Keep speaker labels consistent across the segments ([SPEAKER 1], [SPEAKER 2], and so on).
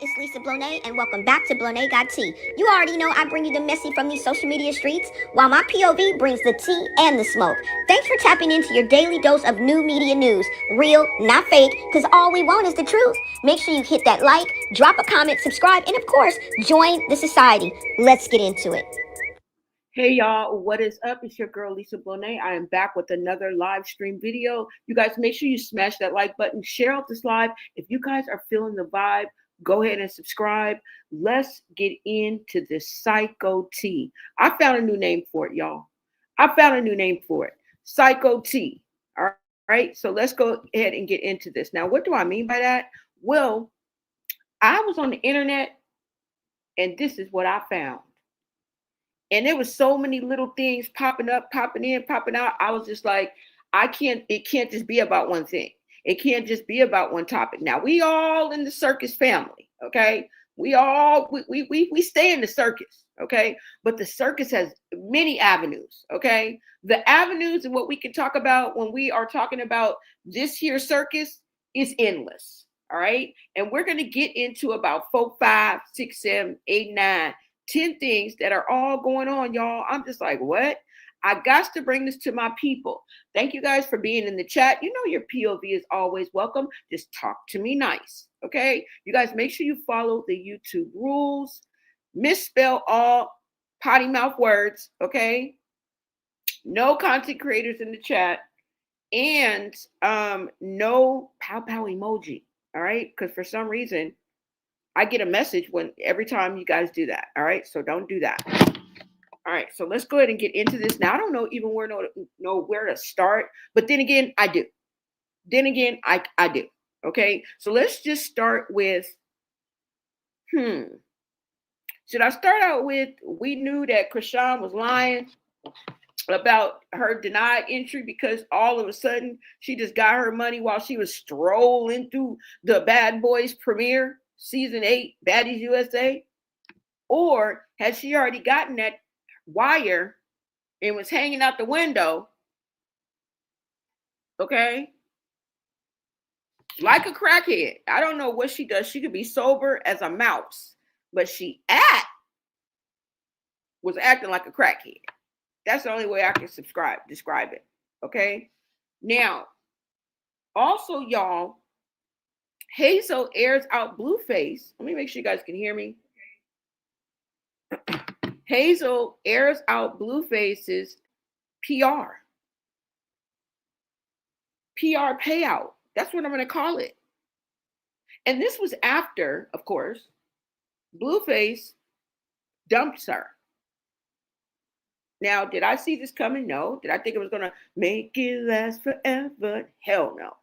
[SPEAKER 1] it's Lisa Blonay, and welcome back to Blonay Got Tea. You already know I bring you the messy from these social media streets, while my POV brings the tea and the smoke. Thanks for tapping into your daily dose of new media news. Real, not fake, because all we want is the truth. Make sure you hit that like, drop a comment, subscribe, and of course, join the society. Let's get into it.
[SPEAKER 2] Hey y'all, what is up? It's your girl Lisa Blonay. I am back with another live stream video. You guys make sure you smash that like button, share out this live. If you guys are feeling the vibe, go ahead and subscribe. Let's get into this Psycho T. I found a new name for it, y'all. I found a new name for it. Psycho T. All right. So let's go ahead and get into this. Now, what do I mean by that? Well, I was on the internet and this is what I found. And there was so many little things popping up, popping in, popping out. I was just like, it can't just be about one thing. It can't just be about one topic. Now, we all in the circus family, okay? We stay in the circus, okay? But the circus has many avenues, okay? The avenues and what we can talk about when we are talking about this here circus is endless, all right? And we're going to get into about 4, 5, 6, 7, 8, 9, 10 things that are all going on, y'all. I'm just like, what? I got to bring this to my people. Thank you guys for being in the chat. You know your POV is always welcome. Just talk to me nice, okay? You guys make sure you follow the YouTube rules. Misspell all potty mouth words, okay? No content creators in the chat. And no pow pow emoji, all right? Because for some reason, I get a message every time you guys do that. All right. So don't do that. All right. So let's go ahead and get into this. Now, I don't know even where to start, but then again, I do. I do. Okay. So let's just start with, should I start out with, we knew that Chrisean was lying about her denied entry because all of a sudden she just got her money while she was strolling through the Bad Boys premiere. Season 8, Baddies USA? Or had she already gotten that wire and was hanging out the window, okay? Like a crackhead. I don't know what she does. She could be sober as a mouse, but was acting like a crackhead. That's the only way I can describe it, okay? Now, also, y'all, Hazel airs out Blueface. Let me make sure you guys can hear me. Hazel airs out Blueface's PR payout. That's what I'm going to call it. And this was after, of course, Blueface dumped her. Now, did I see this coming? No. Did I think it was going to make it last forever? Hell no.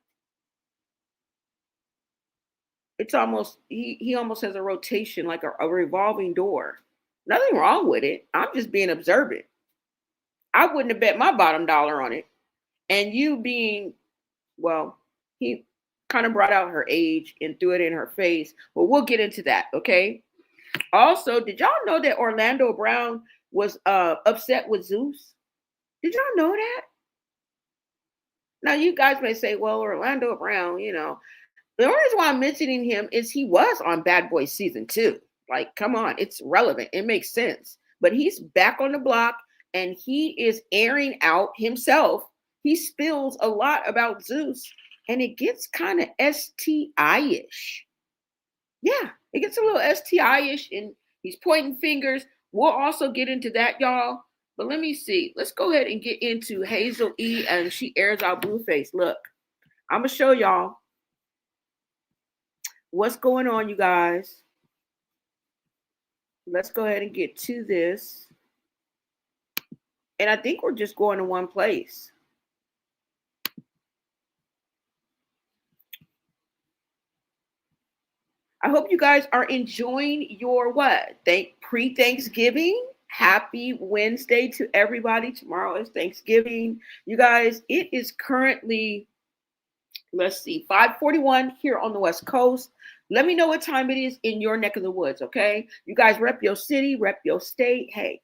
[SPEAKER 2] It's almost, he almost has a rotation, like a revolving door. Nothing wrong with it. I'm just being observant. I wouldn't have bet my bottom dollar on it. And you being, well, he kind of brought out her age and threw it in her face. But we'll get into that, okay? Also, did y'all know that Orlando Brown was upset with Zeus? Did y'all know that? Now, you guys may say, well, Orlando Brown, the only reason why I'm mentioning him is he was on Bad Boys season 2. Like, come on, it's relevant. It makes sense. But he's back on the block and he is airing out himself. He spills a lot about Zeus and it gets kind of STI-ish. Yeah, it gets a little STI-ish and he's pointing fingers. We'll also get into that, y'all. But let me see. Let's go ahead and get into Hazel E. and she airs out Blueface. Look, I'm going to show y'all what's going on, you guys. Let's go ahead and get to this. And I think we're just going to one place. I hope you guys are enjoying your pre-Thanksgiving. Happy Wednesday to everybody. Tomorrow is Thanksgiving. You guys, it is currently, let's see, 5:41 here on the West Coast. Let me know what time it is in your neck of the woods, okay? You guys rep your city, rep your state. Hey,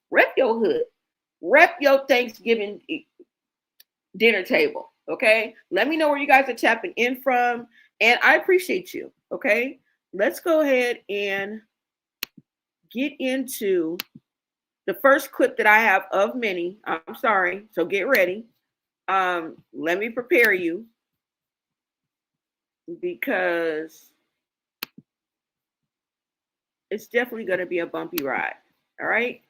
[SPEAKER 2] rep your hood. Rep your Thanksgiving dinner table, okay? Let me know where you guys are tapping in from, and I appreciate you, okay? let's go ahead and get into the first clip that I have of many. I'm sorry, so get ready. Let me prepare you because it's definitely going to be a bumpy ride. All right?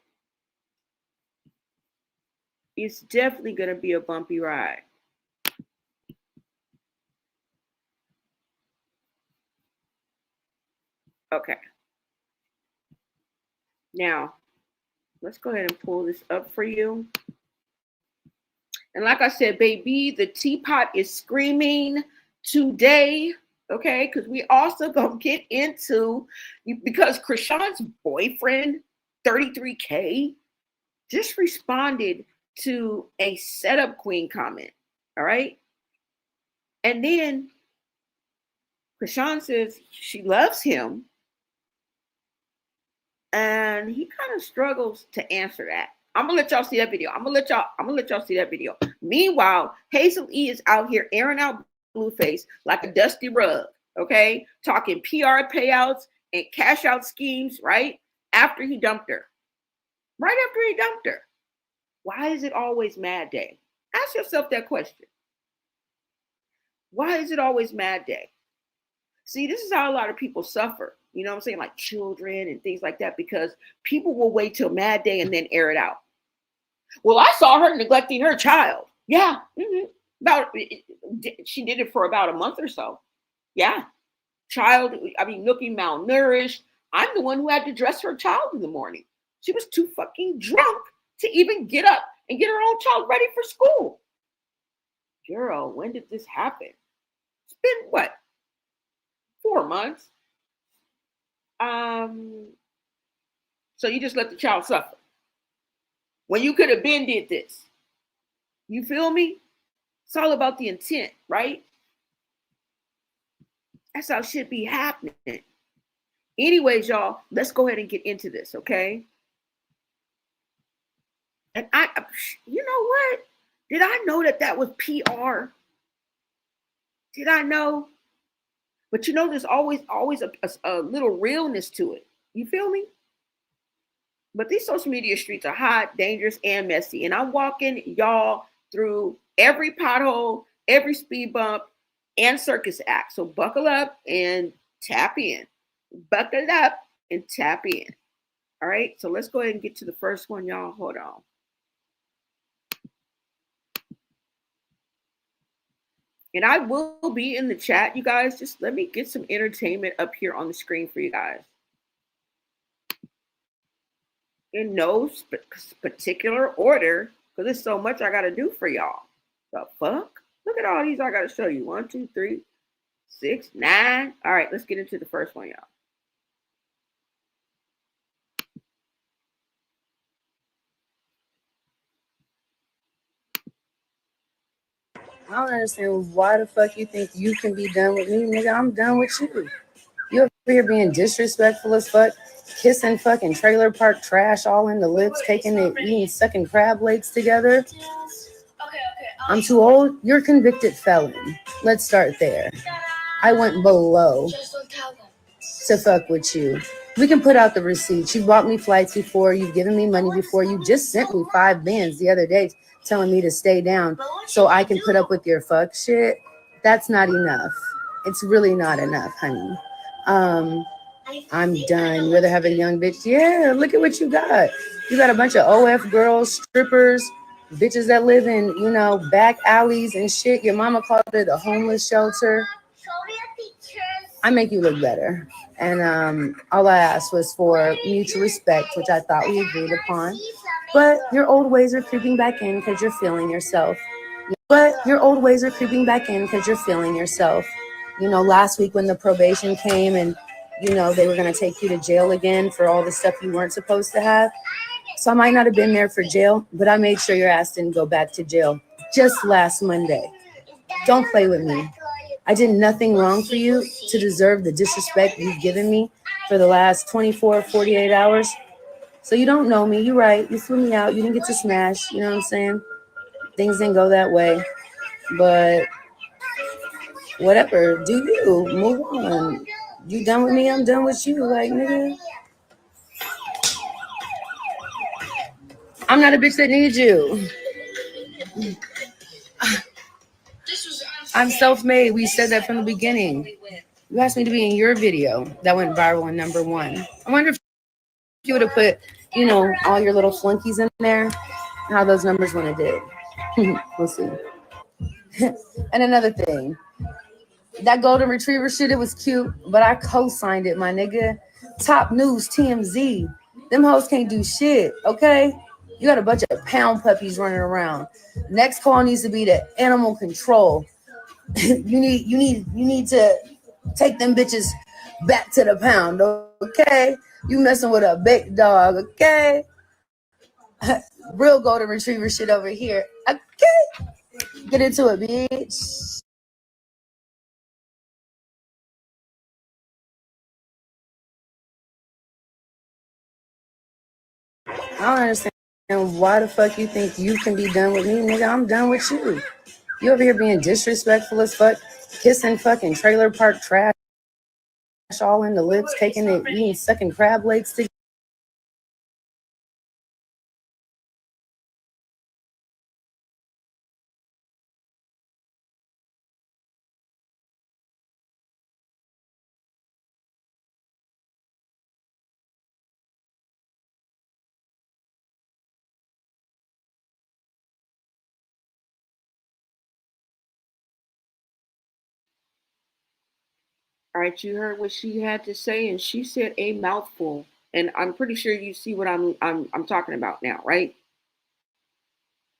[SPEAKER 2] It's definitely going to be a bumpy ride. Okay. Now, let's go ahead and pull this up for you. And like I said, baby, the teapot is screaming today. Okay, because we also gonna get into, because Chrisean's boyfriend, 33K, just responded to a setup queen comment. All right. And then Chrisean says she loves him. And he kind of struggles to answer that. I'm gonna let y'all see that video. I'm gonna let y'all see that video. Meanwhile, Hazel E is out here airing out Blueface like a dusty rug, okay? Talking PR payouts and cash out schemes, right? After he dumped her. Right after he dumped her. Why is it always Mad Day? Ask yourself that question. Why is it always Mad Day? See, this is how a lot of people suffer. You know what I'm saying? Like children and things like that, because people will wait till Mad Day and then air it out. Well, I saw her neglecting her child. Yeah. She did it for about a month or so. Yeah. Child, looking malnourished. I'm the one who had to dress her child in the morning. She was too fucking drunk to even get up and get her own child ready for school. Girl, when did this happen? It's been what? 4 months. So you just let the child suffer when you could have been did this. You feel me? It's all about the intent, right? That's how shit be happening. Anyways, y'all, let's go ahead and get into this, okay? And you know what? Did I know that was PR? Did I know? But you know, there's always a little realness to it. You feel me? But these social media streets are hot, dangerous, and messy. And I'm walking y'all through every pothole, every speed bump, and circus act. So buckle up and tap in. Buckle up and tap in. All right. So let's go ahead and get to the first one, y'all. Hold on. And I will be in the chat, you guys. Just let me get some entertainment up here on the screen for you guys. In no particular order, because there's so much I got to do for y'all. The fuck? Look at all these I got to show you. 1, 2, 3, 6, 9. All right, let's get into the first one, y'all.
[SPEAKER 3] I don't understand why the fuck you think you can be done with me, nigga. I'm done with you. You over here being disrespectful as fuck, kissing fucking trailer park trash all in the lips, taking it, eating, sucking crab legs together. I'm too old. You're a convicted felon. Let's start there. I went below to fuck with you. We can put out the receipts. You bought me flights before. You've given me money before. You just sent me 5 bands the other day telling me to stay down so I can put up with your fuck shit. That's not enough. It's really not enough, honey. I'm done. You rather have a young bitch? Yeah, look at what you got. You got a bunch of OF girls, strippers, bitches that live in, back alleys and shit. Your mama called it a homeless shelter. I make you look better. And all I asked was for mutual respect, which I thought we agreed upon. But your old ways are creeping back in because you're feeling yourself. Last week when the probation came and, they were going to take you to jail again for all the stuff you weren't supposed to have. So I might not have been there for jail, but I made sure your ass didn't go back to jail just last Monday. Don't play with me. I did nothing wrong for you to deserve the disrespect you've given me for the last 24, 48 hours. So you don't know me. You're right. You flew me out. You didn't get to smash. You know what I'm saying? Things didn't go that way. But whatever. Do you. Move on. You done with me, I'm done with you. Like, nigga, I'm not a bitch that needs you. I'm self-made. We said that from the beginning. You asked me to be in your video that went viral in #1. I wonder if you would have put, all your little flunkies in there, how those numbers would have did. We'll see. And another thing, that golden retriever shit, it was cute, but I co-signed it, my nigga. Top news, TMZ. Them hoes can't do shit, okay? You got a bunch of pound puppies running around. Next call needs to be the animal control. you need to take them bitches back to the pound, okay? You messing with a big dog, okay? Real golden retriever shit over here, okay? Get into it, bitch. I don't understand why the fuck you think you can be done with me, nigga. I'm done with you. You over here being disrespectful as fuck, kissing fucking trailer park trash all in the lips, taking it, eating, sucking crab legs together.
[SPEAKER 2] All right, you heard what she had to say, and she said a mouthful. And I'm pretty sure you see what I'm talking about now, right?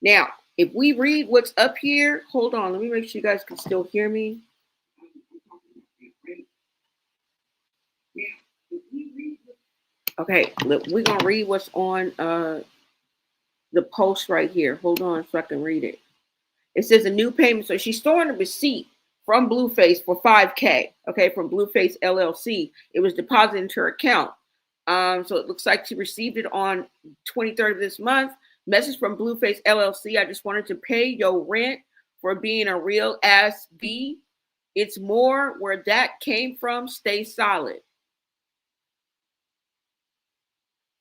[SPEAKER 2] Now, if we read what's up here, hold on, let me make sure you guys can still hear me. Okay, we're gonna read what's on the post right here. Hold on so I can read it. It says a new payment. So she's storing a receipt from Blueface for $5K. Okay, from Blueface LLC. It was deposited into her account. So it looks like she received it on 23rd of this month. Message from Blueface LLC. I just wanted to pay your rent for being a real ass B. It's more where that came from. Stay solid.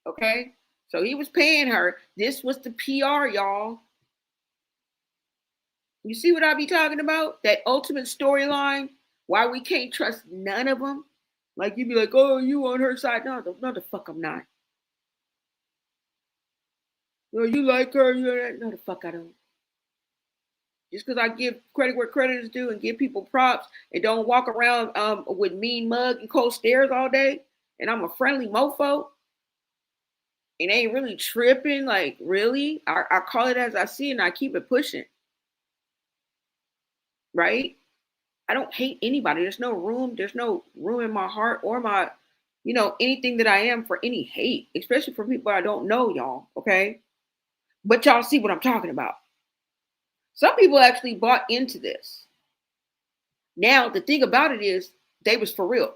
[SPEAKER 2] Okay. So he was paying her. This was the PR, y'all. You see what I be talking about? That ultimate storyline. Why we can't trust none of them. Like you be like, oh, you on her side? No, the fuck I'm not. No, you like her? No, the fuck I don't. Just because I give credit where credit is due and give people props and don't walk around with mean mug and cold stares all day, and I'm a friendly mofo, and ain't really tripping. Like really, I call it as I see it, and I keep it pushing. Right? I don't hate anybody. There's no room. There's no room in my heart or my, anything that I am for any hate, especially for people I don't know, y'all. Okay. But y'all see what I'm talking about. Some people actually bought into this. Now, the thing about it is they was for real.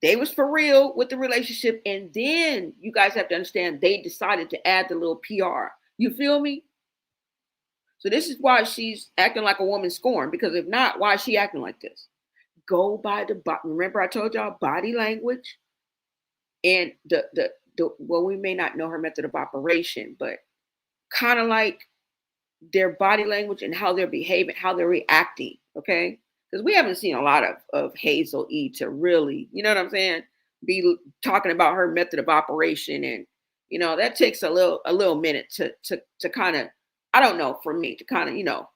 [SPEAKER 2] They was for real with the relationship. And then you guys have to understand they decided to add the little PR. You feel me? So this is why she's acting like a woman scorned, because if not, why is she acting like this? Go by the remember I told y'all body language and the well, we may not know her method of operation, but kind of like their body language and how they're behaving, how they're reacting. Okay, because we haven't seen a lot of Hazel E to really, you know what I'm saying, be talking about her method of operation, and that takes a little minute to kind of, I don't know, for me to kind of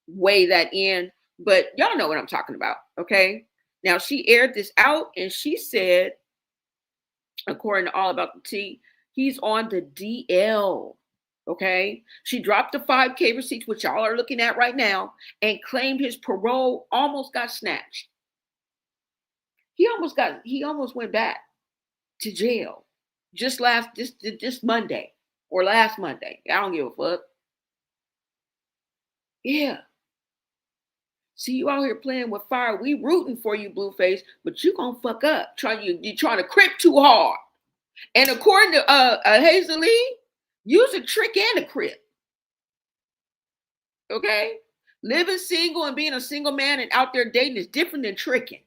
[SPEAKER 2] weigh that in, but y'all know what I'm talking about. Okay, now she aired this out and she said, according to All About the Tea, he's on the DL. Okay. She dropped the 5K receipts, which y'all are looking at right now, and claimed his parole almost got snatched. He almost went back to jail just this Monday or last Monday. I don't give a fuck. Yeah. See, you out here playing with fire. We rooting for you, Blueface, but you gonna fuck up. You're trying to crip too hard. And according to Hazel Lee, use a trick and a crip. Okay? Living single and being a single man and out there dating is different than tricking.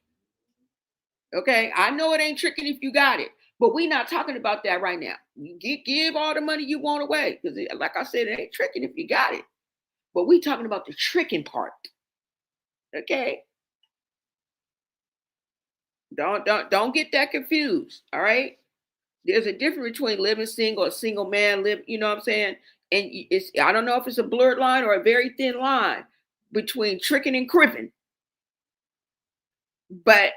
[SPEAKER 2] Okay, I know it ain't tricking if you got it, but we not talking about that right now. You give all the money you want away because, like I said, it ain't tricking if you got it. But we talking about the tricking part. Okay, don't get that confused. All right, there's a difference between living single, a single man live. You know what I'm saying? And it's, I don't know if it's a blurred line or a very thin line between tricking and cripping, but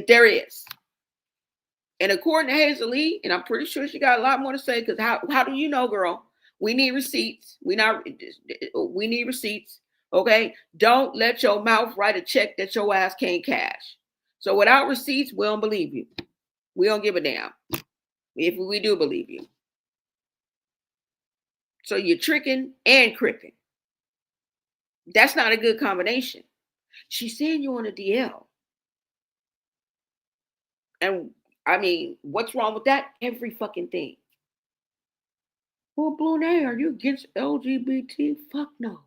[SPEAKER 2] there is. And according to Hazel, and I'm pretty sure she got a lot more to say, because how do you know, girl? We need receipts. We need receipts. Okay. Don't let your mouth write a check that your ass can't cash. So without receipts, we don't believe you. We don't give a damn if we do believe you. So you're tricking and cripping. That's not a good combination. She's saying you on a DL. And I mean, what's wrong with that? Every fucking thing. Well, Blue, are you against LGBT? Fuck no.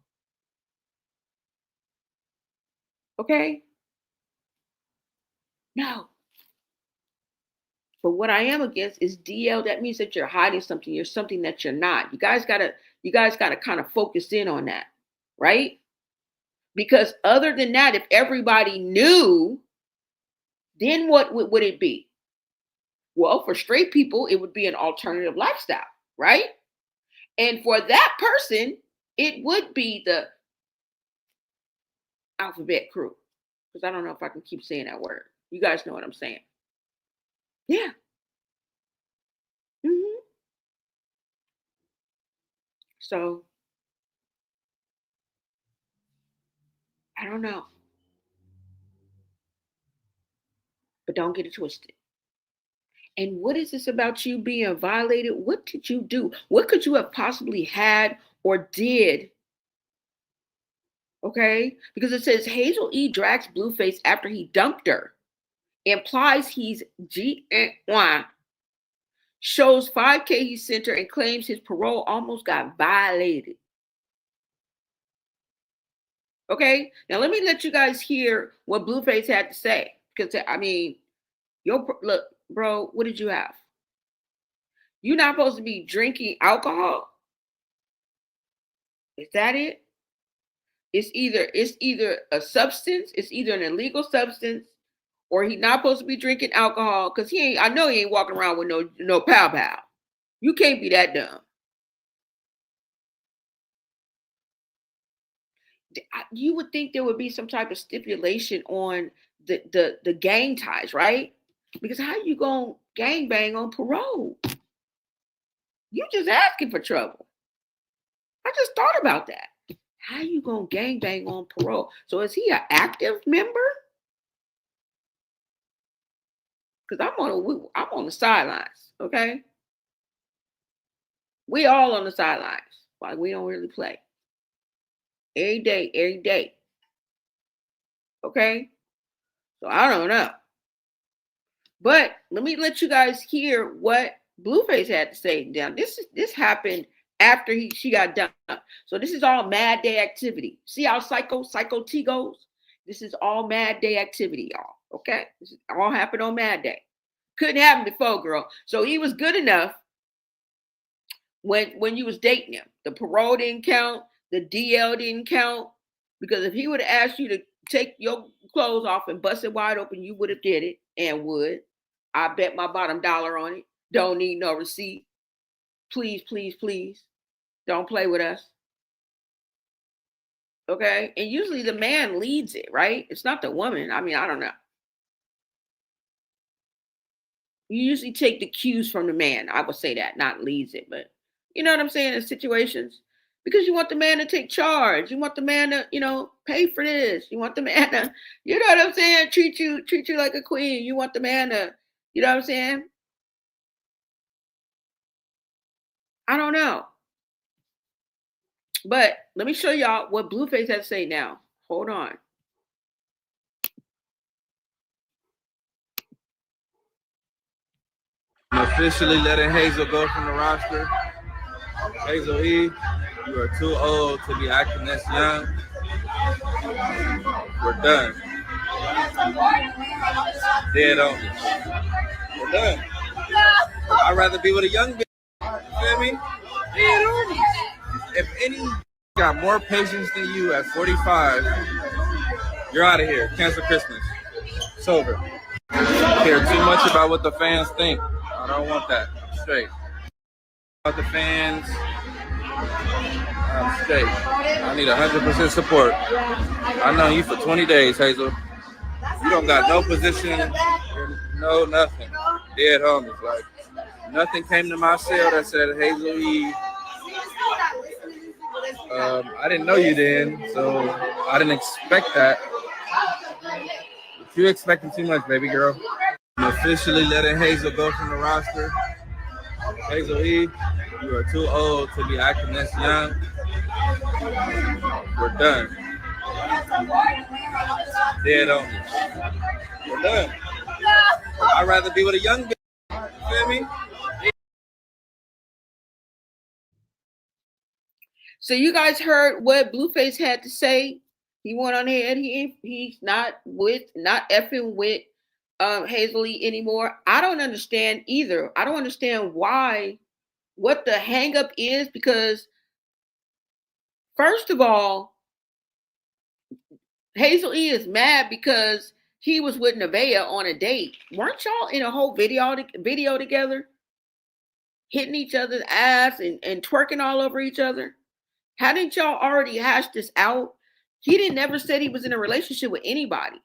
[SPEAKER 2] Okay? No. But what I am against is DL. That means that you're hiding something. You're something that you're not. You guys gotta kind of focus in on that, right? Because other than that, if everybody knew, then what would it be? Well, for straight people, it would be an alternative lifestyle, right? And for that person, it would be the alphabet crew. Because I don't know if I can keep saying that word. You guys know what I'm saying. Yeah. Mm-hmm. So, I don't know. But don't get it twisted. And what is this about you being violated? What did you do? What could you have possibly had or did? Okay? Because it says Hazel E drags Blueface after he dumped her. Implies he's GNY. Shows 5K he sent her and claims his parole almost got violated. Okay? Now let me let you guys hear what Blueface had to say. Because, I mean, look, bro, what did you have? You're not supposed to be drinking alcohol? Is that it? It's either a substance, it's either an illegal substance, or he's not supposed to be drinking alcohol, because I know he ain't walking around with no pow. You can't be that dumb. You would think there would be some type of stipulation on the gang ties, right? Because how you gonna gang bang on parole? You just asking for trouble. I just thought about that. How you gonna gang bang on parole? So is he an active member? Because I'm on the sidelines, okay? We all on the sidelines. Like, we don't really play. Every day. Okay? So I don't know. But let me let you guys hear what Blueface had to say. Now, this happened after she got done. So this is all Mad Day activity. See how Psycho T goes? This is all Mad Day activity, y'all. Okay? This is all happened on Mad Day. Couldn't happen before, girl. So he was good enough when you was dating him. The parole didn't count. The DL didn't count. Because if he would have asked you to take your clothes off and bust it wide open, you would have did it and would. I bet my bottom dollar on it. Don't need no receipt. Please, please, please. Don't play with us. Okay? And usually the man leads it, right? It's not the woman. I mean, I don't know. You usually take the cues from the man. I would say that, not leads it, but you know what I'm saying in situations? Because you want the man to take charge. You want the man to, pay for this. You want the man to, you know what I'm saying? Treat you like a queen. You want the man to, you know what I'm saying? I don't know. But let me show y'all what Blueface has to say now. Hold on.
[SPEAKER 4] I'm officially letting Hazel go from the roster. Hazel E, you are too old to be acting this young. We're done. Dead on me. We're done. I'd rather be with a young bitch. You feel me? Dead on me. If any got more patience than you at 45, you're out of here. Cancel Christmas. It's over. Care too much about what the fans think. I don't want that. I'm straight. About the fans, I'm straight. I need 100% support. I know you for 20 days, Hazel. You don't got no position, no nothing. Dead homies. Like, nothing came to my cell that said Hazel E. I didn't know you then, so I didn't expect that. But you expecting too much, baby girl. I'm officially letting Hazel go from the roster. Hazel E, you are too old to be acting this young. We're done. Dead on me. We're done. I'd rather be with a young bitch. You feel me?
[SPEAKER 2] So you guys heard what Blueface had to say. He went on ahead. He's not effing with Hazel E anymore. I don't understand either. I don't understand what the hang up is, because first of all, Hazel E is mad because he was with Nevaeh on a date. Weren't y'all in a whole video together? Hitting each other's ass and twerking all over each other? Hadn't y'all already hashed this out? He didn't never said he was in a relationship with anybody.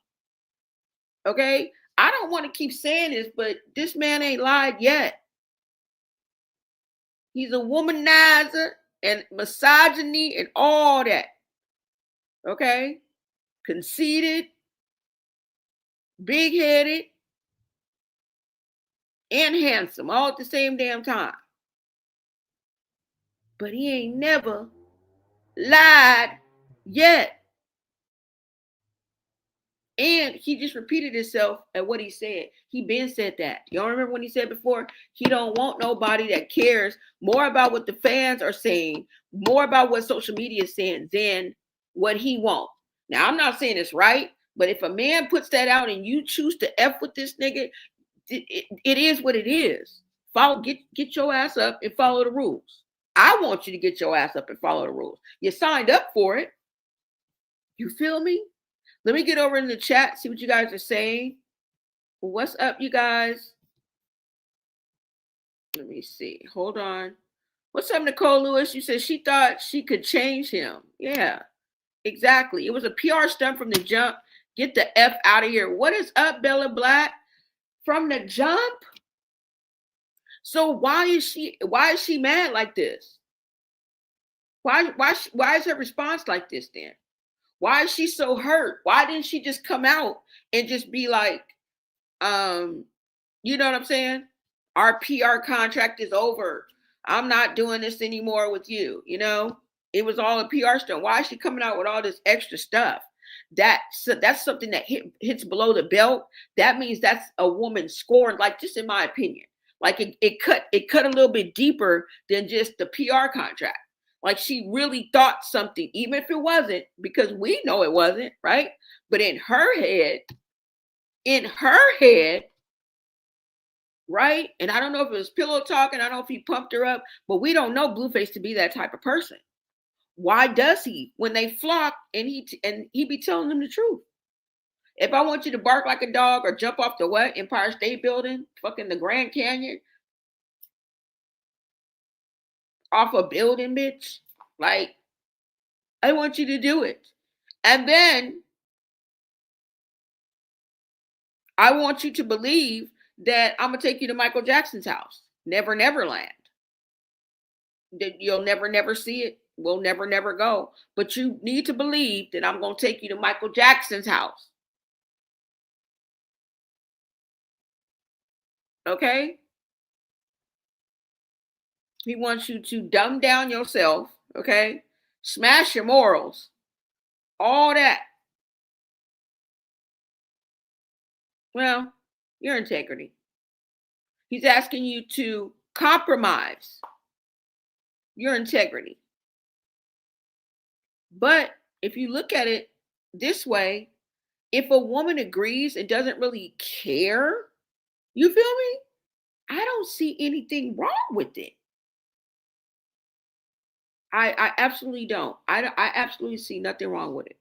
[SPEAKER 2] Okay? I don't want to keep saying this, but this man ain't lied yet. He's a womanizer and misogyny and all that. Okay? Conceited, big-headed, and handsome all at the same damn time. But he ain't never lied yet. And he just repeated himself at what he said. He been said that. Y'all remember when he said before, he don't want nobody that cares more about what the fans are saying, more about what social media is saying than what he wants. Now, I'm not saying it's right, but if a man puts that out and you choose to F with this nigga, it is what it is. Get your ass up and follow the rules. I want you to get your ass up and follow the rules. You signed up for it. You feel me? Let me get over in the chat, see what you guys are saying. What's up, you guys? Let me see. Hold on. What's up, Nicole Lewis? You said she thought she could change him. Yeah, exactly. It was a PR stunt from the jump. Get the F out of here. What is up, Bella Black? From the jump? So why is she mad like this? Why is her response like this then? Why is she so hurt? Why didn't she just come out and just be like, you know what I'm saying? Our PR contract is over. I'm not doing this anymore with you. You know, it was all a PR stunt. Why is she coming out with all this extra stuff? That's something that hits below the belt. That means that's a woman scorned, like, just in my opinion. Like it cut a little bit deeper than just the PR contract. Like she really thought something, even if it wasn't, because we know it wasn't, right? But in her head, right? And I don't know if it was pillow talking, I don't know if he pumped her up, but we don't know Blueface to be that type of person. Why does he? When they flock and he be telling them the truth. If I want you to bark like a dog or jump off the what? Empire State Building, fucking the Grand Canyon, off a building, bitch. Like, I want you to do it. And then I want you to believe that I'm going to take you to Michael Jackson's house. Never, never land. You'll never, never see it. We'll never, never go. But you need to believe that I'm going to take you to Michael Jackson's house. Okay? He wants you to dumb down yourself, okay? Smash your morals. All that. Well, your integrity. He's asking you to compromise your integrity. But if you look at it this way, if a woman agrees and doesn't really care, you feel me? I don't see anything wrong with it. I absolutely don't. I absolutely see nothing wrong with it.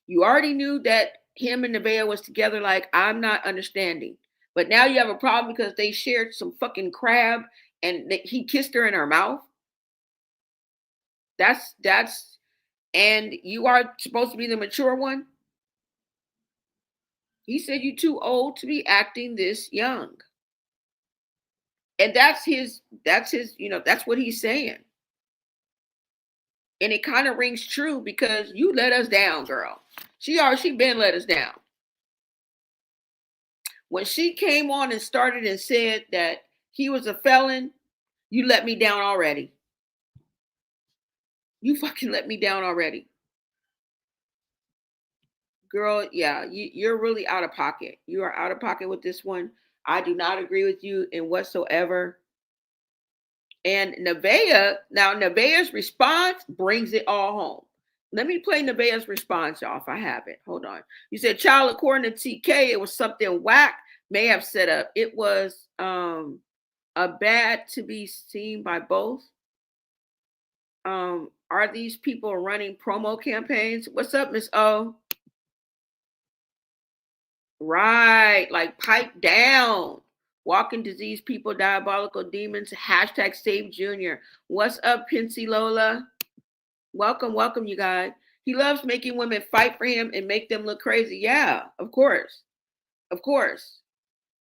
[SPEAKER 2] You already knew that him and Nevaeh was together. Like, I'm not understanding. But now you have a problem because they shared some fucking crab and he kissed her in her mouth. That's and you are supposed to be the mature one. He said you're too old to be acting this young. And that's his, that's what he's saying. And it kind of rings true because you let us down, girl. She been let us down. When she came on and started and said that he was a felon, you let me down already. You fucking let me down already. Girl, yeah, you're really out of pocket. You are out of pocket with this one. I do not agree with you in whatsoever. And Nevaeh's response brings it all home. Let me play Nevaeh's response, y'all, if I have it. Hold on. You said, child, according to TK, it was something whack may have set up. It was a bad to be seen by both. Are these people running promo campaigns? What's up, Miss O? Right, like pipe down. Walking disease people, diabolical demons, hashtag save Junior. What's up, Pincy Lola? Welcome, you guys. He loves making women fight for him and make them look crazy. Yeah, of course. Of course.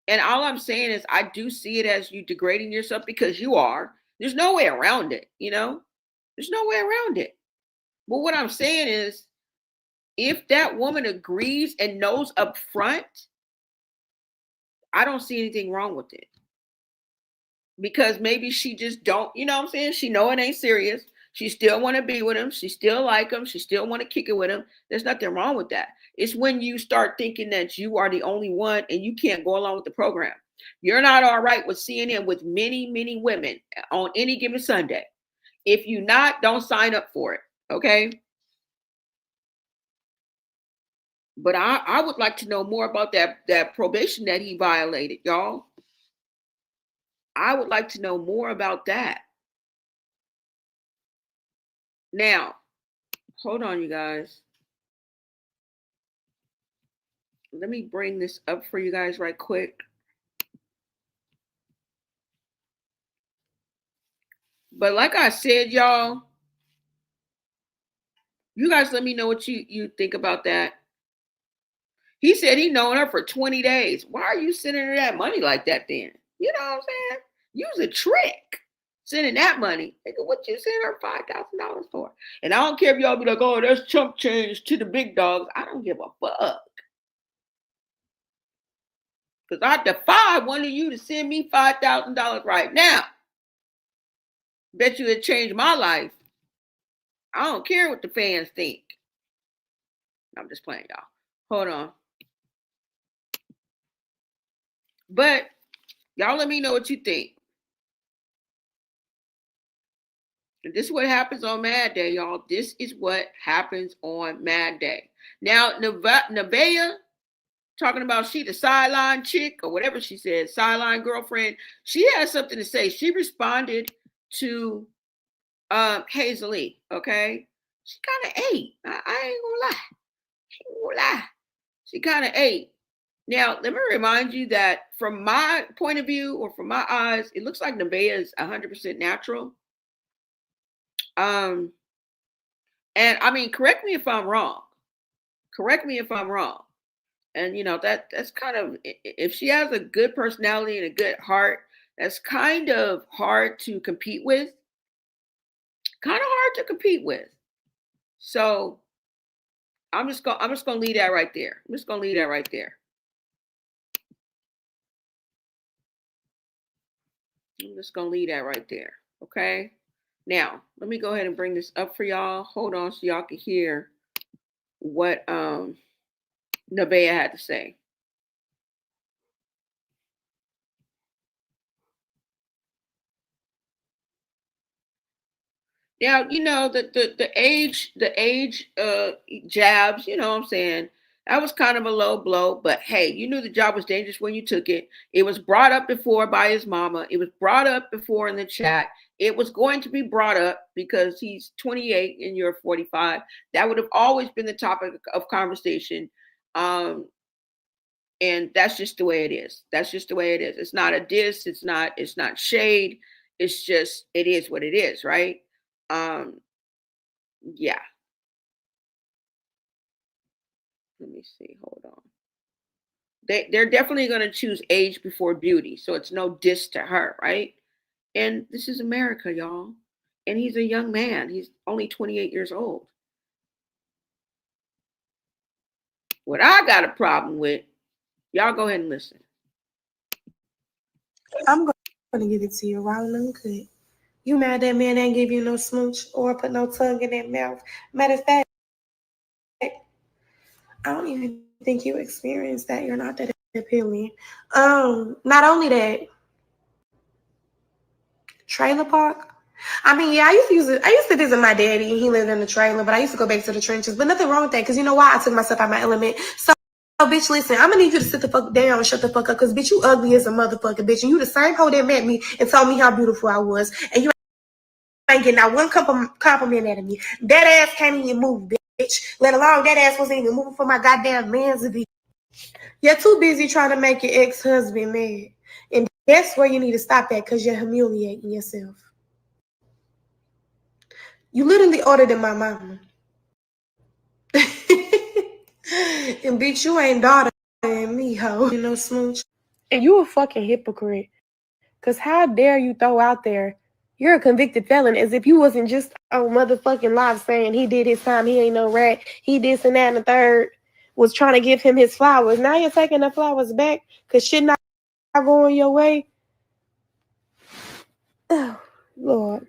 [SPEAKER 2] And all I'm saying is I do see it as you degrading yourself because you are. There's no way around it, There's no way around it. But what I'm saying is if that woman agrees and knows up front, I don't see anything wrong with it. Because maybe she just don't, you know what I'm saying? She know it ain't serious. She still want to be with him. She still like him. She still want to kick it with him. There's nothing wrong with that. It's when you start thinking that you are the only one and you can't go along with the program. You're not all right with seeing him with many, many women on any given Sunday. If you're not, don't sign up for it. Okay? But I would like to know more about that probation that he violated, y'all. I would like to know more about that. Now, hold on, you guys. Let me bring this up for you guys right quick. But like I said, y'all, you guys let me know what you think about that. He said he known her for 20 days. Why are you sending her that money like that then? You know what I'm saying? Use a trick. Sending that money. Nigga, what you sending her $5,000 for? And I don't care if y'all be like, oh, that's chump change to the big dogs. I don't give a fuck. Because I defy one of you to send me $5,000 right now. Bet you it changed my life. I don't care what the fans think. I'm just playing, y'all. Hold on. But y'all let me know what you think. And this is what happens on Mad Day, y'all. This is what happens on Mad Day. Now, Nevaeh, talking about she the sideline chick or whatever she said, sideline girlfriend, she has something to say. She responded to Hazel, okay? She kind of ate. I ain't gonna lie. She kind of ate. Now, let me remind you that from my point of view or from my eyes, it looks like Nevaeh is 100% natural. And I mean, correct me if I'm wrong. And that's kind of, if she has a good personality and a good heart, that's kind of hard to compete with. So I'm just gonna leave that right there. Okay. Now, let me go ahead and bring this up for y'all. Hold on so y'all can hear what Nevaeh had to say. Now, the age jabs, you know what I'm saying? That was kind of a low blow, but hey, you knew the job was dangerous when you took it. It was brought up before by his mama. It was brought up before in the chat. It was going to be brought up because he's 28 and you're 45. That would have always been the topic of conversation. And that's just the way it is. That's just the way it is. It's not a diss. It's not shade. It's just, it is what it is, right? Yeah. Let me see. Hold on. They're definitely going to choose age before beauty. So it's no diss to her, right? And this is America, y'all. And he's a young man. He's only 28 years old. What I got a problem with, y'all go ahead and listen.
[SPEAKER 5] I'm going to give it to you raw and uncut. You mad that man ain't give you no smooch or put no tongue in that mouth? Matter of fact, I don't even think you experienced that. You're not that appealing. Not only that, trailer park. I mean, yeah, I used to visit my daddy, and he lived in the trailer, but I used to go back to the trenches. But nothing wrong with that, because you know why? I took myself out of my element. So, bitch, listen, I'm gonna need you to sit the fuck down and shut the fuck up, because bitch, you ugly as a motherfucker, bitch, and you the same hoe that met me and told me how beautiful I was, and you ain't getting not one compliment out of me. That ass can't even move, bitch. Let alone that ass wasn't even moving for my goddamn man's to be. You're too busy trying to make your ex-husband mad. And that's where you need to stop at, because you're humiliating yourself. You literally older than my mama. And bitch, you ain't daughter than me, ho. You know, smooch. And you a fucking hypocrite. Because how dare you throw out there, you're a convicted felon, as if you wasn't just on motherfucking live saying he did his time, he ain't no rat, he this and that and the third, was trying to give him his flowers. Now you're taking the flowers back because shit not going your way. Oh, Lord.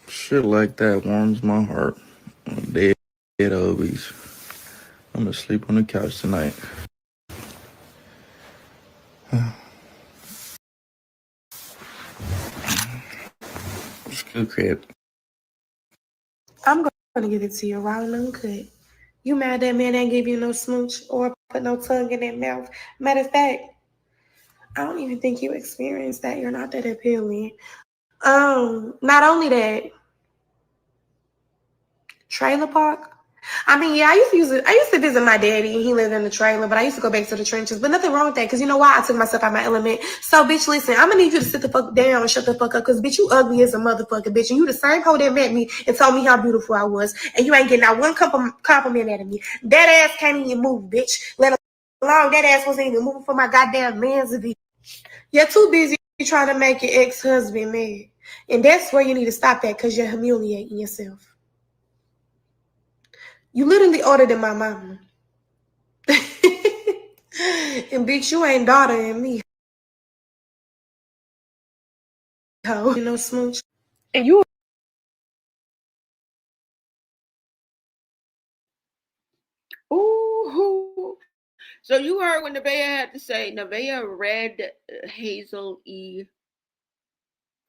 [SPEAKER 4] Shit like that warms my heart. I'm dead obese. I'm gonna sleep on the couch tonight. It's good crib.
[SPEAKER 5] I'm going to give it to you raw and uncut. You mad that man ain't give you no smooch or put no tongue in that mouth? Matter of fact, I don't even think you experienced that. You're not that appealing. Not only that, trailer park. I mean, yeah, I used to visit my daddy, and he lived in the trailer, but I used to go back to the trenches. But nothing wrong with that, because you know why? I took myself out of my element. So, bitch, listen, I'm gonna need you to sit the fuck down and shut the fuck up, because bitch, you ugly as a motherfucker, bitch, and you the same hoe that met me and told me how beautiful I was, and you ain't getting not one compliment out of me. That ass can't even move, bitch. Let alone that ass wasn't even moving for my goddamn man's to be. You're too busy trying to make your ex-husband mad, and that's where you need to stop at, because you're humiliating yourself. You literally older than my mama. And bitch, you ain't daughter than me. Ho. You know, smooch. And you.
[SPEAKER 2] Ooh. So you heard what Nevaeh had to say. Nevaeh read Hazel E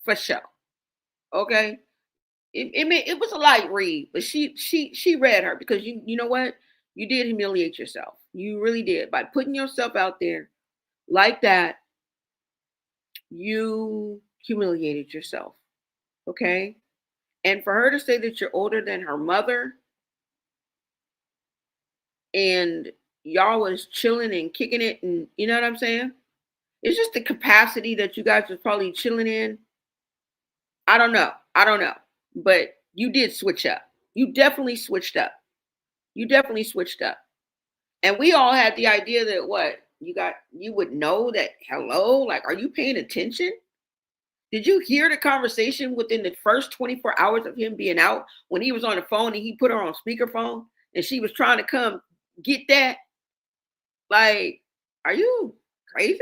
[SPEAKER 2] for sure. Okay. It was a light read, but she read her, because you know what? You did humiliate yourself. You really did. By putting yourself out there like that, you humiliated yourself. Okay? And for her to say that you're older than her mother, and y'all was chilling and kicking it, and you know what I'm saying? It's just the capacity that you guys was probably chilling in. I don't know. But you did switch up. You definitely switched up. And we all had the idea that you would know that, hello, like, are you paying attention? Did you hear the conversation within the first 24 hours of him being out, when he was on the phone and he put her on speakerphone and she was trying to come get that? Like, are you crazy?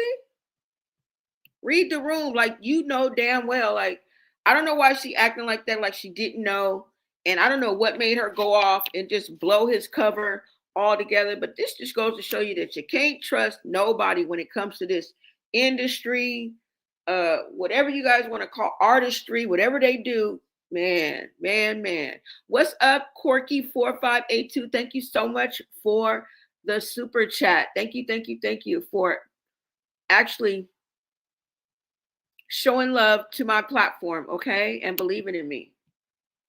[SPEAKER 2] Read the room. Like, you know damn well. Like, I don't know why she acting like that, like she didn't know. And I don't know what made her go off and just blow his cover altogether. But this just goes to show you that you can't trust nobody when it comes to this industry, whatever you guys want to call artistry, whatever they do. Man. What's up, Corky4582? Thank you so much for the super chat. Thank you for actually showing love to my platform, okay? And believing in me.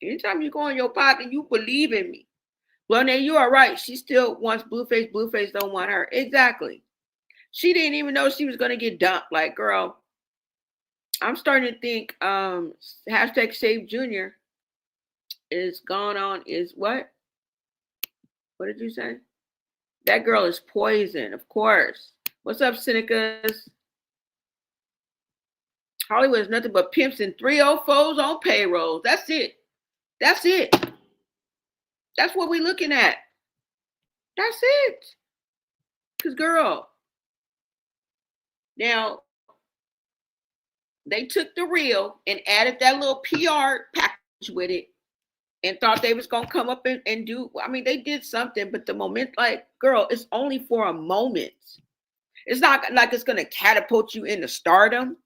[SPEAKER 2] Anytime you go on your pod and you believe in me. Blonay, you are right. She still wants Blueface. Blueface don't want her. Exactly. She didn't even know she was going to get dumped. Like, girl, I'm starting to think hashtag Save Junior is gone on. Is what? What did you say? That girl is poison, of course. What's up, Senecas? Hollywood is nothing but pimps and 304s on payrolls. That's it. That's what we're looking at. That's it. Because, girl, now, they took the reel and added that little PR package with it and thought they was going to come up and do, I mean, they did something, but the moment, like, girl, it's only for a moment. It's not like it's going to catapult you into stardom.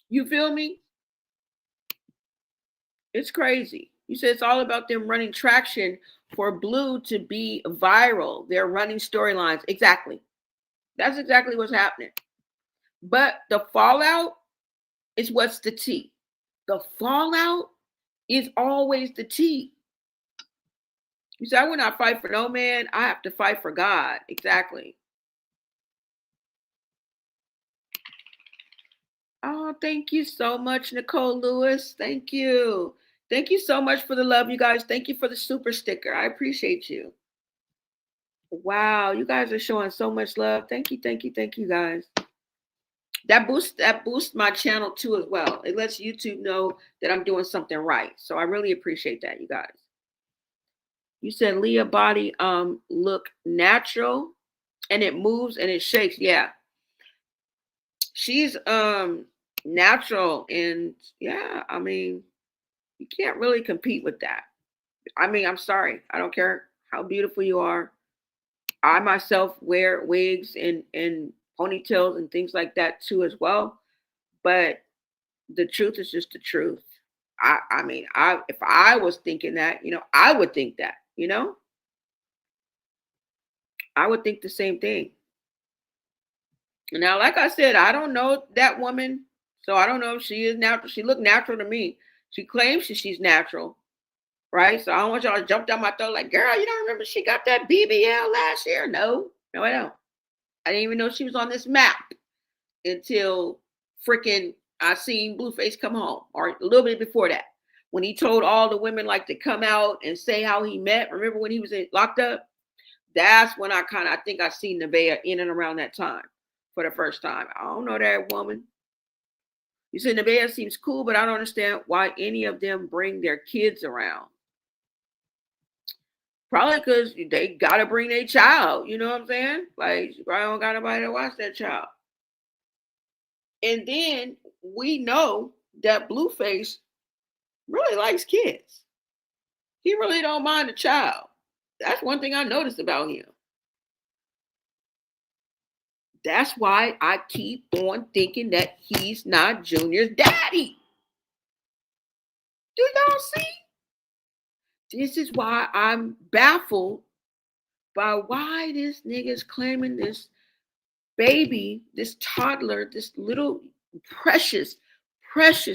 [SPEAKER 2] You feel me? It's crazy. You said it's all about them running traction for Blue to be viral. They're running storylines. Exactly. That's exactly what's happening. But the fallout is what's the tea. The fallout is always the tea. You say, I will not fight for no man. I have to fight for God. Exactly. Oh, thank you so much, Nicole Lewis. Thank you. Thank you so much for the love, you guys. Thank you for the super sticker. I appreciate you. Wow, you guys are showing so much love. Thank you, guys. That boosts my channel too as well. It lets YouTube know that I'm doing something right. So I really appreciate that, you guys. You said Leah body look natural and it moves and it shakes. Yeah. She's natural, and yeah, I mean, you can't really compete with that. I mean, I'm sorry. I don't care how beautiful you are. I myself wear wigs and ponytails and things like that too as well. But the truth is just the truth. I mean, if I was thinking that, I would think that, I would think the same thing. Now, like I said, I don't know that woman, so I don't know if she is natural. She looked natural to me. She claims she's natural, right? So I don't want y'all to jump down my throat like, girl, you don't remember she got that BBL last year? No, I don't. I didn't even know she was on this map until freaking I seen Blueface come home, or a little bit before that, when he told all the women like to come out and say how he met. Remember when he was locked up? That's when I think I seen Nevaeh in and around that time for the first time. I don't know that woman. You said Nevaeh seems cool, but I don't understand why any of them bring their kids around. Probably because they got to bring their child. You know what I'm saying? Like, you probably don't got nobody to watch that child. And then we know that Blueface really likes kids. He really don't mind a child. That's one thing I noticed about him. That's why I keep on thinking that he's not Junior's daddy. Do y'all see? This is why I'm baffled by why this nigga's claiming this baby, this toddler, this little precious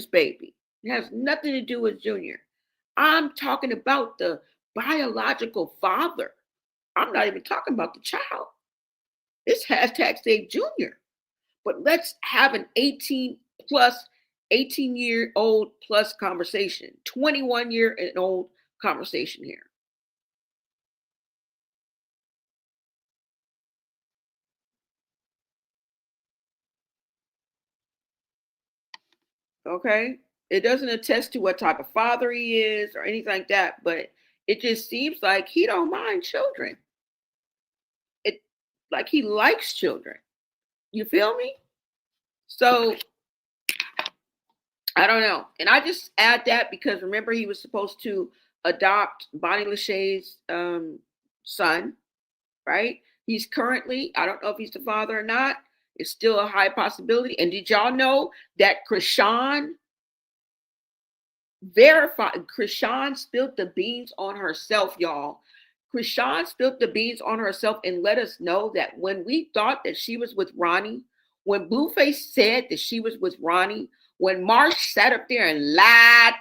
[SPEAKER 2] baby. It has nothing to do with Junior. I'm talking about the biological father. I'm not even talking about the child. It's hashtag Save Junior. But let's have an 18-year-old plus conversation, 21-year-old conversation here. Okay? It doesn't attest to what type of father he is or anything like that, but it just seems like he don't mind children. It like he likes children. You feel me? So I don't know. And I just add that because remember he was supposed to adopt Bonnie Lachey's son, right? He's currently, I don't know if he's the father or not. It's still a high possibility. And did y'all know that Chrisean verified. Chrisean spilled the beans on herself, y'all. Chrisean spilled the beans on herself and let us know that when we thought that she was with Ronnie, when Blueface said that she was with Ronnie, when Marsh sat up there and lied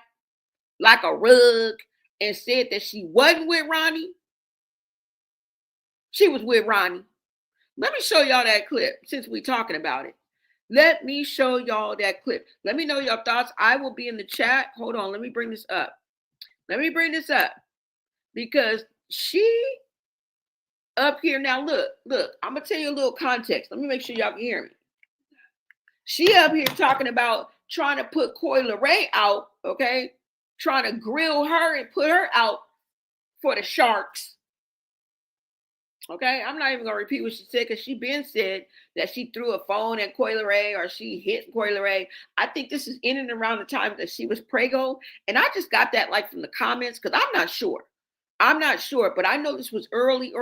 [SPEAKER 2] like a rug and said that she wasn't with Ronnie, she was with Ronnie. Let me show y'all that clip since we're talking about it. Let me show y'all that clip. Let me know your thoughts. I will be in the chat. Hold on. Let me bring this up. Let me bring this up because she up here now. Look. I'm gonna tell you a little context. Let me make sure y'all can hear me. She up here talking about trying to put Coi Leray out. Okay, trying to grill her and put her out for the Sharks. Okay, I'm not even gonna repeat what she said because she been said that she threw a phone at Coi Leray or she hit Coi Leray. I think this is in and around the time that she was prego, and I just got that like from the comments because I'm not sure. I'm not sure, but I know this was early.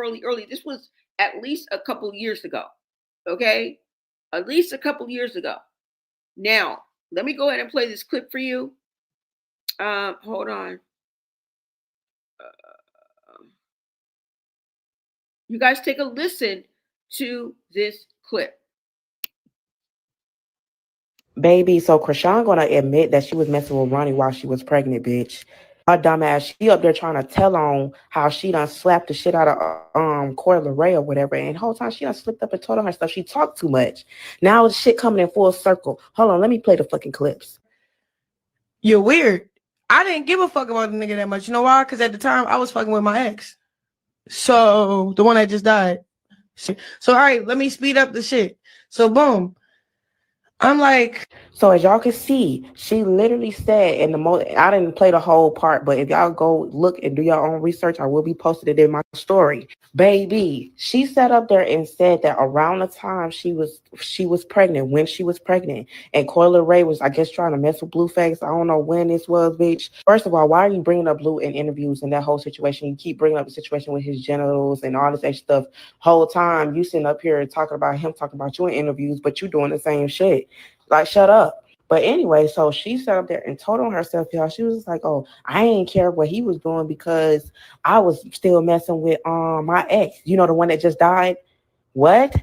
[SPEAKER 2] This was at least a couple years ago. Okay, at least a couple years ago. Now, let me go ahead and play this clip for you. Hold on. You guys take a listen to this clip.
[SPEAKER 6] Baby, so Chrisean gonna admit that she was messing with Ronnie while she was pregnant, bitch. Her dumbass, she up there trying to tell on how she done slapped the shit out of Coi Leray or whatever, and the whole time she done slipped up and told on her stuff. She talked too much. Now the shit coming in full circle. Hold on, let me play the fucking clips.
[SPEAKER 7] You're weird. I didn't give a fuck about the nigga that much. You know why? Because at the time I was fucking with my ex. So the one that just died. So all right, let me speed up the shit. So boom. I'm like,
[SPEAKER 6] So as y'all can see, she literally said in the most, I didn't play the whole part, but if y'all go look and do your own research, I will be posted it in my story. Baby, she sat up there and said that around the time she was pregnant, when she was pregnant, and Coi Leray was, I guess, trying to mess with Blueface. I don't know when this was, bitch. First of all, why are you bringing up Blue in interviews and that whole situation? You keep bringing up the situation with his genitals and all this extra stuff. Whole time you sitting up here talking about him, talking about you in interviews, but you doing the same shit. Like, shut up. But anyway, so she sat up there and told on herself, y'all. She was just like, oh, I ain't care what he was doing because I was still messing with my ex. You know, the one that just died? What?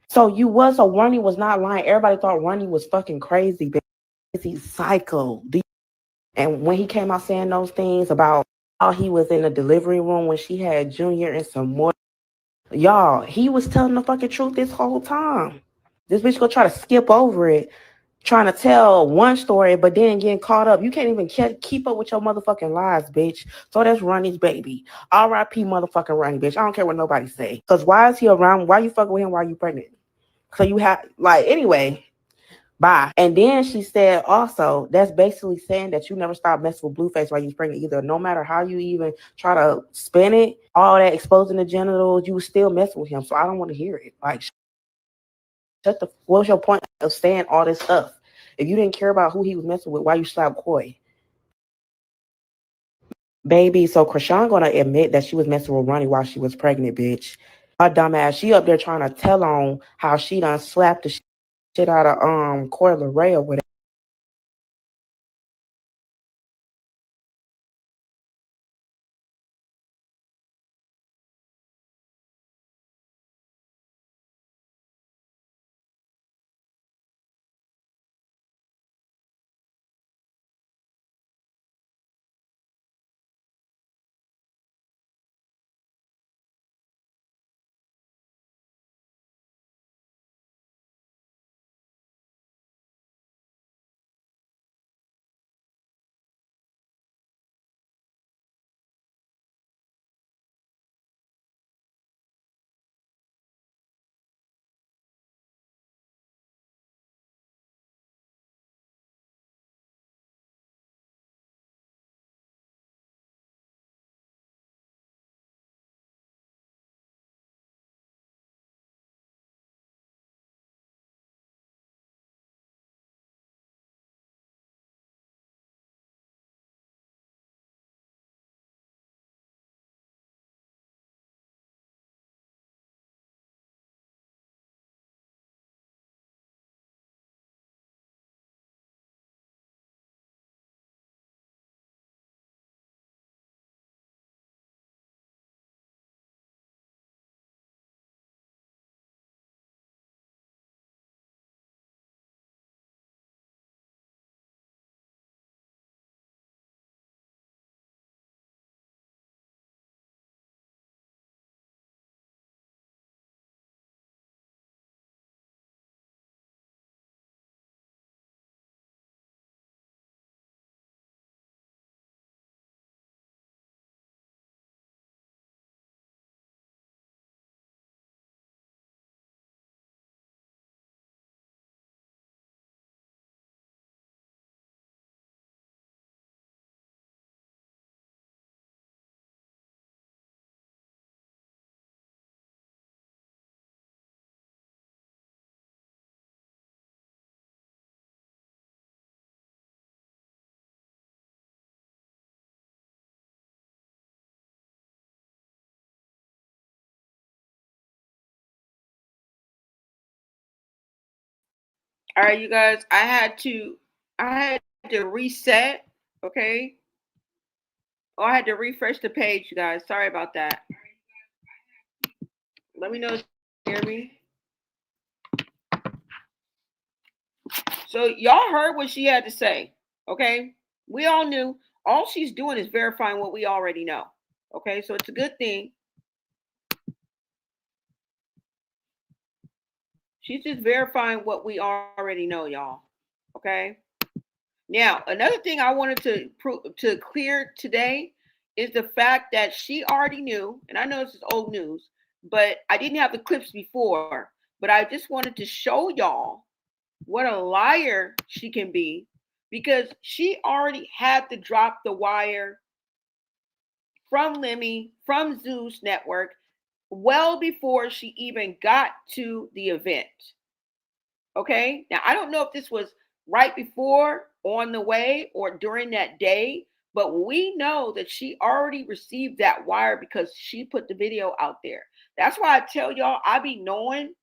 [SPEAKER 6] So you was, so Ronnie was not lying. Everybody thought Ronnie was fucking crazy, but he's psycho. And when he came out saying those things about how he was in the delivery room when she had Junior and some more, y'all, he was telling the fucking truth this whole time. This bitch gonna try to skip over it, trying to tell one story, but then getting caught up. You can't even keep up with your motherfucking lies, bitch. So that's Ronnie's baby. R.I.P. motherfucking Ronnie, bitch. I don't care what nobody say. Because why is he around? Why you fucking with him while you pregnant? So you have, like, anyway, bye. And then she said also, that's basically saying that you never stopped messing with Blueface while you was pregnant either. No matter how you even try to spin it, all that exposing the genitals, you was still messing with him. So I don't want to hear it. Like, what's your point of saying all this stuff? If you didn't care about who he was messing with, why you slapped Coi? Baby, so Chrisean gonna admit that she was messing with Ronnie while she was pregnant, bitch. Her dumbass, she up there trying to tell on how she done slapped the shit out of Coi Leray or whatever.
[SPEAKER 2] All right, you guys, I had to reset, okay? Oh, I had to refresh the page, you guys. Sorry about that. Let me know if you hear me. So y'all heard what she had to say, okay? We all knew. All she's doing is verifying what we already know, okay? So it's a good thing. She's just verifying what we already know, y'all, okay? Now, another thing I wanted to clear today is the fact that she already knew, and I know this is old news, but I didn't have the clips before, but I just wanted to show y'all what a liar she can be, because she already had to drop the wire from Lemmy, from Zeus Network, well before she even got to the event. Okay? Now, I don't know if this was right before, on the way, or during that day, but we know that she already received that wire because she put the video out there. That's why I tell y'all, I be knowing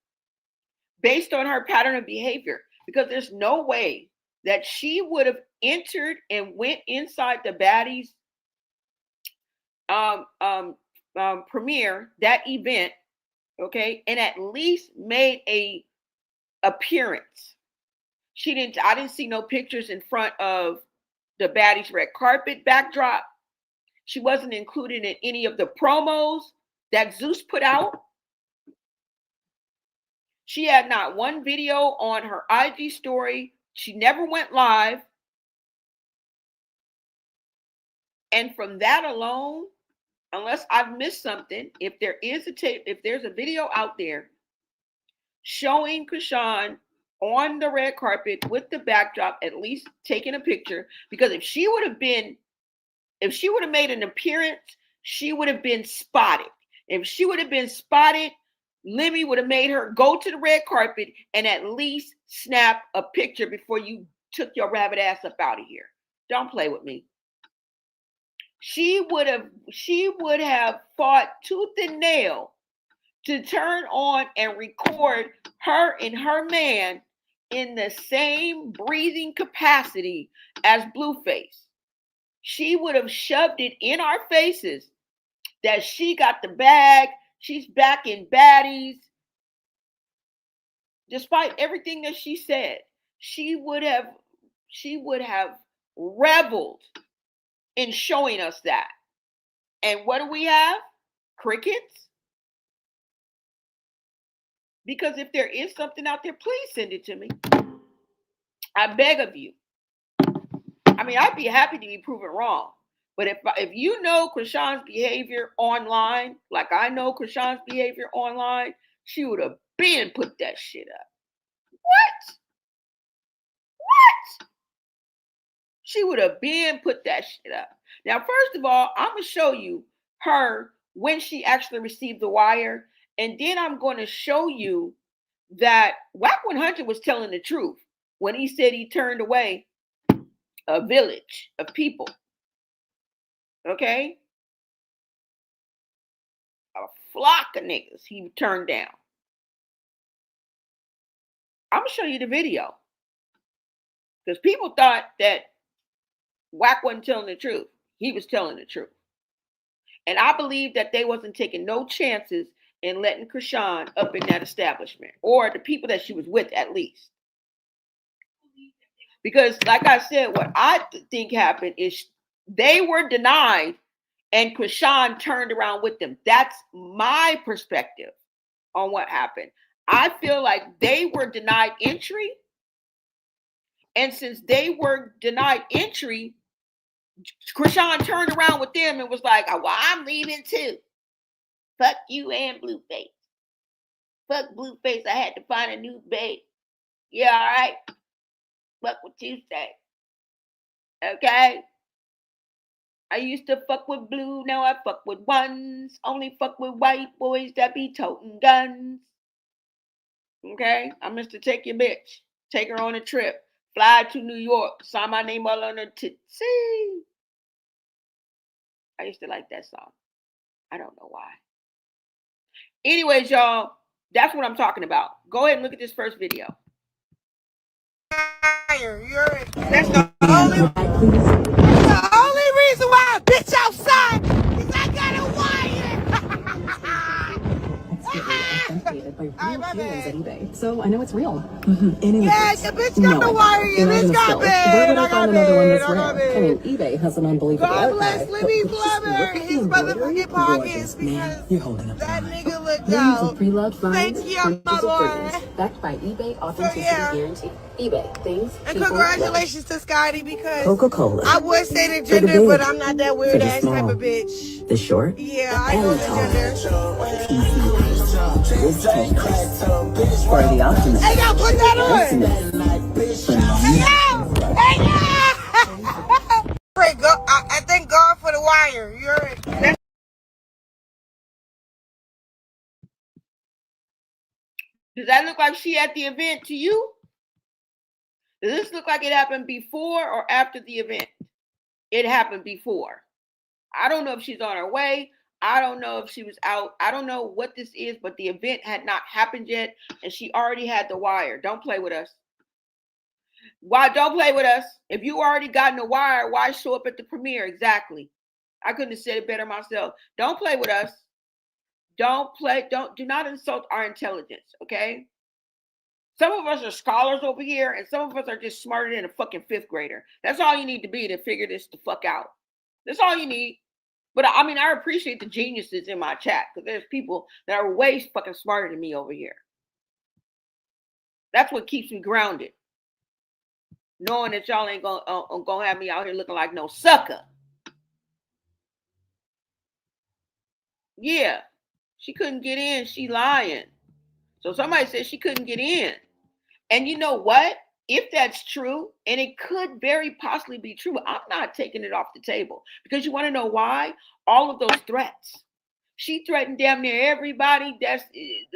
[SPEAKER 2] based on her pattern of behavior, because there's no way that she would have entered and went inside the baddies premiere, that event, okay, and at least made a appearance. I didn't see no pictures in front of the baddies red carpet backdrop. She wasn't included in any of the promos that Zeus put out. She had not one video on her IG story. She never went live. And from that alone, unless I've missed something, if there is if there's a video out there showing Chrisean on the red carpet with the backdrop, at least taking a picture, because if she would have made an appearance, she would have been spotted. If she would have been spotted, Lemmy would have made her go to the red carpet and at least snap a picture before you took your rabbit ass up out of here. Don't play with me. She would have fought tooth and nail to turn on and record her and her man in the same breathing capacity as Blueface. She would have shoved it in our faces that she got the bag, she's back in baddies. Despite everything that she said, she would have reveled in showing us that. And what do we have? Crickets? Because if there is something out there, please send it to me. I beg of you. I mean, I'd be happy to be proven wrong. But if you know Chrisean's behavior online, like I know Chrisean's behavior online, she would have been put that shit up. What? She would have been put that shit up. Now, first of all, I'm going to show you her when she actually received the wire. And then I'm going to show you that Wack 100 was telling the truth when he said he turned away a village of people. Okay? A flock of niggas he turned down. I'm going to show you the video. Because people thought that Wack wasn't telling the truth. He was telling the truth. And I believe that they wasn't taking no chances in letting Chrisean up in that establishment, or the people that she was with at least. Because like I said, what I think happened is they were denied and Chrisean turned around with them. That's my perspective on what happened. I feel like they were denied entry. And since they were denied entry, Chrisean turned around with them and was like, oh, well, I'm leaving too. Fuck you and Blueface. Fuck Blueface. I had to find a new babe. Yeah, all right. Fuck what you say. Okay? I used to fuck with blue. Now I fuck with ones. Only fuck with white boys that be toting guns. Okay? I'm Mr. Take Your Bitch. Take her on a trip. Fly to New York. Sign my name all on her see. I used to like that song. I don't know why. Anyways, y'all, that's what I'm talking about. Go ahead and look at this first video.
[SPEAKER 7] That's the only reason why a bitch outside is I got a wire.
[SPEAKER 8] Authenticated by real
[SPEAKER 7] my
[SPEAKER 8] humans
[SPEAKER 7] bad.
[SPEAKER 8] at eBay. So I know it's real. Any
[SPEAKER 7] Yeah,
[SPEAKER 8] of
[SPEAKER 7] the
[SPEAKER 8] these.
[SPEAKER 7] bitch got the wire.
[SPEAKER 8] You're
[SPEAKER 7] The
[SPEAKER 8] not
[SPEAKER 7] bitch
[SPEAKER 8] gonna
[SPEAKER 7] got
[SPEAKER 8] steal.
[SPEAKER 7] bad.
[SPEAKER 8] Where would I find another one that's
[SPEAKER 7] I got
[SPEAKER 8] rare? I mean,
[SPEAKER 7] bad.
[SPEAKER 8] eBay has an unbelievable
[SPEAKER 7] God
[SPEAKER 8] archive.
[SPEAKER 7] bless Libby
[SPEAKER 8] But just look
[SPEAKER 7] Flubber.
[SPEAKER 8] at the
[SPEAKER 7] His
[SPEAKER 8] embroidery.
[SPEAKER 7] motherfucking pockets
[SPEAKER 8] Gorgeous,
[SPEAKER 7] because
[SPEAKER 8] man. You're holding up the
[SPEAKER 7] that
[SPEAKER 8] line.
[SPEAKER 7] nigga looked
[SPEAKER 8] Millions
[SPEAKER 7] out.
[SPEAKER 8] of pre-loved finds,
[SPEAKER 7] Thank you, my
[SPEAKER 8] hundreds of
[SPEAKER 7] boy.
[SPEAKER 8] dreams, backed by eBay authenticity
[SPEAKER 7] yeah.
[SPEAKER 8] guarantee. eBay, things.
[SPEAKER 7] And
[SPEAKER 8] people,
[SPEAKER 7] congratulations to Scotty because
[SPEAKER 8] Coca-Cola.
[SPEAKER 7] I would say the
[SPEAKER 8] For the
[SPEAKER 7] gender, but
[SPEAKER 8] big,
[SPEAKER 7] I'm not that weird
[SPEAKER 8] for the
[SPEAKER 7] ass type
[SPEAKER 8] small,
[SPEAKER 7] of bitch.
[SPEAKER 8] the short,
[SPEAKER 7] Yeah, I
[SPEAKER 8] and
[SPEAKER 7] know
[SPEAKER 8] the
[SPEAKER 7] the
[SPEAKER 8] tall.
[SPEAKER 7] gender.
[SPEAKER 8] Risk takers. For the optimist.
[SPEAKER 7] Hey, y'all put that on.
[SPEAKER 8] Pessimist. For
[SPEAKER 7] Hey, y'all. Hey, y'all. I thank God for the wire. Does that look like she at the event to you? Does this look like it happened before or after the event? It happened before. I don't know if she's on her way. I don't know if she was out. I don't know what this is, but the event had not happened yet, and she already had the wire. Don't play with us. Why don't play with us? If you already gotten the wire, why show up at the premiere? Exactly. I couldn't have said it better myself. Don't play with us. Do not insult our intelligence, okay? Some of us are scholars over here, and some of us are just smarter than a fucking fifth grader. That's all you need to be to figure this the fuck out. That's all you need. But I mean, I appreciate the geniuses in my chat because there's people that are way fucking smarter than me over here. That's what keeps me grounded. Knowing that y'all ain't gonna have me out here looking like no sucker. Yeah, she couldn't get in. She lying. So somebody said she couldn't get in. And you know what? If that's true, and it could very possibly be true, I'm not taking it off the table. Because you want to know why? All of those threats. She threatened damn near everybody. That's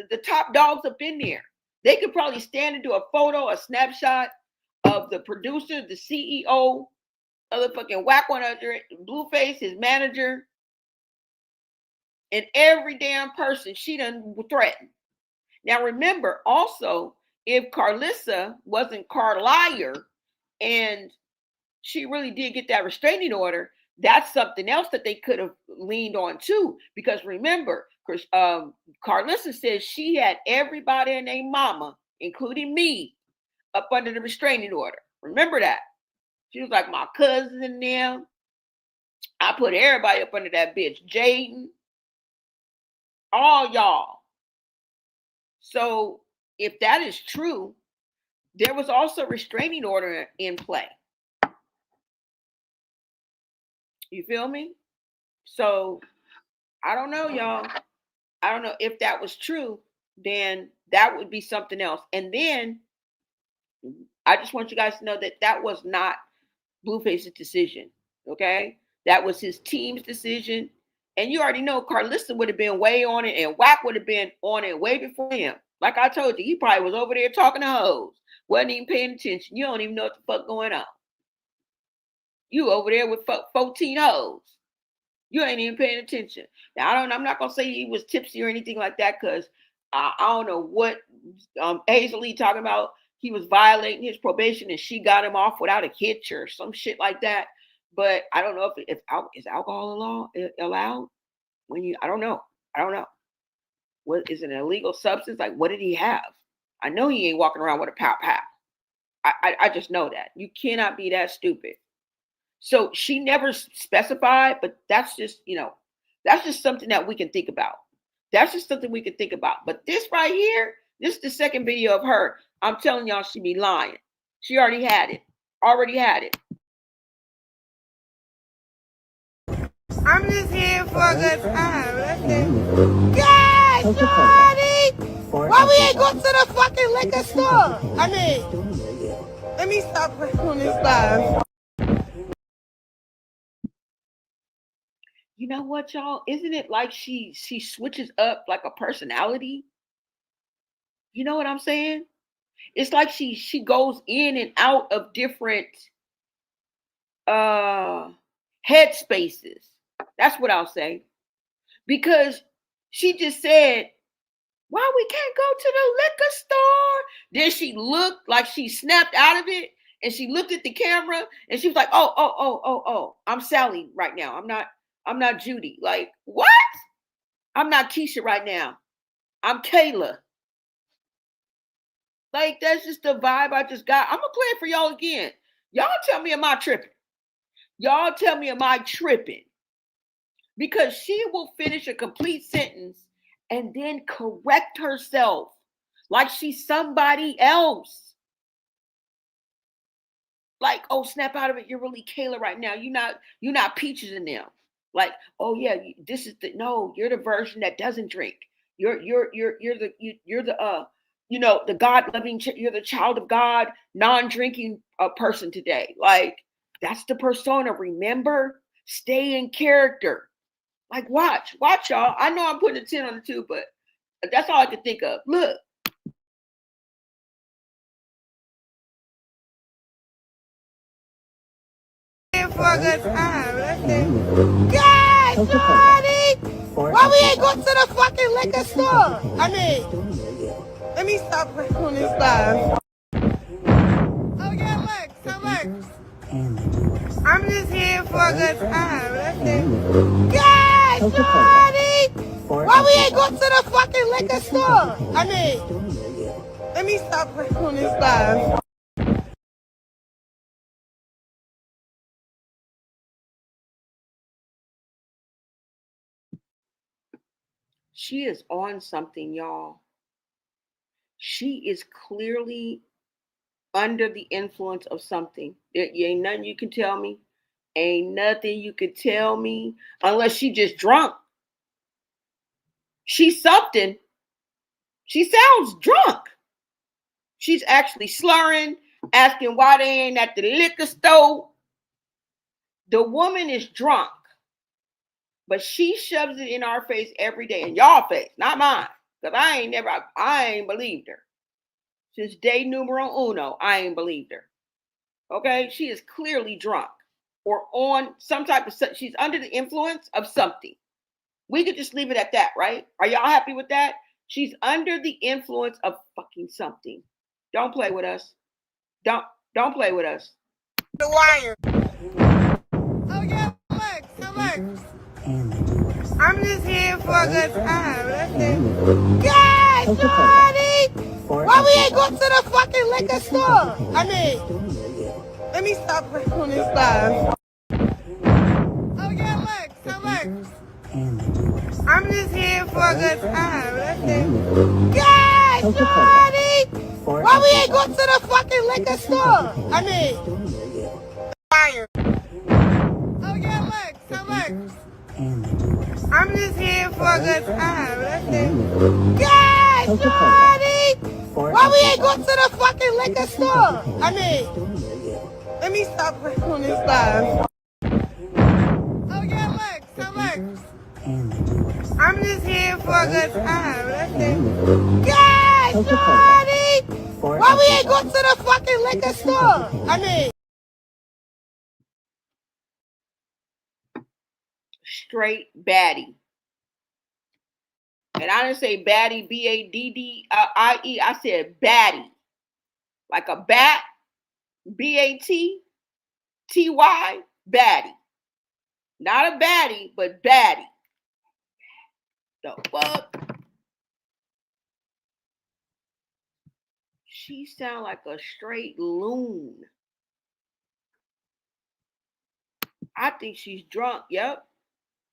[SPEAKER 7] the top dogs up in there. They could probably stand and do a photo, a snapshot of the producer, the CEO, of the fucking whack 100, Blueface, his manager, and every damn person she done threatened. Now remember also, if Carlissa wasn't Carlier and she really did get that restraining order, that's something else that they could have leaned on too. Because remember, Carlissa says she had everybody and their mama, including me, up under the restraining order. Remember that. She was like, my cousins and them. I put everybody up under that bitch. Jaden. All y'all. So if that is true, there was also a restraining order in play. You feel me? So I don't know, y'all. I don't know if that was true, then that would be something else. And then I just want you guys to know that that was not Blueface's decision. Okay? That was his team's decision. And you already know Carlissa would have been way on it and Wack would have been on it way before him. Like I told you, he probably was over there talking to hoes. Wasn't even paying attention. You don't even know what the fuck going on. You over there with 14 hoes. You ain't even paying attention. Now, I'm not going to say he was tipsy or anything like that because I don't know what Hazel talking about. He was violating his probation and she got him off without a hitch or some shit like that. But I don't know if is alcohol allowed when you, I don't know. What is an illegal substance? Like, what did he have? I know he ain't walking around with a pow. I just know that. You cannot be that stupid. So she never specified, but that's just, that's just something that we can think about. That's just something we can think about. But this right here, this is the second video of her. I'm telling y'all, she be lying. She already had it. I'm just here for a good time. That's it. Yes, Johnny! Why we ain't go to the fucking liquor store? Let me stop playing on this live. You know what, y'all? Isn't it like she switches up like a personality? You know what I'm saying? It's like she goes in and out of different head spaces. That's what I'll say. Because she just said
[SPEAKER 2] Why we can't go to the liquor store? Then she looked like she snapped out of it, and she looked at the camera, and she was like, oh, I'm Sally right now. I'm not Judy. Like, what? I'm not Keisha right now. I'm Kayla. Like, that's just the vibe I just got. I'm gonna play it for y'all again. Y'all tell me, am I tripping? Y'all tell me, am I tripping? Because she will finish a complete sentence and then correct herself like she's somebody else. Like, oh, snap out of it. You're really Kayla right now. You're not Peaches in them. Like, oh yeah, this is you're the version that doesn't drink. You're the the God loving. You're the child of God, non-drinking person today. Like, that's the persona. Remember, stay in character. Like, watch y'all. I know I'm putting a 10 on the 2, but that's all I can think of. Look.
[SPEAKER 7] For a good time. That's it. Yes, Shorty! Why we ain't go to the fucking liquor store? I mean, let me stop playing on this live. Oh yeah, look, so look. I'm just here for a good time. That's it. Yes, Shorty! Why we ain't go to the fucking liquor store? I mean, let me stop playing on this live.
[SPEAKER 2] She is on something, y'all. She is clearly under the influence of something. There ain't nothing you can tell me. Ain't nothing you can tell me unless she just drunk. She's something. She sounds drunk. She's actually slurring, asking why they ain't at the liquor store. The woman is drunk, but she shoves it in our face every day, in y'all face, not mine. Because I ain't believed her. Since day numero uno, I ain't believed her. Okay? She is clearly drunk or on some type of, she's under the influence of something. We could just leave it at that, right? Are y'all happy with that? She's under the influence of fucking something. Don't play with us. Don't play with us.
[SPEAKER 7] The wire. Oh yeah, look, so look. I'm just here for a good time. That's it. Yes, Shorty! Why we ain't go to the fucking liquor store? I mean, let me stop playing on this live. Oh yeah, look, so look. I'm just here for a good time. That's it. Yes, Shorty! Why we ain't go to the fucking liquor store? I mean, fire. Oh yeah, look, so look. I'm just here for a good time. That's it. Yes, Shorty! Why we ain't go to the fucking liquor store? I mean, let me stop playing on this live. Oh yeah, look, so look. I'm just here for a good time. That's it. Yes, Shorty! Why we ain't go to the fucking liquor store? I mean,
[SPEAKER 2] Straight baddie. And I didn't say baddie, B-A-D-D-I-E. I said baddie. Like a bat, B-A-T-T-Y, baddie. Not a baddie, but baddie. The fuck? She sound like a straight loon. I think she's drunk. Yep.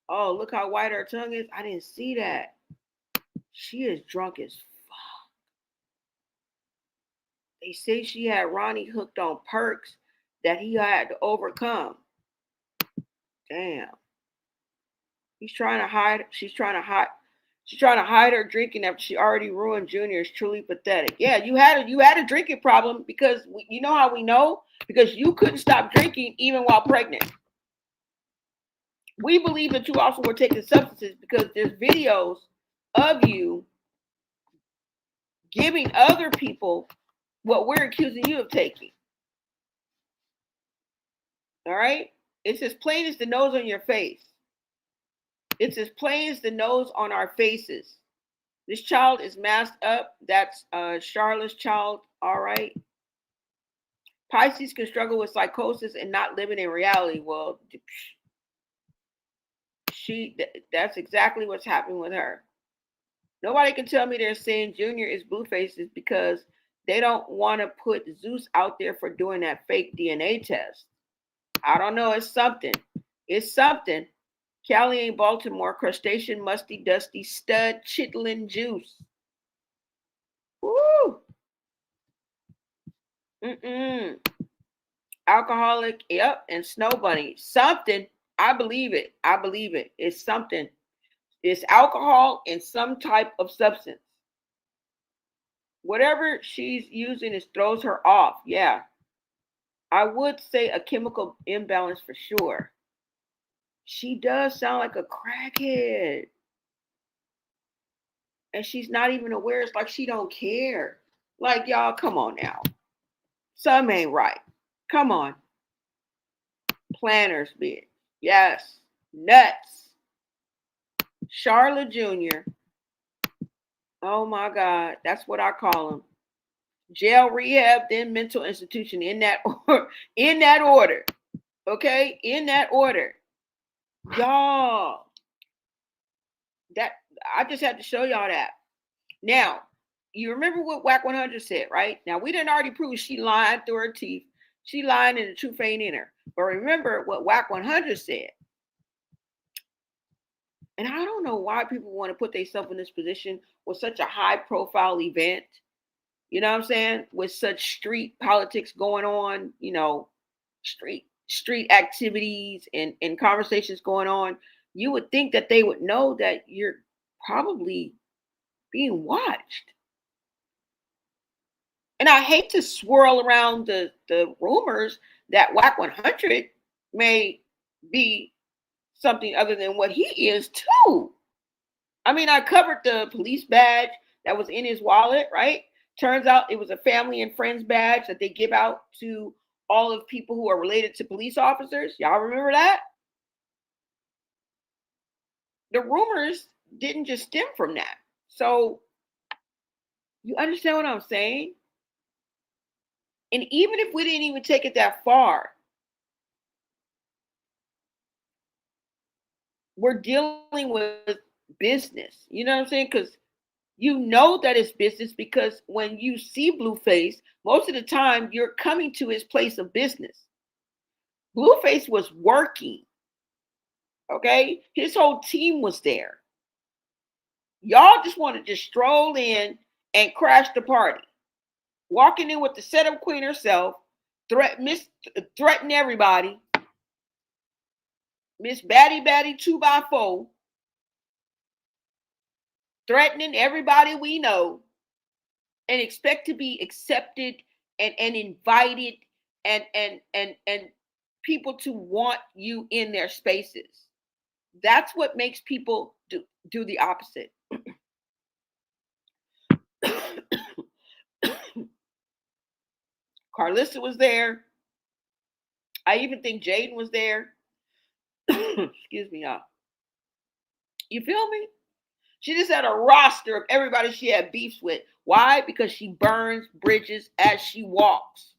[SPEAKER 2] Oh, look how white her tongue is. I didn't see that. She is drunk as fuck. They say she had Ronnie hooked on perks that he had to overcome. Damn. She's trying to hide her drinking after she already ruined Junior. It's truly pathetic. Yeah, you had a drinking problem because you know how we know? Because you couldn't stop drinking even while pregnant. We believe that you also were taking substances because there's videos of you giving other people what we're accusing you of taking. All right? It's as plain as the nose on your face. It's as plain as the nose on our faces. This child is masked up. That's Charlotte's child. All right. Pisces can struggle with psychosis and not living in reality. Well, that's exactly what's happening with her. Nobody can tell me they're saying Junior is Blueface's because they don't want to put Zeus out there for doing that fake DNA test. I don't know. It's something. It's something. Cali ain't Baltimore. Crustacean, musty, dusty, stud, chitlin juice. Woo! Alcoholic, yep, and snow bunny. Something. I believe it. I believe it. It's something. It's alcohol and some type of substance. Whatever she's using throws her off. Yeah. I would say a chemical imbalance for sure. She does sound like a crackhead. And she's not even aware. It's like she don't care. Like, y'all, come on now. Something ain't right. Come on. Planners, bitch. Yes. Nuts. Charlotte Jr. Oh my God. That's what I call him. Jail, rehab, then mental institution in that order. Okay? In that order. Y'all. That I just had to show y'all that. Now, you remember what Whack 100 said, right? Now, we didn't already prove she lied through her teeth. She lied and the truth ain't in her. But remember what Whack 100 said. And I don't know why people want to put themselves in this position with such a high profile event. You know what I'm saying? With such street politics going on, you know, street activities and conversations going on. You would think that they would know that you're probably being watched. And I hate to swirl around the rumors that Whack 100 may be something other than what he is too. I mean, I covered the police badge that was in his wallet, right? Turns out it was a family and friends badge that they give out to all of people who are related to police officers. Y'all remember that? The rumors didn't just stem from that. So you understand what I'm saying? And even if we didn't even take it that far, we're dealing with business. You know what I'm saying? Because you know that it's business because when you see Blueface, most of the time you're coming to his place of business. Blueface was working. Okay? His whole team was there. Y'all just want to just stroll in and crash the party. Walking in with the setup queen herself, threaten everybody. Miss Batty 2x4, threatening everybody we know, and expect to be accepted and invited and people to want you in their spaces. That's what makes people do the opposite. Carlissa was there. I even think Jaden was there. Excuse me, y'all. You feel me? She just had a roster of everybody she had beefs with. Why? Because she burns bridges as she walks.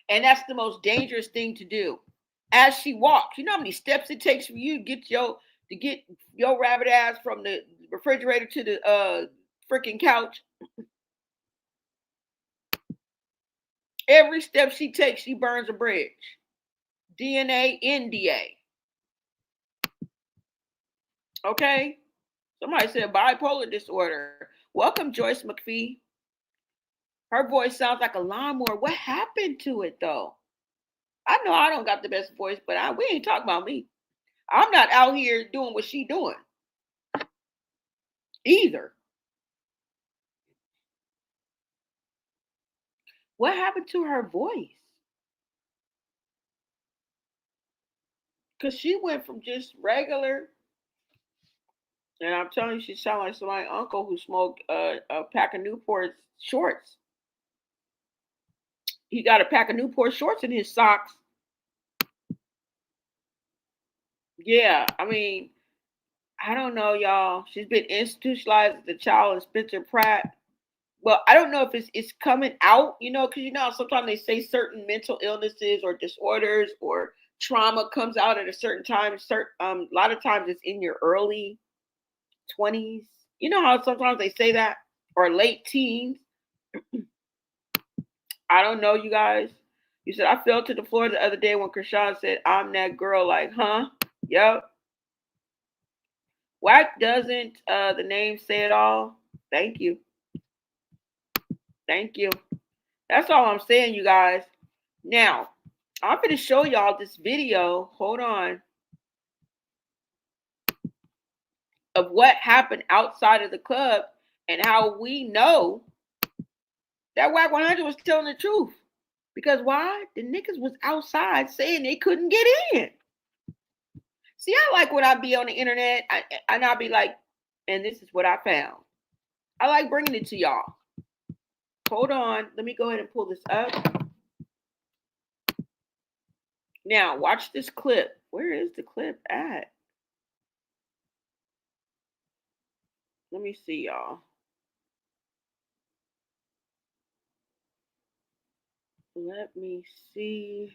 [SPEAKER 2] And that's the most dangerous thing to do. As she walks, you know how many steps it takes for you to get your rabbit ass from the refrigerator to the freaking couch. Every step she takes, she burns a bridge. DNA, NDA. Okay? Somebody said bipolar disorder. Welcome, Joyce McPhee. Her voice sounds like a lawnmower. What happened to it, though? I know I don't got the best voice, but we ain't talking about me. I'm not out here doing what she doing. Either. What happened to her voice? Because she went from just regular, and I'm telling you, she sounded like my uncle who smoked a pack of Newport shorts. He got a pack of Newport shorts in his socks. Yeah, I mean, I don't know, y'all. She's been institutionalized as a child of Spencer Pratt. Well, I don't know if it's coming out, because sometimes they say certain mental illnesses or disorders or trauma comes out at a certain time. A lot of times it's in your early 20s. You know how sometimes they say that, or late teens. I don't know, you guys. You said I fell to the floor the other day when Chrisean said, "I'm that girl." Like, huh? Yep. Whack doesn't the name say it all? Thank you. Thank you. That's all I'm saying, you guys. Now, I'm going to show y'all this video. Hold on. Of what happened outside of the club and how we know that Whack 100 was telling the truth. Because why? The niggas was outside saying they couldn't get in. See, I like when I be on the internet and I'll be like, and this is what I found. I like bringing it to y'all. Hold on. Let me go ahead and pull this up. Now, watch this clip. Where is the clip at? Let me see, y'all. Let me see.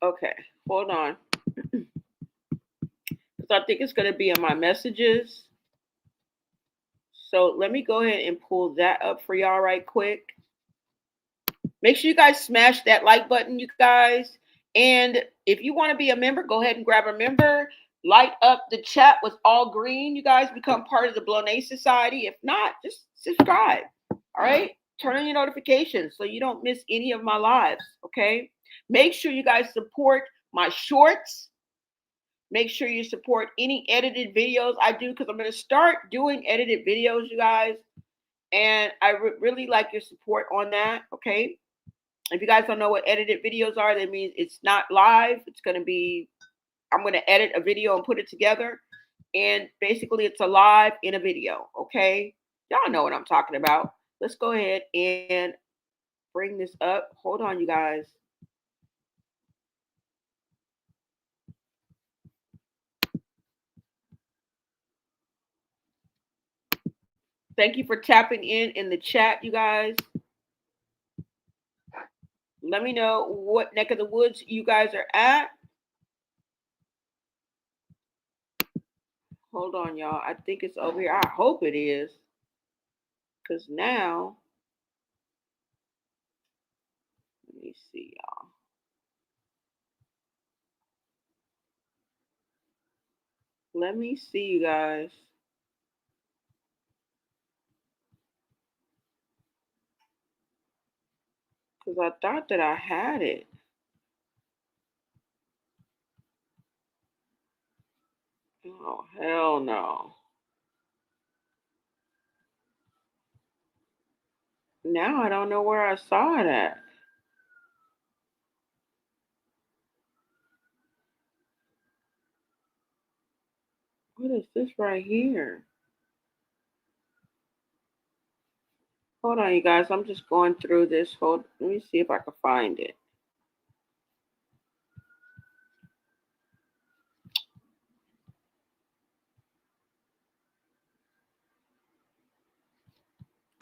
[SPEAKER 2] Okay, hold on. Because I think it's going to be in my messages. So let me go ahead and pull that up for y'all right quick. Make sure you guys smash that like button, you guys. And if you want to be a member, go ahead and grab a member. Light up the chat with all green. You guys become part of the Blonay Society. If not, just subscribe. All right? Turn on your notifications so you don't miss any of my lives, okay? Make sure you guys support my shorts. Make sure you support any edited videos I do because I'm going to start doing edited videos, you guys. And I really like your support on that, okay? If you guys don't know what edited videos are, that means it's not live. It's going to be, I'm going to edit a video and put it together. And basically, it's a live in a video, okay? Y'all know what I'm talking about. Let's go ahead and bring this up. Hold on, you guys. Thank you for tapping in the chat, you guys. Let me know what neck of the woods you guys are at. Hold on, y'all. I think it's over here. I hope it is. Because now, let me see, y'all. Let me see, you guys. Because I thought that I had it. Oh, hell no. Now I don't know where I saw it at. What is this right here? Hold on, you guys. I'm just going through this. Let me see if I can find it.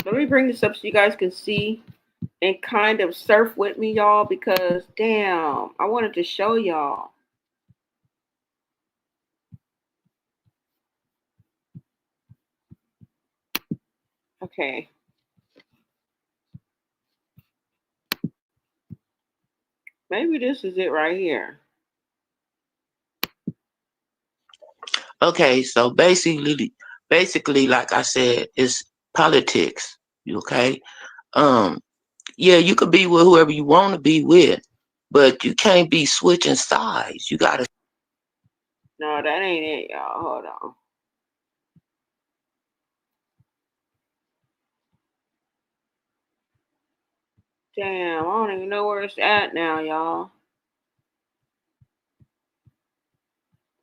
[SPEAKER 2] Let me bring this up so you guys can see and kind of surf with me, y'all, because damn, I wanted to show y'all. Okay. Maybe this is it right here.
[SPEAKER 9] Okay, so basically, like I said, it's politics. Okay, yeah, you could be with whoever you want to be with, but you can't be switching sides. You gotta.
[SPEAKER 2] No, that ain't it, y'all. Hold on. Damn, I don't even know where it's at now, y'all.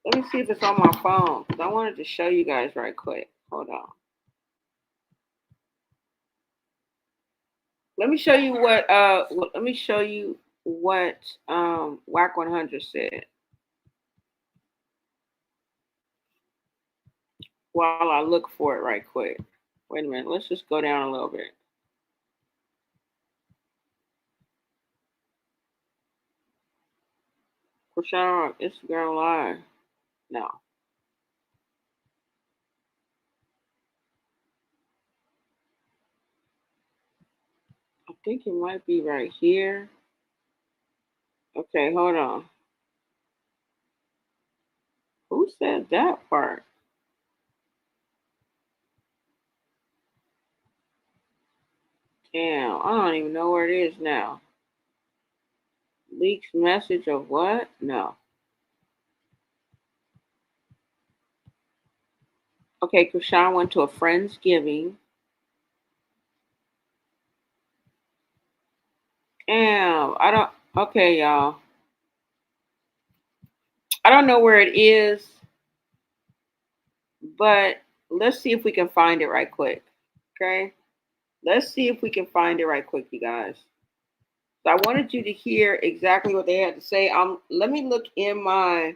[SPEAKER 2] Let me see if it's on my phone, because I wanted to show you guys right quick. Hold on. Let me show you let me show you what Whack 100 said while I look for it right quick. Wait a minute. Let's just go down a little bit. Chrisean on Instagram Live. No. I think it might be right here. Okay, hold on. Who said that part? Damn, I don't even know where it is now. Leaks message of what? No. Okay, Chrisean went to a Friendsgiving. Damn, I don't. Okay, y'all. I don't know where it is, but let's see if we can find it right quick. Okay? Let's see if we can find it right quick, you guys. So I wanted you to hear exactly what they had to say. Let me look in my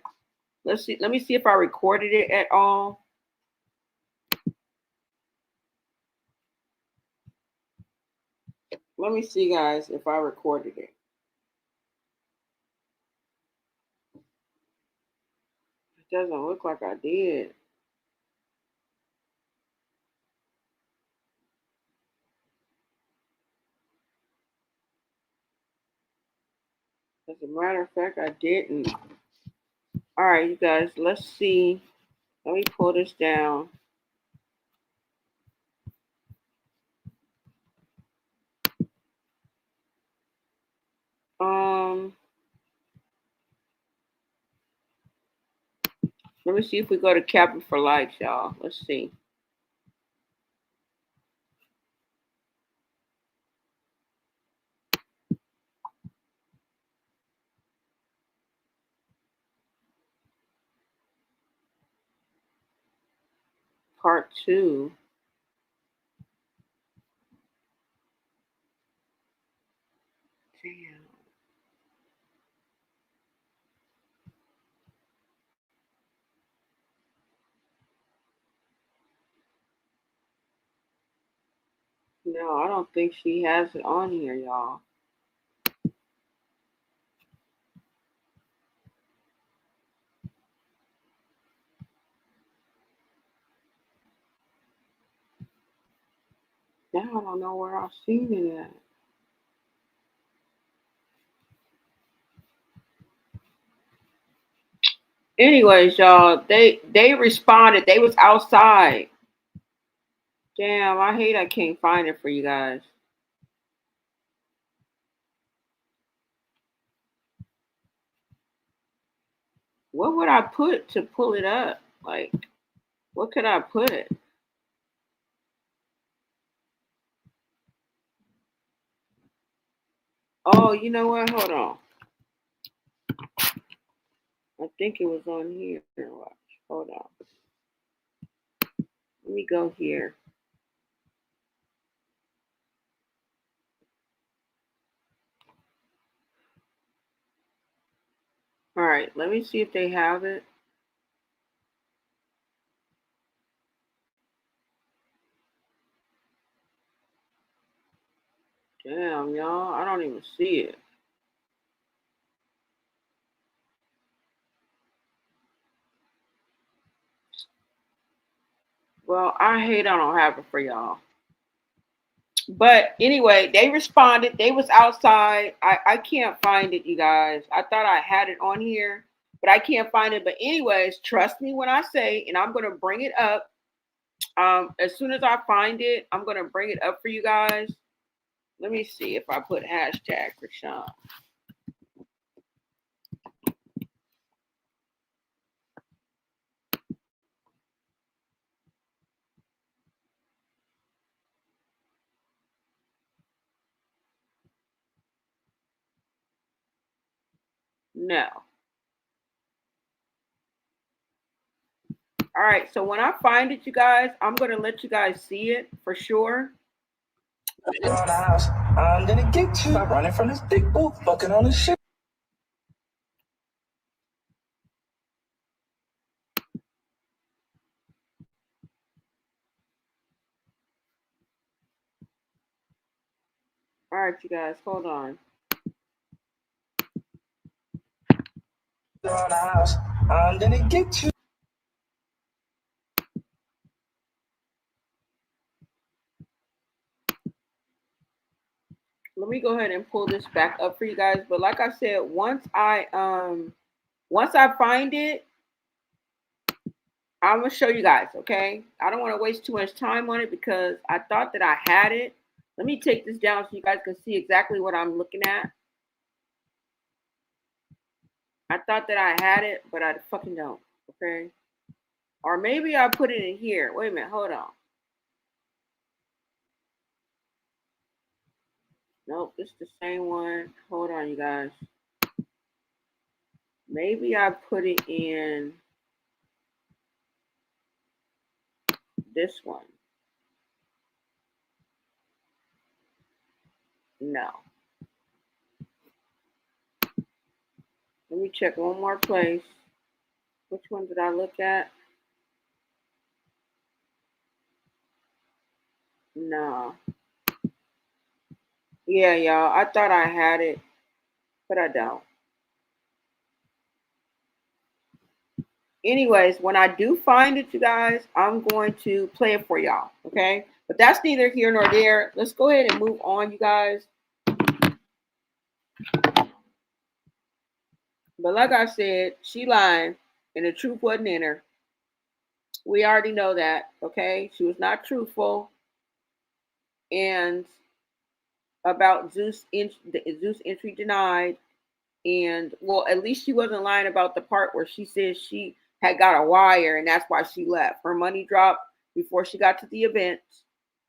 [SPEAKER 2] let me see if I recorded it at all. Let me see, guys, if I recorded it. It doesn't look like I did. As a matter of fact, I didn't. All right, you guys, let's see. Let me pull this down. Let me see if we go to Captain for likes, y'all. Let's see. Part 2. Damn. No, I don't think she has it on here, y'all. Now I don't know where I've seen it at. Anyways, y'all, they responded. They was outside. Damn, I hate I can't find it for you guys. What would I put to pull it up? Like, what could I put? Oh, you know what? Hold on. I think it was on here. Watch. Hold on. Let me go here. All right, let me see if they have it. Damn, y'all, I don't even see it. Well, I hate I don't have it for y'all. But anyway, they responded. They was outside. I can't find it, you guys. I thought I had it on here, but I can't find it. But anyways, trust me when I say, and I'm going to bring it up. As soon as I find it, I'm going to bring it up for you guys. Let me see if I put hashtag Chrisean. No. All right. So when I find it, you guys, I'm going to let you guys see it for sure.
[SPEAKER 10] I'm gonna get you. Stop running from this big boo, fucking on this shit.
[SPEAKER 2] All right, you guys, hold on.
[SPEAKER 10] Around the house, I'm gonna get you.
[SPEAKER 2] Let me go ahead and pull this back up for you guys. But like I said, once I find it, I'm gonna show you guys, okay? I don't want to waste too much time on it because I thought that I had it. Let me take this down so you guys can see exactly what I'm looking at. I thought that I had it, but I fucking don't, okay? Or maybe I put it in here. Wait a minute, hold on. Nope, it's the same one. Hold on, you guys. Maybe I put it in this one. No. Let me check one more place. Which one did I look at? No. Yeah, y'all. I thought I had it, but I don't. Anyways, when I do find it, you guys, I'm going to play it for y'all, okay? But that's neither here nor there. Let's go ahead and move on, you guys. But like I said, she lied, and the truth wasn't in her. We already know that, okay? She was not truthful. And about Zeus entry denied. And, well, at least she wasn't lying about the part where she said she had got a wire, and that's why she left. Her money dropped before she got to the event,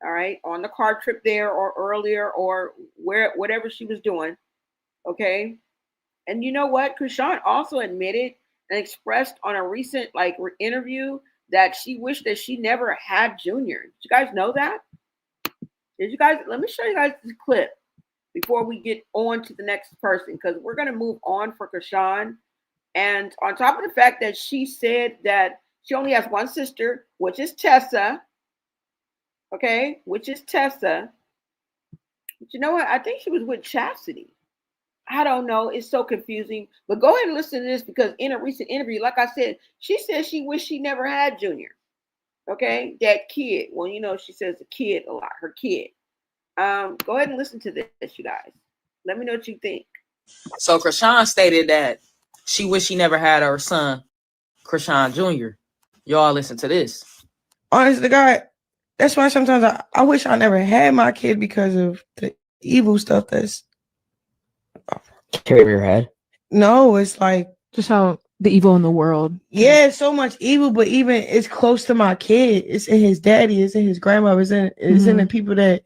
[SPEAKER 2] all right, on the car trip there or earlier or whatever she was doing, okay? And you know what? Chrisean also admitted and expressed on a recent interview that she wished that she never had Junior. Did you guys know that? Did you guys? Let me show you guys this clip before we get on to the next person, because we're going to move on for Chrisean. And on top of the fact that she said that she only has one sister, which is Tessa, okay, which is Tessa. But you know what? I think she was with Chastity. I don't know. It's so confusing. But go ahead and listen to this, because in a recent interview, like I said, she said she wished she never had Junior. Okay, that kid. Well, you know, she says the kid a lot, her kid. Go ahead and listen to this, you guys. Let me know what you think.
[SPEAKER 11] So Chrisean stated that she wished she never had her son, Chrisean Jr. Y'all listen to this.
[SPEAKER 7] Honest to God, that's why sometimes I wish I never had my kid, because of the evil stuff that's
[SPEAKER 12] carry over your head.
[SPEAKER 7] No, it's like
[SPEAKER 13] just how the evil in the world.
[SPEAKER 7] Yeah, so much evil, but even it's close to my kid. It's in his daddy, it's in his grandmother, it's in the people that.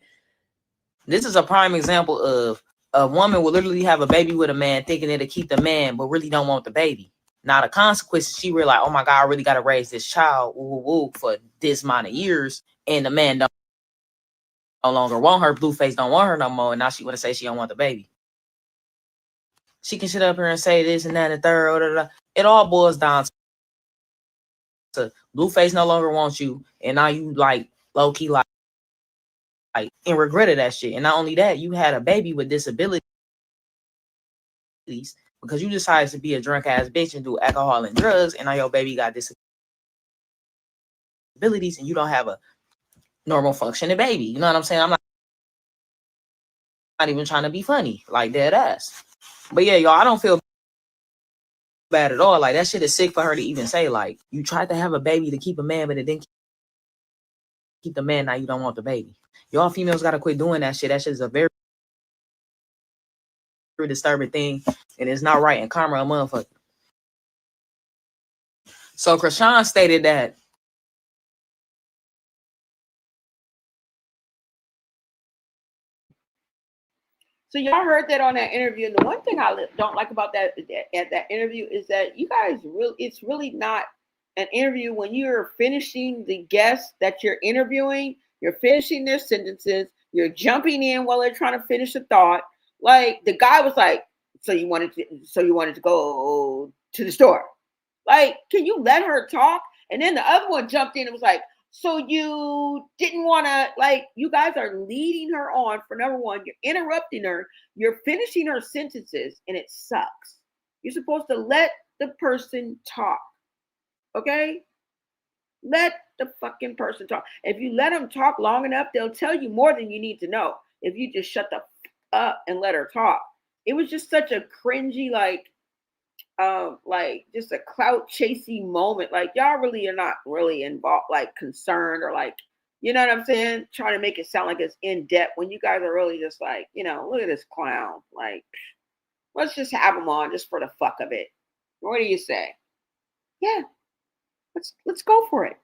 [SPEAKER 11] This is a prime example of a woman will literally have a baby with a man thinking it'll keep the man, but really don't want the baby. Now the consequences, she realized, oh my God, I really got to raise this child for this amount of years, and the man no longer want her. Blueface don't want her no more, and now she want to say she don't want the baby. She can sit up here and say this and that and third. It all boils down to Blueface no longer wants you, and now you like low key like and regretted that shit. And not only that, you had a baby with disabilities because you decided to be a drunk ass bitch and do alcohol and drugs, and now your baby got disabilities, and you don't have a normal functioning baby. You know what I'm saying? I'm not even trying to be funny, like dead ass. But yeah, y'all, I don't feel bad at all. Like that shit is sick for her to even say. Like, you tried to have a baby to keep a man, but it didn't keep the man. Now you don't want the baby. Y'all females gotta quit doing that shit. That shit is a very disturbing thing, and it's not right. And karma a motherfucker. So Chrisean stated that
[SPEAKER 2] So y'all heard that on that interview. And the one thing I don't like about that interview is that you guys it's really not an interview when you're finishing the guests that you're interviewing. You're finishing their sentences. You're jumping in while they're trying to finish a thought. Like the guy was like, so you wanted to go to the store. Like, can you let her talk? And then the other one jumped in and was like, so you didn't want to, like, you guys are leading her on for number one. You're interrupting her. You're finishing her sentences, and it sucks. You're supposed to let the person talk. Okay? Let the fucking person talk. If you let them talk long enough, they'll tell you more than you need to know. If you just shut the up and let her talk. It was just such a cringy, like just a clout chasing moment. Like y'all really are not really involved, like concerned or like, you know what I'm saying? Trying to make it sound like it's in depth when you guys are really just like, you know, look at this clown. Like, let's just have him on just for the fuck of it. What do you say? Yeah, let's go for it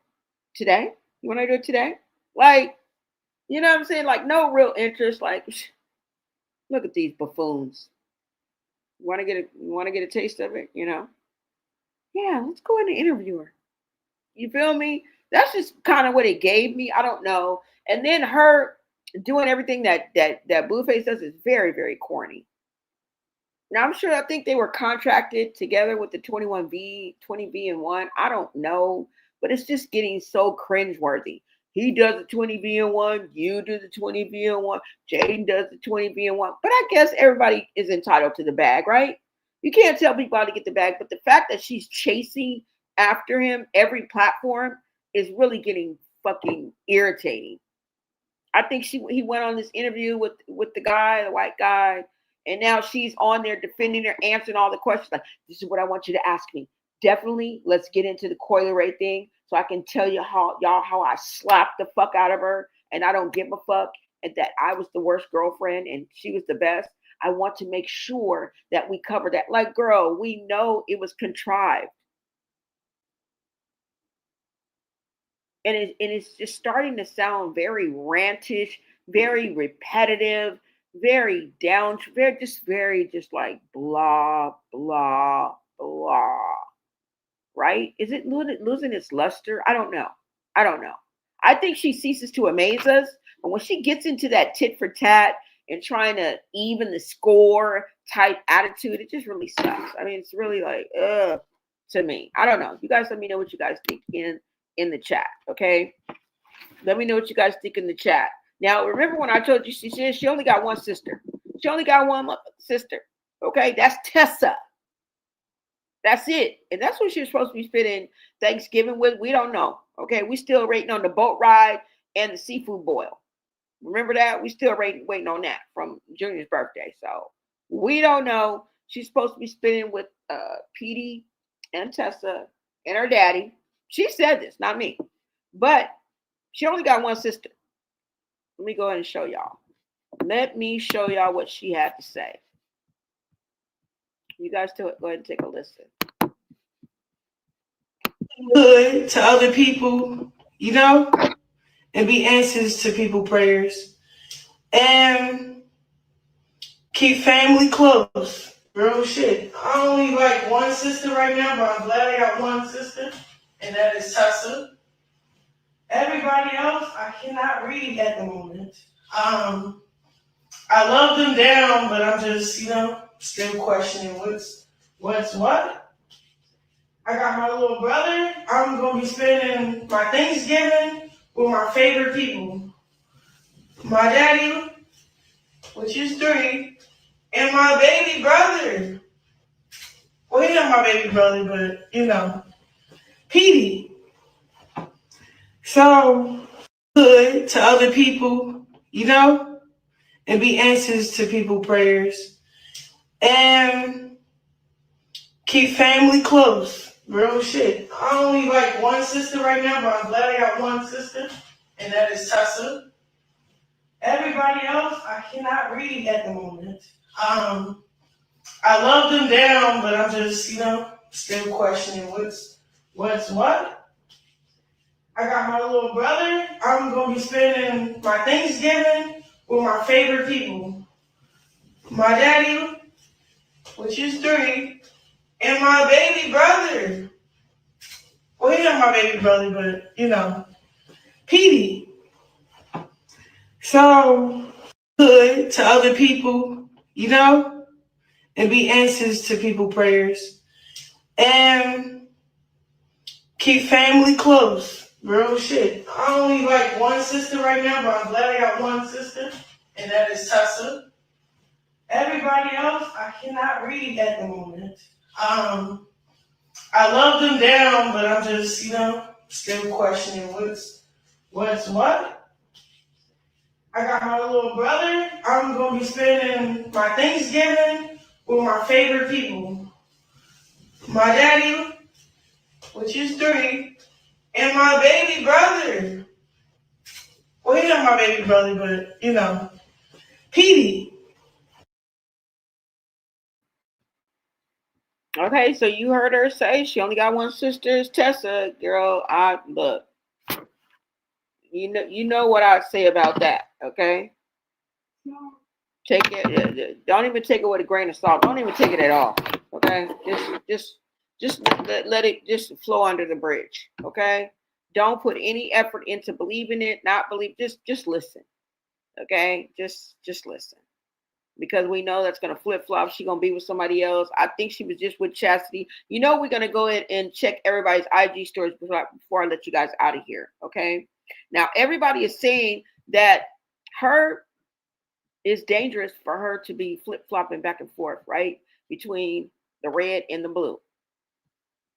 [SPEAKER 2] today. You want to do it today? Like, you know what I'm saying? Like no real interest. Like, look at these buffoons. You want to get a taste of it, you know? Yeah, let's go in and interview her. You feel me? That's just kind of what it gave me. I don't know. And then her doing everything that Blueface does is very, very corny. Now I think they were contracted together with the 20V and 1. I don't know, but it's just getting so cringeworthy. He does the 20V and 1, you do the 20V and 1, Jaden does the 20V and 1. But I guess everybody is entitled to the bag, right? You can't tell people how to get the bag, but the fact that she's chasing after him every platform is really getting fucking irritating. I think he went on this interview with the guy, the white guy, and now she's on there defending her, answering all the questions. Like, this is what I want you to ask me. Definitely, let's get into the Coil Ray thing so I can tell you how I slapped the fuck out of her and I don't give a fuck and that I was the worst girlfriend and she was the best. I want to make sure that we cover that. Like, girl, we know it was contrived. And it's just starting to sound very rantish, very repetitive, very just like blah, blah, blah. Right? Is it losing its luster? I don't know. I think she ceases to amaze us. And when she gets into that tit for tat and trying to even the score type attitude, it just really sucks. I mean, it's really like, to me. I don't know. You guys let me know what you guys think in the chat, okay? Let me know what you guys think in the chat. Now, remember when I told you she only got one sister. She only got one sister, okay? That's Tessa. That's it. And that's what she was supposed to be spending Thanksgiving with. We don't know, okay? We still waiting on the boat ride and the seafood boil. Remember that? We still waiting on that from Junior's birthday. So we don't know. She's supposed to be spending with Petey and Tessa and her daddy. She said this, not me. But she only got one sister. Let me go ahead and show y'all. Let me show y'all what she had to say. You guys go ahead and take a listen.
[SPEAKER 7] Good to other people, you know, and be answers to people's prayers. And keep family close. Real shit. I only like one sister right now, but I'm glad I got one sister, and that is Tessa. Everybody else, I cannot read at the moment. I love them down, but I'm just, still questioning what's what. I got my little brother. I'm going to be spending my Thanksgiving with my favorite people. My daddy, which is 3, and my baby brother. Well, he's not my baby brother, but, Petey. So, good to other people, and be answers to people's prayers. And keep family close. Real shit. I only like one sister right now, but I'm glad I got one sister, and that is Tessa. Everybody else, I cannot read at the moment. I love them down, but I'm just, still questioning what's what. I got my little brother. I'm going to be spending my Thanksgiving with my favorite people. My daddy, which is 3, and my baby brother. Well, he's not my baby brother, but, Petey. sound good to other people, you know, and be answers to people's prayers. And keep family close. Real shit. I only like one sister right now, but I'm glad I got one sister, and that is Tessa. Everybody else, I cannot read at the moment. I love them down, but I'm just, you know, still questioning what's what. I got my little brother. I'm gonna be spending my Thanksgiving with my favorite people. My daddy, which is 3, and my baby brother. Well, he's not my baby brother, but you know, Petey.
[SPEAKER 2] Okay, so you heard her say she only got one sister. It's Tessa, girl. I look. You know what I say about that. Okay, take it. Don't even take it with a grain of salt. Don't even take it at all. Okay, just let it just flow under the bridge. Okay, don't put any effort into believing it. Not believe. Just listen. Okay, just listen. Because we know that's going to flip-flop. She's going to be with somebody else. I think she was just with Chastity. You know, we're going to go ahead and check everybody's IG stories before I let you guys out of here, okay? Now, everybody is saying that her is dangerous for her to be flip-flopping back and forth, right? Between the red and the blue.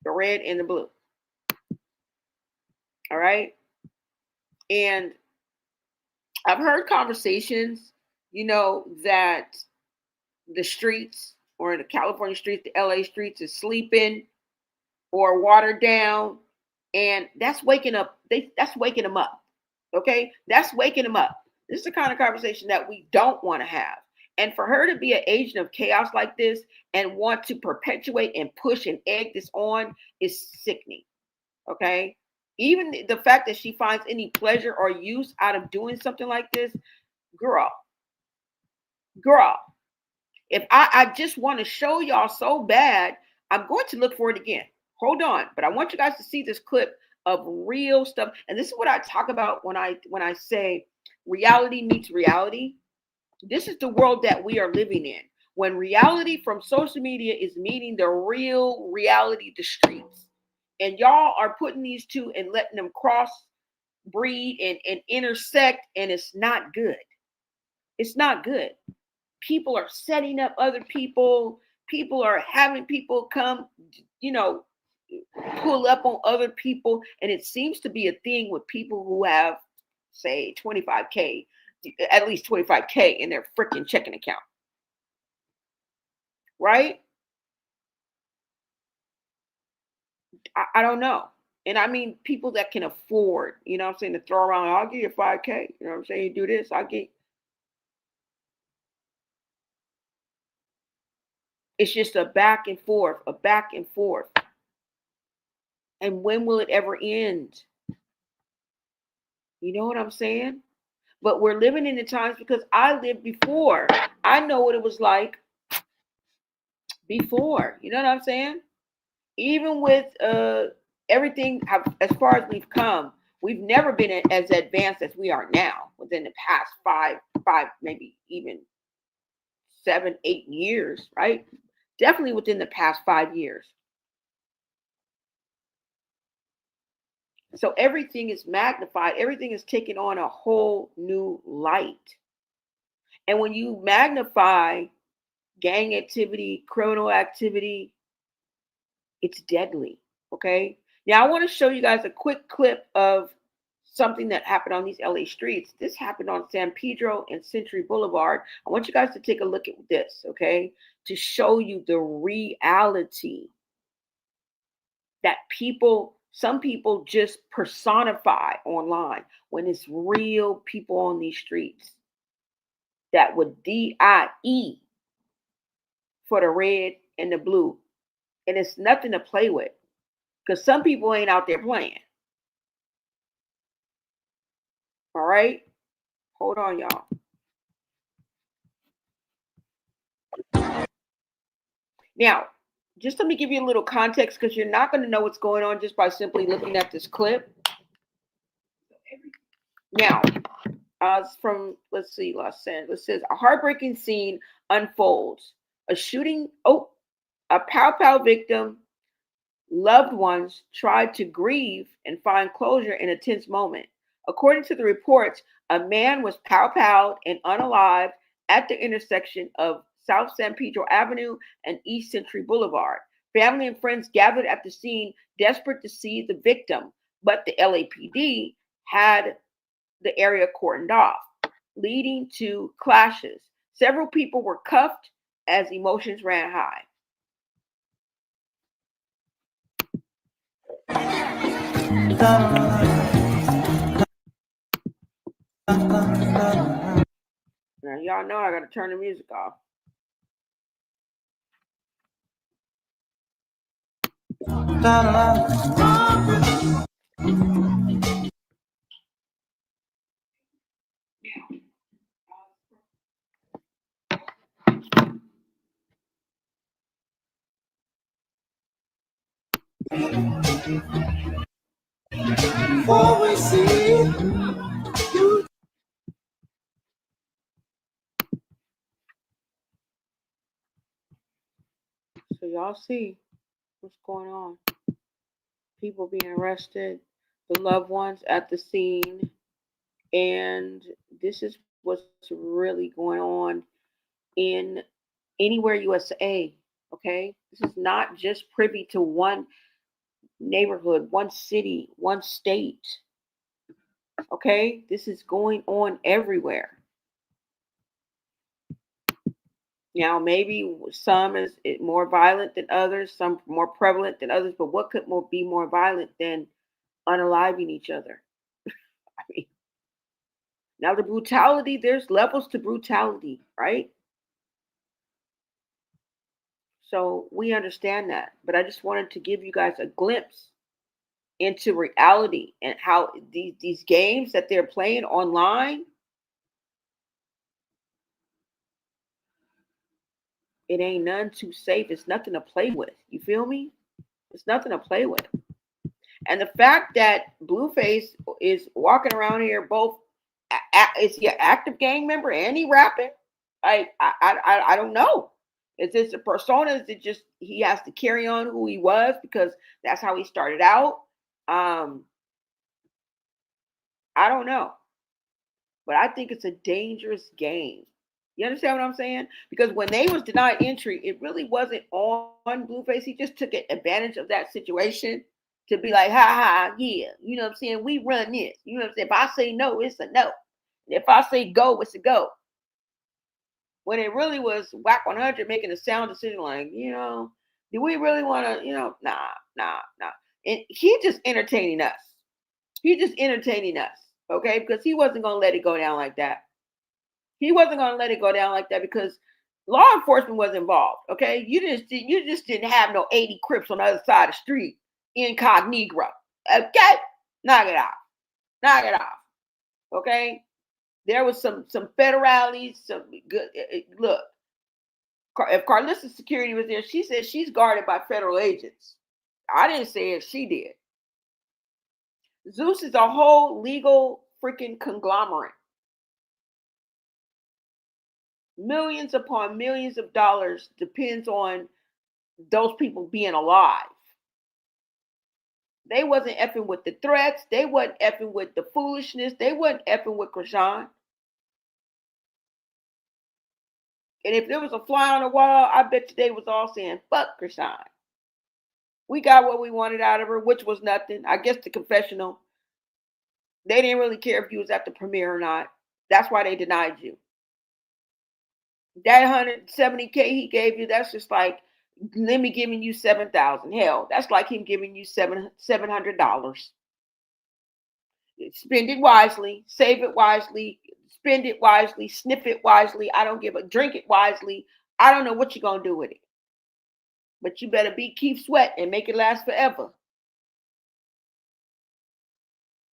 [SPEAKER 2] The red and the blue. All right? And I've heard conversations, you know, that the streets or the California streets, the LA streets is sleeping or watered down, and that's waking up. That's waking them up. Okay, that's waking them up. This is the kind of conversation that we don't want to have. And for her to be an agent of chaos like this and want to perpetuate and push and egg this on is sickening. Okay, even the fact that she finds any pleasure or use out of doing something like this, girl. If I just want to show y'all so bad, I'm going to look for it again. Hold on. But I want you guys to see this clip of real stuff. And this is what I talk about when I say reality meets reality. This is the world that we are living in. When reality from social media is meeting the real reality, the streets. And y'all are putting these two and letting them cross breed and intersect, and it's not good. It's not good. People are setting up other people. People are having people come, you know, pull up on other people. And it seems to be a thing with people who have, say, 25K, at least 25K in their freaking checking account. Right? I don't know. And I mean, people that can afford, you know what I'm saying, to throw around, I'll give you 5K. You know what I'm saying? You do this, I'll get. It's just a back and forth, a back and forth. And when will it ever end? You know what I'm saying? But we're living in the times because I lived before. I know what it was like before. You know what I'm saying? Even with everything as far as we've come, we've never been as advanced as we are now within the past five, maybe even 7, 8 years, right? Definitely within the past 5 years. So everything is magnified. Everything is taking on a whole new light. And when you magnify gang activity, criminal activity, it's deadly. Okay. Now I want to show you guys a quick clip of something that happened on these LA streets. This happened on San Pedro and Century Boulevard. I want you guys to take a look at this, okay, to show you the reality that some people just personify online when it's real people on these streets that would DIE for the red and the blue. And it's nothing to play with because some people ain't out there playing. All right? Hold on, y'all. Now, just let me give you a little context because you're not going to know what's going on just by simply looking at this clip. Now, It's from, let's see, Los Angeles. It says a heartbreaking scene unfolds. A shooting, a pow victim, loved ones tried to grieve and find closure in a tense moment. According to the reports, a man was pow and unalived at the intersection of South San Pedro Avenue and East Century Boulevard. Family and friends gathered at the scene, desperate to see the victim, but the LAPD had the area cordoned off, leading to clashes. Several people were cuffed as emotions ran high. Now, y'all know I gotta turn the music off. So y'all see what's going on. People being arrested, the loved ones at the scene, and this is what's really going on in anywhere USA. Okay, this is not just privy to one neighborhood, one city, one state. Okay, this is going on everywhere. Now, maybe some is more violent than others, some more prevalent than others, but what could be more violent than unaliving each other? I mean, now the brutality, there's levels to brutality, right? So we understand that, but I just wanted to give you guys a glimpse into reality and how these games that they're playing online, it ain't none too safe. It's nothing to play with. You feel me? It's nothing to play with. And the fact that Blueface is walking around here, both is he an active gang member and he rapping? I don't know. Is this a persona? Is it just he has to carry on who he was because that's how he started out? I don't know. But I think it's a dangerous game. You understand what I'm saying? Because when they was denied entry, it really wasn't on Blueface. He just took advantage of that situation to be like, ha, yeah. You know what I'm saying? We run this. You know what I'm saying? If I say no, it's a no. If I say go, it's a go. When it really was Whack 100 making a sound decision like, do we really want to, nah. And he just entertaining us. He just entertaining us, okay? Because he wasn't going to let it go down like that. He wasn't going to let it go down like that because law enforcement was involved, okay? You just didn't have no 80 Crips on the other side of the street, incognito, okay? Knock it off, okay? There was some federales, some good. Look, if Carlissa's security was there, she said she's guarded by federal agents. I didn't say it, she did. Zeus is a whole legal freaking conglomerate. Millions upon millions of dollars depends on those people being alive. They wasn't effing with the threats. They wasn't effing with the foolishness. They wasn't effing with Chrisean. And if there was a fly on the wall, I bet you they was all saying, fuck Chrisean. We got what we wanted out of her, which was nothing. I guess the confessional. They didn't really care if you was at the premiere or not. That's why they denied you. That $170K he gave you, that's just like, let me giving you $7,000. Hell, that's like him giving you $700. Spend it wisely, save it wisely, spend it wisely, snip it wisely. I don't give a drink it wisely. I don't know what you're gonna do with it. But you better be Keith Sweat and make it last forever.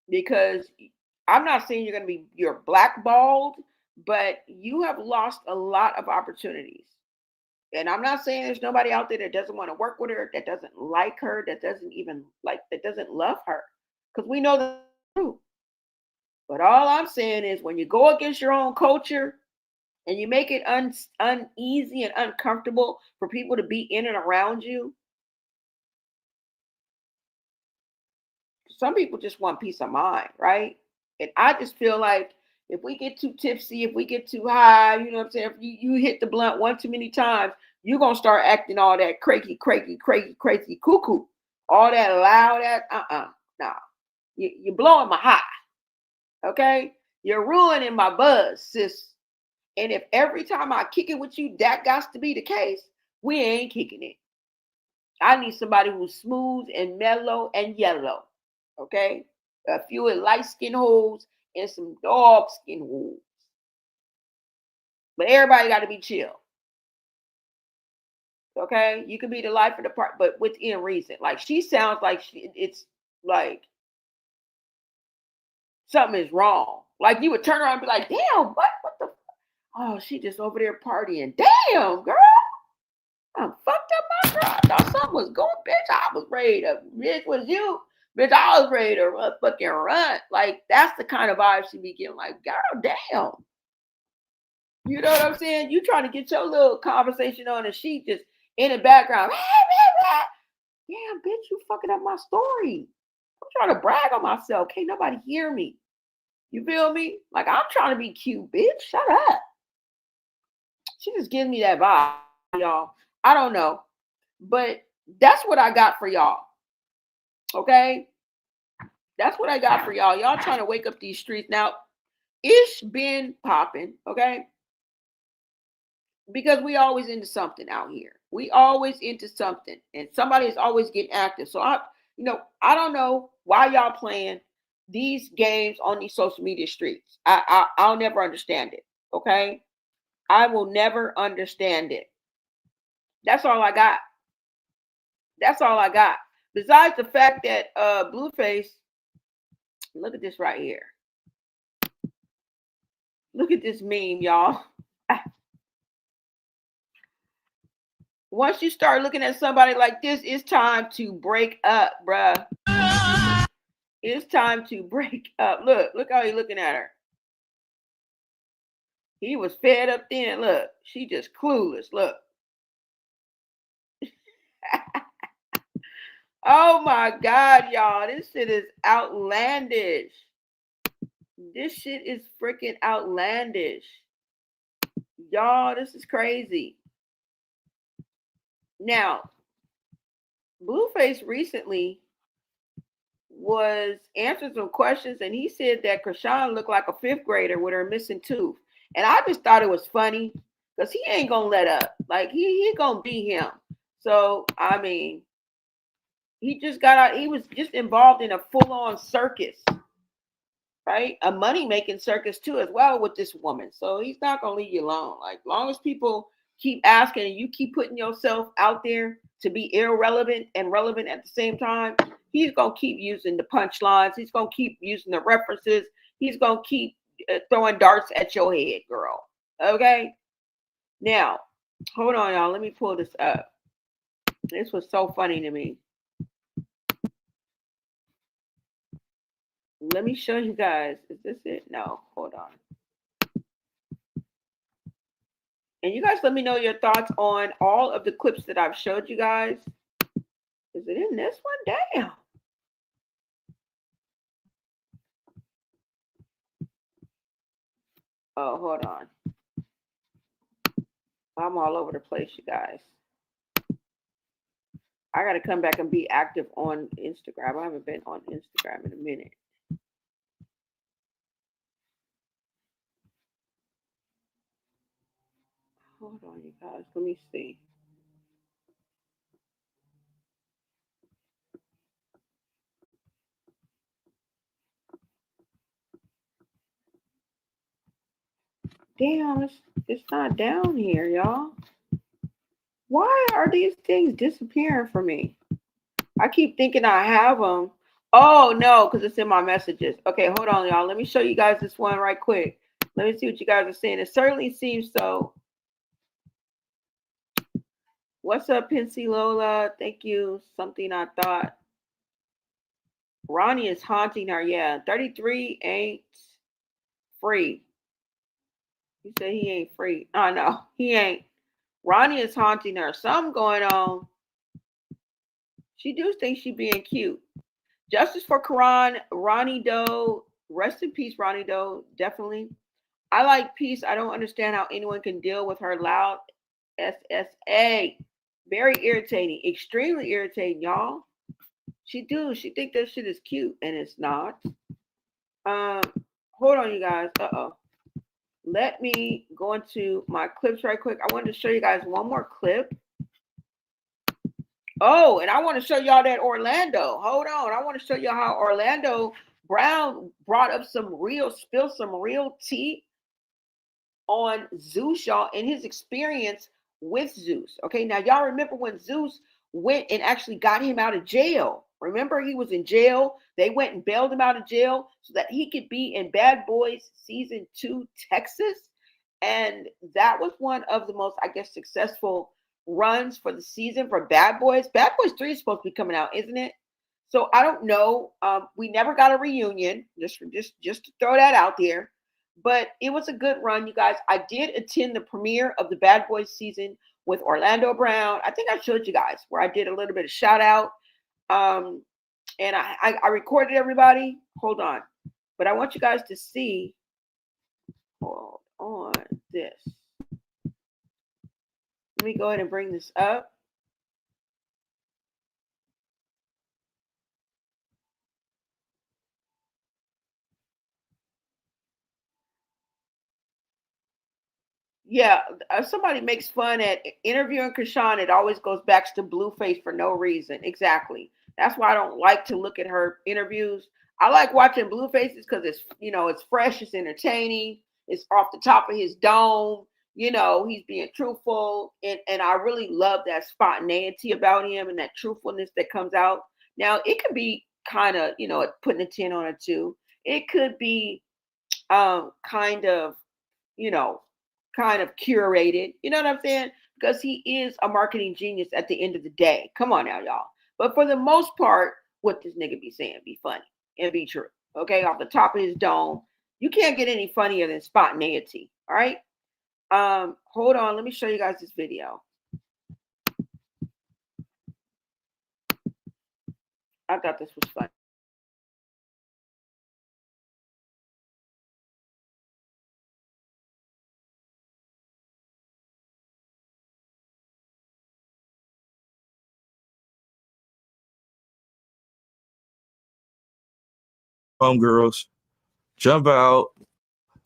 [SPEAKER 2] Because I'm not saying you're blackballed, but you have lost a lot of opportunities. And I'm not saying there's nobody out there that doesn't want to work with her, that doesn't like her, that doesn't love her. Because we know the truth. But all I'm saying is when you go against your own culture and you make it uneasy and uncomfortable for people to be in and around you, some people just want peace of mind, right? And I just feel like if we get too tipsy, if we get too high, you know what I'm saying? If you hit the blunt one too many times, you're going to start acting all that crazy, cuckoo. All that loud, nah. You're blowing my high, okay? You're ruining my buzz, sis. And if every time I kick it with you, that got to be the case, we ain't kicking it. I need somebody who's smooth and mellow and yellow, okay? A few light skin holes and some dog skin holes. But everybody got to be chill, okay? You can be the life of the part, but within reason. Like she sounds like it's like something is wrong. Like you would turn around and be like, damn, what the? Oh, she just over there partying. Damn, girl. I fucked up my girl. I thought something was going, bitch. I was ready to, bitch, was you? Bitch, I was ready to fucking run. Like, that's the kind of vibe she be getting. Like, girl, damn. You know what I'm saying? You trying to get your little conversation on and she just in the background. Damn, bitch, you fucking up my story. I'm trying to brag on myself. Can't nobody hear me. You feel me? Like, I'm trying to be cute, bitch. Shut up. She just gives me that vibe, y'all. I don't know. But that's what I got for y'all. Okay? That's what I got for y'all. Y'all trying to wake up these streets. Now, ish been popping, okay? Because we always into something out here. We always into something. And somebody is always getting active. So, I don't know why y'all playing these games on these social media streets. I'll never understand it, okay? I will never understand it. That's all I got. That's all I got. Besides the fact that Blueface, look at this right here. Look at this meme, y'all. Once you start looking at somebody like this, it's time to break up, bruh. It's time to break up. Look how he's looking at her. He was fed up then. Look, she just clueless. Look. Oh my God, y'all. This shit is outlandish. This shit is freaking outlandish. Y'all, this is crazy. Now, Blueface recently was answering some questions and he said that Chrisean looked like a fifth grader with her missing tooth. And I just thought it was funny because he ain't gonna let up. Like he gonna be him. So I mean, he just got out, he was just involved in a full-on circus, right? A money-making circus too, as well, with this woman. So he's not gonna leave you alone. Like, long as people keep asking and you keep putting yourself out there to be irrelevant and relevant at the same time, he's gonna keep using the punchlines. He's gonna keep using the references. He's gonna keep throwing darts at your head, girl. Okay? Now, hold on, y'all. Let me pull this up. This was so funny to me. Let me show you guys. Is this it? No, hold on. And you guys let me know your thoughts on all of the clips that I've showed you guys. Is it in this one? Damn. Oh, hold on. I'm all over the place, you guys. I got to come back and be active on Instagram. I haven't been on Instagram in a minute. Hold on, you guys. Let me see. Damn, it's not down here, y'all. Why are these things disappearing from me? I keep thinking I have them. Oh, no, because it's in my messages. Okay, hold on, y'all. Let me show you guys this one right quick. Let me see what you guys are saying. It certainly seems so. What's up, Pincy Lola? Thank you. Something I thought. Ronnie is haunting her. Yeah, 33 ain't free. You say he ain't free. Oh, no, he ain't. Ronnie is haunting her. Something going on. She do think she being cute. Justice for Quran, Ronnie Doe. Rest in peace, Ronnie Doe. Definitely. I like peace. I don't understand how anyone can deal with her loud SSA. Very irritating. Extremely irritating, y'all. She think that shit is cute, and it's not. Hold on, you guys. Let me go into my clips right quick. I wanted to show you guys one more clip. Oh, and I want to show y'all that Orlando. Hold on. I want to show you how Orlando Brown spilled some real tea on Zeus, y'all, and his experience with Zeus. Okay, now y'all remember when Zeus went and actually got him out of jail. Remember, he was in jail. They went and bailed him out of jail so that he could be in Bad Boys Season 2 Texas. And that was one of the most, I guess, successful runs for the season for Bad Boys. Bad Boys 3 is supposed to be coming out, isn't it? So I don't know. We never got a reunion, just to throw that out there. But it was a good run, you guys. I did attend the premiere of the Bad Boys season with Orlando Brown. I think I showed you guys where I did a little bit of shout out. And I recorded everybody. Hold on. But I want you guys to see. Hold on this. Let me go ahead and bring this up. Yeah, somebody makes fun at interviewing Chrisean. It always goes back to Blueface for no reason. Exactly. That's why I don't like to look at her interviews. I like watching Blueface's because it's fresh, it's entertaining, it's off the top of his dome. He's being truthful, and I really love that spontaneity about him and that truthfulness that comes out. Now, it could be kind of, putting a 10 on it too. It could be kind of curated, you know what I'm saying? Because he is a marketing genius at the end of the day. Come on now, y'all. But for the most part, what this nigga be saying be funny and be true. Okay, off the top of his dome. You can't get any funnier than spontaneity. All right. Hold on, let me show you guys this video. I thought this was fun.
[SPEAKER 4] Homegirls jump out,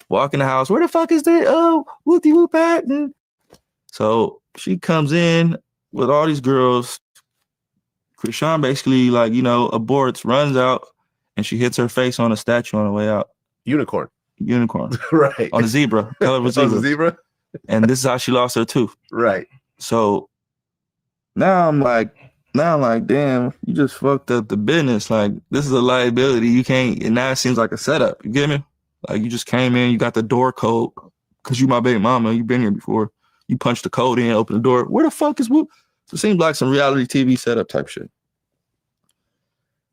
[SPEAKER 4] walk in the house. Where the fuck is that? Oh, whoopty whoop at. So she comes in with all these girls. Chrisean basically aborts, runs out, and she hits her face on a statue on the way out.
[SPEAKER 14] Unicorn.
[SPEAKER 4] Right. On a zebra. Color of a zebra.
[SPEAKER 14] On a zebra.
[SPEAKER 4] And this is how she lost her tooth.
[SPEAKER 14] Right.
[SPEAKER 4] So now I'm like, damn, you just fucked up the business. Like, this is a liability. You can't, and now it seems like a setup. You get me? Like, you just came in, you got the door code, because you my baby mama, you've been here before. You punched the code in, open the door. Where the fuck is Whoop? So it seems like some reality TV setup type shit.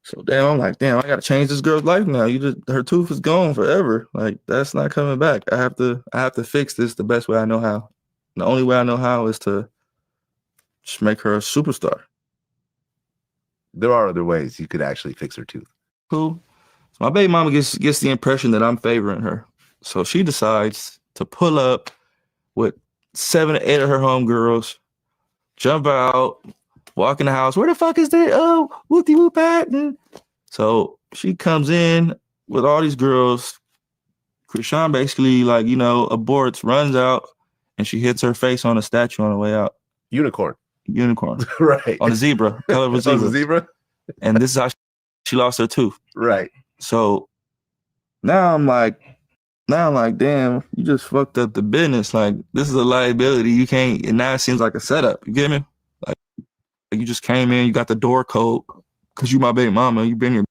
[SPEAKER 4] So I'm like, I gotta change this girl's life now. Her tooth is gone forever. Like, that's not coming back. I have to fix this the best way I know how. The only way I know how is to just make her a superstar.
[SPEAKER 14] There are other ways you could actually fix her tooth.
[SPEAKER 4] Cool. So my baby mama gets the impression that I'm favoring her. So she decides to pull up with 7 or 8 of her homegirls, jump out, walk in the house. Where the fuck is that? Oh, whoopty whoop at. So she comes in with all these girls. Chrisean basically aborts, runs out, and she hits her face on a statue on the way out.
[SPEAKER 14] Unicorn.
[SPEAKER 4] Right. On a zebra. Color of a zebra.
[SPEAKER 14] On a zebra.
[SPEAKER 4] And this is how she lost her tooth.
[SPEAKER 14] Right.
[SPEAKER 4] So now I'm like, damn, you just fucked up the business. Like, this is a liability. You can't, and now it seems like a setup. You get me? Like, you just came in, you got the door code, because you my baby mama, you've been here.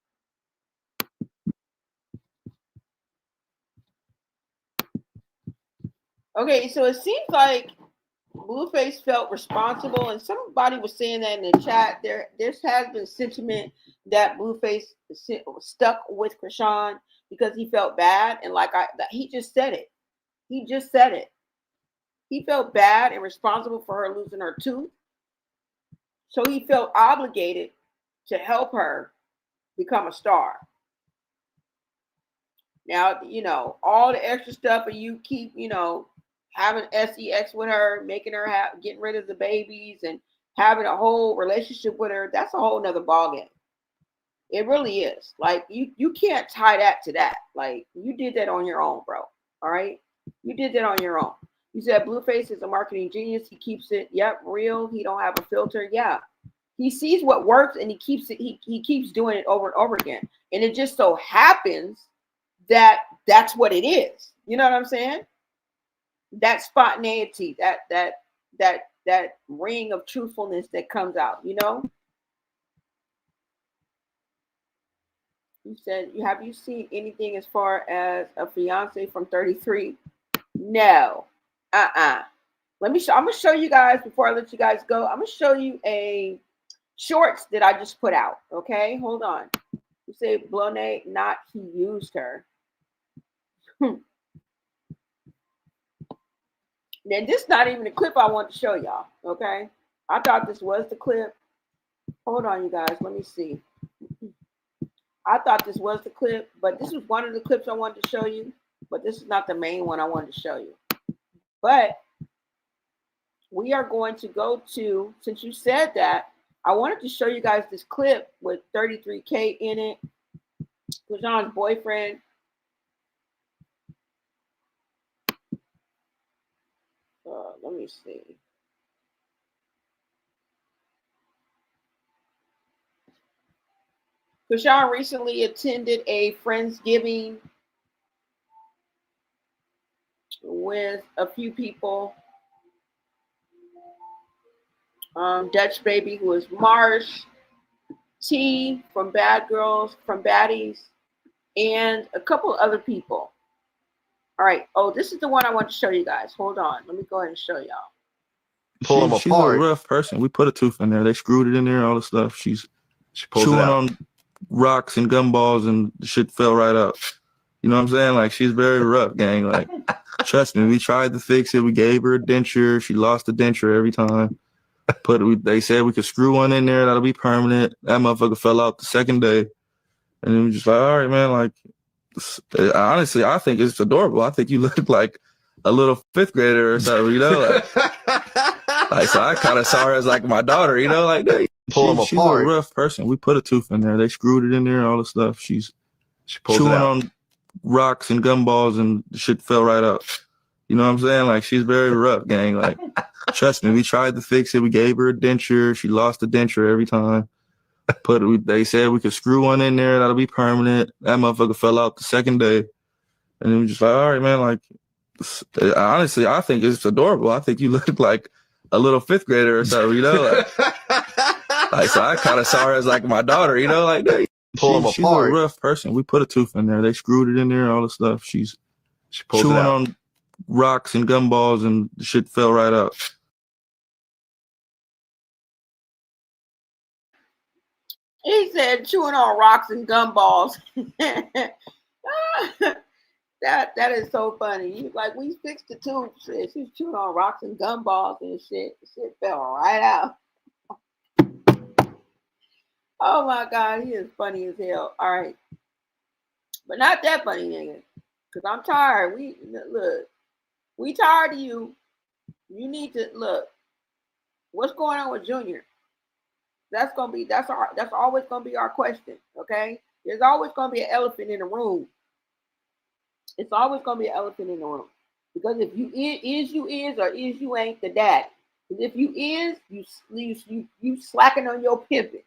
[SPEAKER 2] Okay, so it seems like Blueface felt responsible, and somebody was saying that in the chat. There has been sentiment that Blueface stuck with Chrisean because he felt bad. And like he just said it. He just said it. He felt bad and responsible for her losing her tooth. So he felt obligated to help her become a star. Now, all the extra stuff, and you keep, having sex with her, making her getting rid of the babies and having a whole relationship with her, that's a whole nother ballgame. It really is. Like, you can't tie that to that. Like, you did that on your own, bro. All right? You did that on your own. You said Blueface is a marketing genius. He keeps it, real. He don't have a filter. Yeah. He sees what works and he keeps it, he keeps doing it over and over again. And it just so happens that that's what it is. You know what I'm saying? That spontaneity, that ring of truthfulness that comes out, You said, have you seen anything as far as a fiance from 33? No. I'm gonna show you guys before I let you guys go. I'm gonna show you a shorts that I just put out. Okay, hold on. You say Blonay, not he used her. Now, this is not even the clip I want to show y'all, okay? I thought this was the clip. Hold on, you guys. Let me see. I thought this was the clip, but this was one of the clips I wanted to show you, but this is not the main one I wanted to show you. But we are going to go to, since you said that, I wanted to show you guys this clip with 33K in it. Chrisean's boyfriend. Let me see. Chrisean recently attended a Friendsgiving with a few people. Dutch Baby, who is Marsh, T from Bad Girls, from Baddies, and a couple other people. All right. Oh, this is the one I want to show you guys. Hold on. Let me go ahead and show y'all.
[SPEAKER 15] Pull them apart. She's a rough person. We put a tooth in there. They screwed it in there, all the stuff. She chewing on rocks and gumballs, and the shit fell right out. You know what I'm saying? Like, she's very rough, gang. Like, trust me, we tried to fix it. We gave her a denture. She lost the denture every time. They said we could screw one in there. That'll be permanent. That motherfucker fell out the second day. And then we just like, all right, man, like, honestly, I think it's adorable. I think you look like a little fifth grader or something, Like, so I kind of saw her as like my daughter, like hey, she's a rough person. We put a tooth in there. They screwed it in there, all the stuff. She chewing on rocks and gumballs, and the shit fell right out. You know what I'm saying? Like, she's very rough, gang. Like, trust me, we tried to fix it. We gave her a denture. She lost the denture every time. They said we could screw one in there. That'll be permanent. That motherfucker fell out the second day. And then we just like, all right, man, like, honestly, I think it's adorable. I think you look like a little fifth grader or something, Like, so I kind of saw her as like my daughter, Like, hey, she's a rough person. We put a tooth in there. They screwed it in there, all the stuff. She's chewing on rocks and gumballs, and the shit fell right out.
[SPEAKER 2] He said chewing on rocks and gumballs. That is so funny. Like, we fixed the tooth. Shit, she's chewing on rocks and gumballs and shit. Shit fell right out. Oh my God, he is funny as hell. All right. But not that funny, nigga. Because I'm tired. We tired of you. You need to look. What's going on with Junior? That's always gonna be our question. Okay? There's always gonna be an elephant in the room. It's always gonna be an elephant in the room. Because if you is or is you ain't the dad. Because if you is, you slacking on your pimping.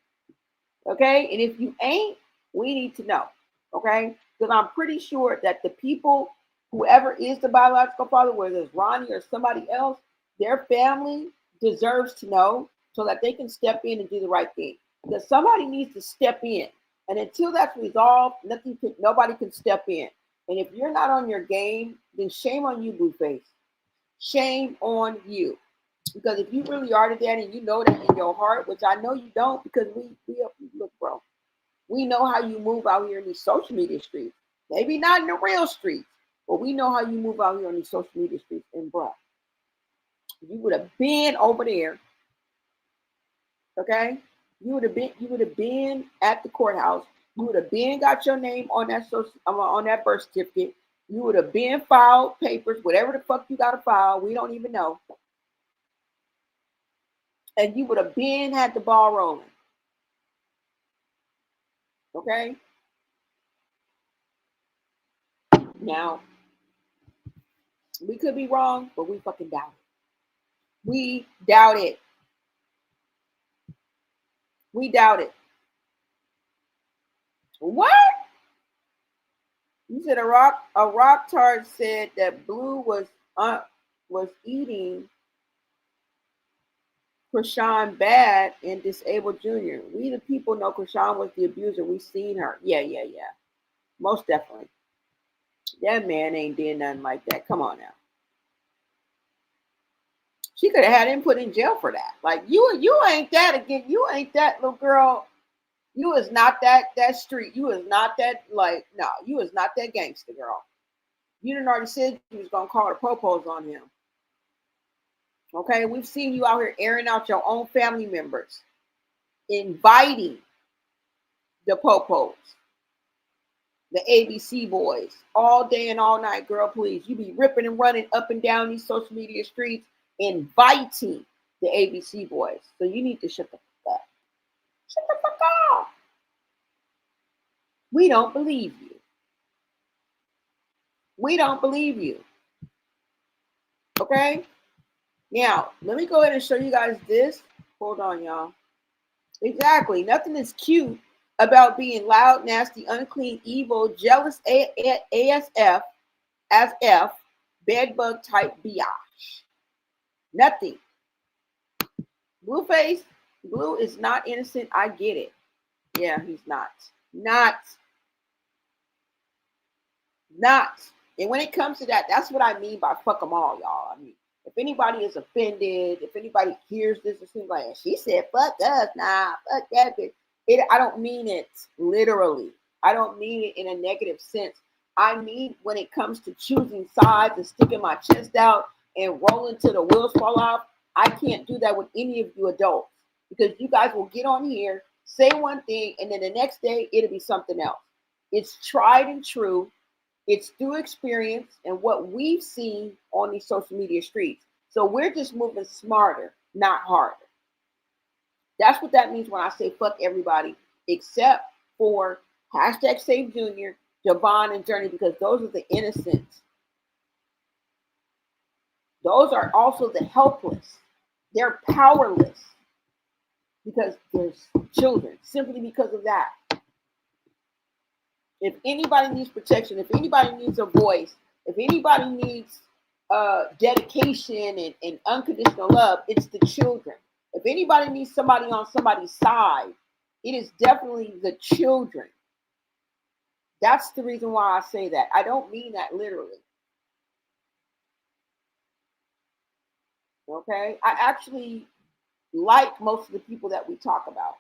[SPEAKER 2] Okay? And if you ain't, we need to know. Okay? Because I'm pretty sure that the people, whoever is the biological father, whether it's Ronnie or somebody else, their family deserves to know so that they can step in and do the right thing. Because somebody needs to step in. And until that's resolved, nobody can step in. And if you're not on your game, then shame on you, Blueface. Shame on you. Because if you really are the daddy and you know that in your heart, which I know you don't, because we look, bro, we know how you move out here in these social media streets. Maybe not in the real streets, but we know how you move out here on these social media streets. And bruh, you would have been over there, okay? You would have been at the courthouse. You would have been got your name on that birth certificate. You would have been filed papers, whatever the fuck you got to file. We don't even know. And you would have been had the ball rolling. Okay? Now, we could be wrong, but we fucking doubt it. We doubt it. We doubt it. What? You said a rock tart said that Blue was eating Chrisean bad and disabled Junior. We the people know Chrisean was the abuser. We seen her. Yeah. Most definitely. That man ain't did nothing like that. Come on now. She could have had him put in jail for that. Like you ain't that again. You ain't that little girl. You is not that street. You is not that you is not that gangster girl. You done already said you was gonna call the popos on him. Okay, we've seen you out here airing out your own family members, inviting the popos, the ABC boys, all day and all night, girl, please. You be ripping and running up and down these social media streets, inviting the ABC boys. So you need to shut the fuck up. Shut the fuck up. We don't believe you. We don't believe you. Okay? Now, let me go ahead and show you guys this. Hold on, y'all. Exactly. Nothing is cute about being loud, nasty, unclean, evil, jealous, ASF, as F, bedbug type biatch. Nothing. Blueface, Blue is not innocent. I get it. Yeah, he's not. Not. And when it comes to that, that's what I mean by fuck them all, y'all. I mean, if anybody is offended, if anybody hears this, it seems like she said, fuck us, nah, fuck that bitch. I don't mean it literally. I don't mean it in a negative sense. I mean when it comes to choosing sides and sticking my chest out and rolling till the wheels fall off, I can't do that with any of you adults because you guys will get on here, say one thing, and then the next day it'll be something else. It's tried and true. It's through experience and what we've seen on these social media streets. So we're just moving smarter, not harder. That's what that means when I say fuck everybody, except for hashtag Save Junior, Javon, and Journey, because those are the innocents. Those are also the helpless. They're powerless because they're children, simply because of that. If anybody needs protection, if anybody needs a voice, if anybody needs dedication and unconditional love, it's the children. If anybody needs somebody on somebody's side, it is definitely the children. That's the reason why I say that. I don't mean that literally. Okay? I actually like most of the people that we talk about.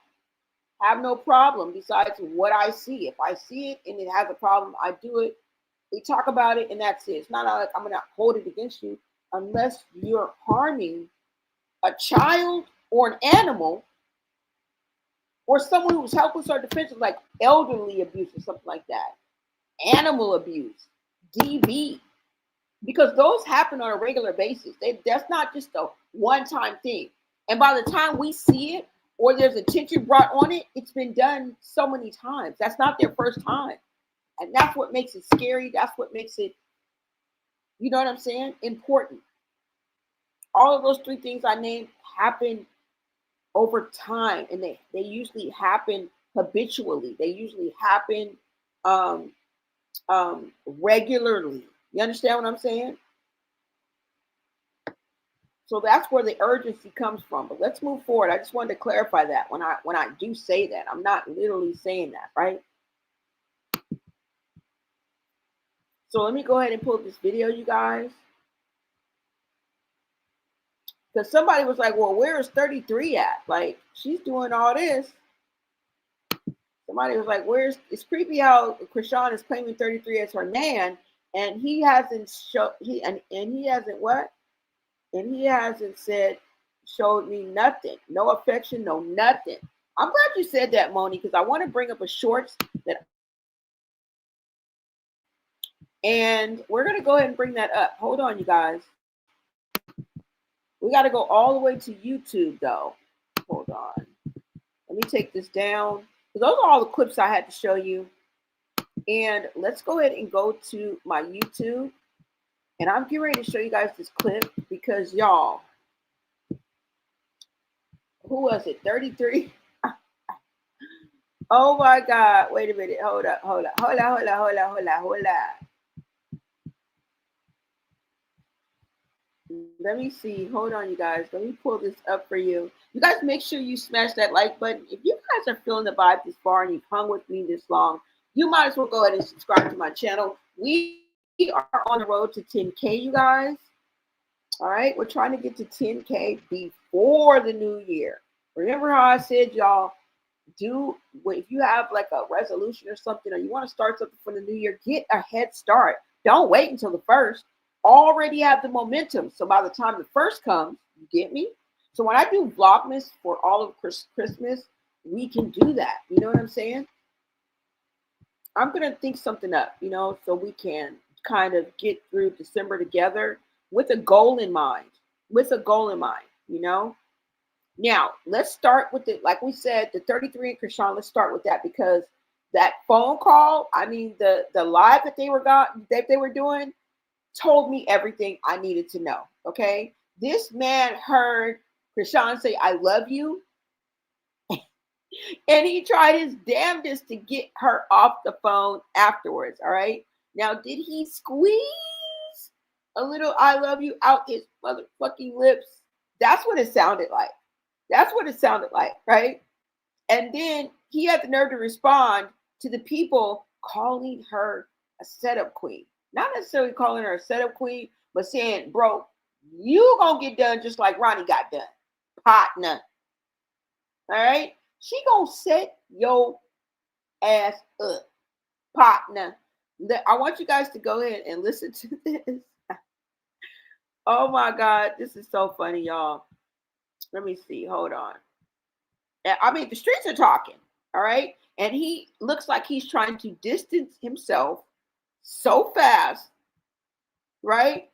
[SPEAKER 2] Have no problem besides what I see. If I see it and it has a problem, I do it. We talk about it and that's it. It's not like I'm going to hold it against you unless you're harming a child or an animal or someone who's helpless or defenseless, like elderly abuse or something like that. Animal abuse, DV, because those happen on a regular basis. That's not just a one-time thing. And by the time we see it, or there's attention brought on it, it's been done so many times. That's not their first time. And that's what makes it scary. That's what makes it, you know what I'm saying, important. All of those three things I named happen over time, and they usually happen habitually. They usually happen regularly. You understand what I'm saying? So that's where the urgency comes from. But let's move forward. I just wanted to clarify that when I do say that. I'm not literally saying that, right? So let me go ahead and pull up this video, you guys. Because somebody was like, well, where is 33 at? Like, she's doing all this. Somebody was like, "Where's?" It's creepy how Chrisean is claiming 33 as her man, and he hasn't he hasn't what? And he hasn't showed me nothing, no affection, no nothing. I'm glad you said that, Moni, because I want to bring up a shorts and we're gonna go ahead and bring that up. Hold on, you guys. We got to go all the way to YouTube, though. Hold on. Let me take this down. Those are all the clips I had to show you. And let's go ahead and go to my YouTube. And I'm getting ready to show you guys this clip because, y'all, who was it? 33? Oh, my God. Wait a minute. Hold up. Let me see. Hold on, you guys. Let me pull this up for you. You guys make sure you smash that like button. If you guys are feeling the vibe this far and you've hung with me this long, you might as well go ahead and subscribe to my channel. We are on the road to 10K, you guys. All right. We're trying to get to 10K before the new year. Remember how I said, y'all, if you have like a resolution or something, or you want to start something for the new year, get a head start. Don't wait until the first. Already have the momentum. So by the time the first comes, you get me? So when I do Vlogmas for all of Christmas, we can do that. You know what I'm saying? I'm going to think something up, so we can kind of get through December together with a goal in mind. Now, let's start with it. Like we said, the 33 and Chrisean, let's start with that because that phone call, the live that they were doing, told me everything I needed to know, okay? This man heard Chrisean say, "I love you," and he tried his damnedest to get her off the phone afterwards, all right? Now, did he squeeze a little "I love you" out his motherfucking lips? That's what it sounded like. Right? And then he had the nerve to respond to the people calling her a setup queen. Not necessarily calling her a setup queen, but saying, "Bro, you gonna get done just like Ronnie got done, partner." All right? She gonna set your ass up, partner. I want you guys to go ahead and listen to this. Oh my God, this is so funny, y'all. Let me see. Hold on. The streets are talking, all right? And he looks like he's trying to distance himself so fast, right?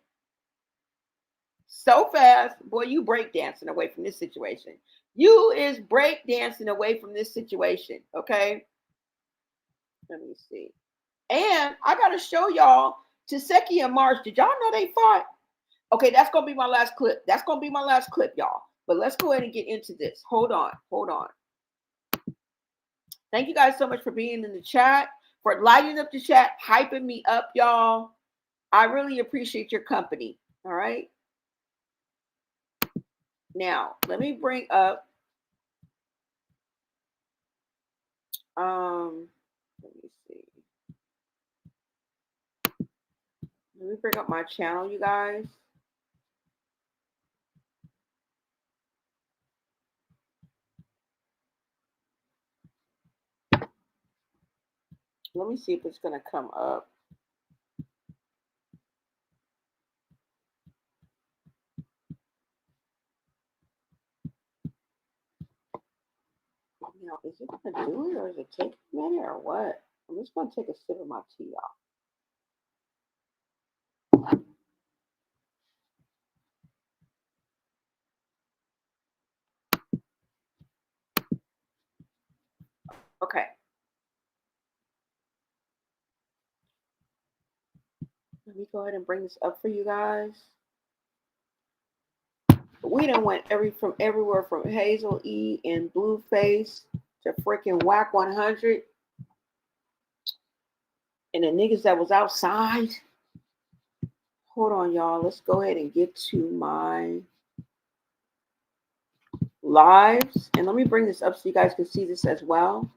[SPEAKER 2] So fast. Boy, you break dancing away from this situation. You is break dancing away from this situation, okay? Let me see. And I got to show y'all Tesehki and Marsh. Did y'all know they fought? Okay, that's going to be my last clip. Y'all. But let's go ahead and get into this. Hold on. Thank you guys so much for being in the chat, for lighting up the chat, hyping me up, y'all. I really appreciate your company. All right. Now, let me bring up. Let me see. Let me bring up my channel, you guys. Let me see if it's going to come up. Now, is it going to do it or is it taking a minute or what? I'm just going to take a sip of my tea, y'all. Okay. Let me go ahead and bring this up for you guys. We done went everywhere from Hazel E and Blueface to freaking Whack 100 and the niggas that was outside. Hold on, y'all. Let's go ahead and get to my lives. And let me bring this up so you guys can see this as well.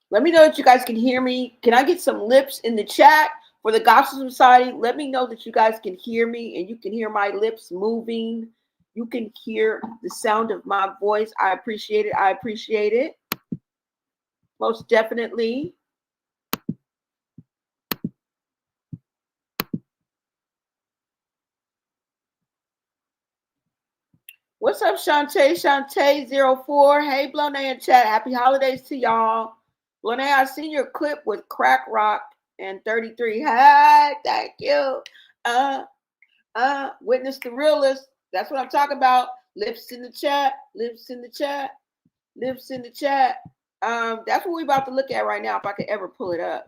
[SPEAKER 2] Let me know that you guys can hear me. Can I get some lips in the chat for the Gospel Society? Let me know that you guys can hear me and you can hear my lips moving You can hear the sound of my voice. I appreciate it. I appreciate it. Most definitely. What's up, Shantae? Shantae04. Hey, Blone in chat. Happy holidays to y'all. Blone, I seen your clip with Crack Rock and 33. Hi, thank you. Witness the realist. That's what I'm talking about. Lips in the chat. Lips in the chat. Lips in the chat. That's what we're about to look at right now, if I could ever pull it up.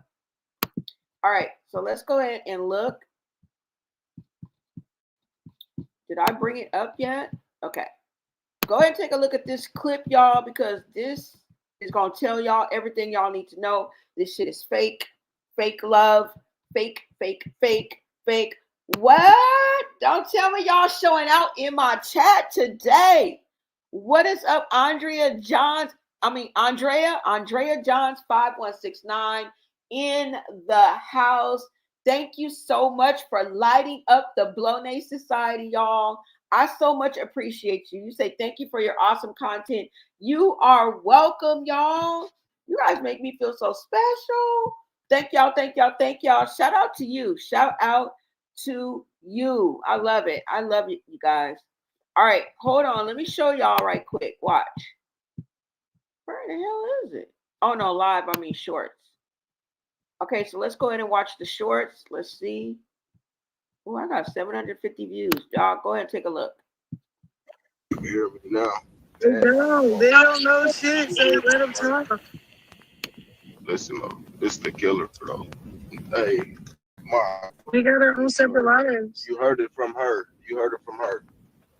[SPEAKER 2] All right, so let's go ahead and look. Did I bring it up yet? Okay. Go ahead and take a look at this clip, y'all, because this is going to tell y'all everything y'all need to know. This shit is fake. Fake love. Fake, fake, fake, fake. What? Don't tell me y'all showing out in my chat today. What is up, Andrea Johns? Andrea Johns 5169 in the house. Thank you so much for lighting up the Blone Society, y'all. I so much appreciate you. You say thank you for your awesome content. You are welcome, y'all. You guys make me feel so special. Thank y'all, thank y'all, thank y'all. Shout out to you. Shout out to you. I love it. I love it, you guys. All right, hold on. Let me show y'all right quick. Watch. Where the hell is it? Oh, no, live. I mean shorts. Okay, so let's go ahead and watch the shorts. Let's see. Oh, I got 750 views. Y'all, go ahead and take a look.
[SPEAKER 16] You hear me now?
[SPEAKER 7] They don't know shit, so let them talk.
[SPEAKER 16] Listen, though, this is the killer, though. Hey, Ma.
[SPEAKER 7] We got our own separate lives.
[SPEAKER 16] You heard it from her. You heard it from her.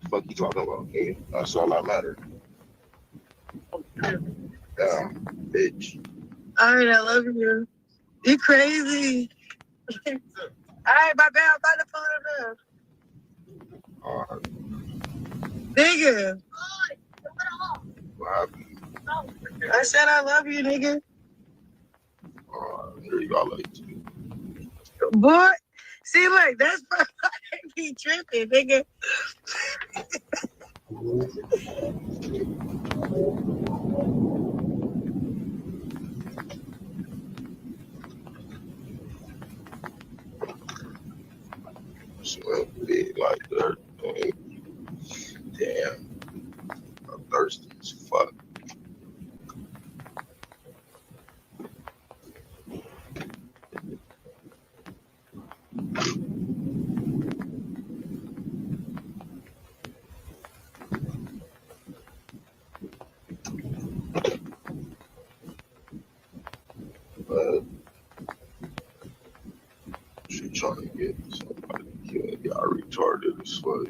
[SPEAKER 16] Fuck you talking about, okay? That's all that matters. Damn, bitch.
[SPEAKER 7] All right, I love you. You crazy. All right, my bad. I'm about to pull it up.
[SPEAKER 16] All right.
[SPEAKER 7] Nigga.
[SPEAKER 16] What happened?
[SPEAKER 7] I said I love you, nigga.
[SPEAKER 16] Here you go, like you.
[SPEAKER 7] Boy, see, look, that's why I be tripping, nigga.
[SPEAKER 16] So big like that. Damn. I'm thirsty as fuck. But she trying to get somebody killed. Y'all retarded as fuck.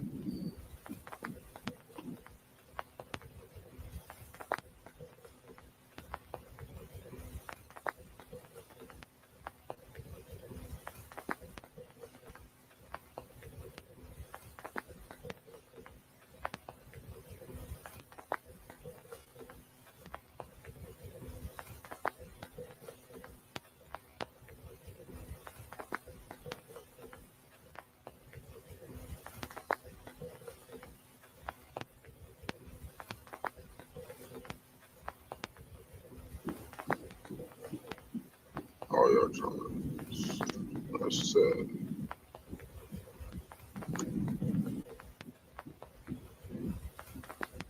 [SPEAKER 16] Oh, y'all trying to. That's sad.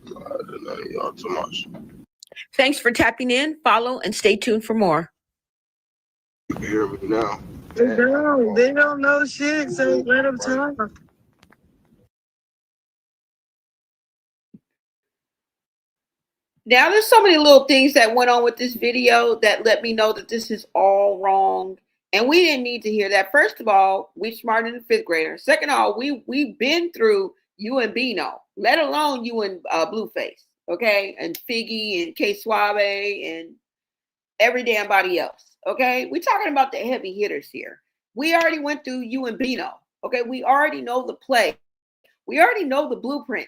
[SPEAKER 16] I didn't know y'all too much.
[SPEAKER 2] Thanks for tapping in. Follow and stay tuned for more.
[SPEAKER 16] You hear me now?
[SPEAKER 7] They don't know shit, so let them talk.
[SPEAKER 2] Now, there's so many little things that went on with this video that let me know that this is all wrong. And we didn't need to hear that. First of all, we smarter than fifth grader. Second of all, we've been through you and Bino, let alone you and Blueface, okay? And Figgy and K-Suave and every damn body else, okay? We're talking about the heavy hitters here. We already went through you and Bino, okay? We already know the play. We already know the blueprint,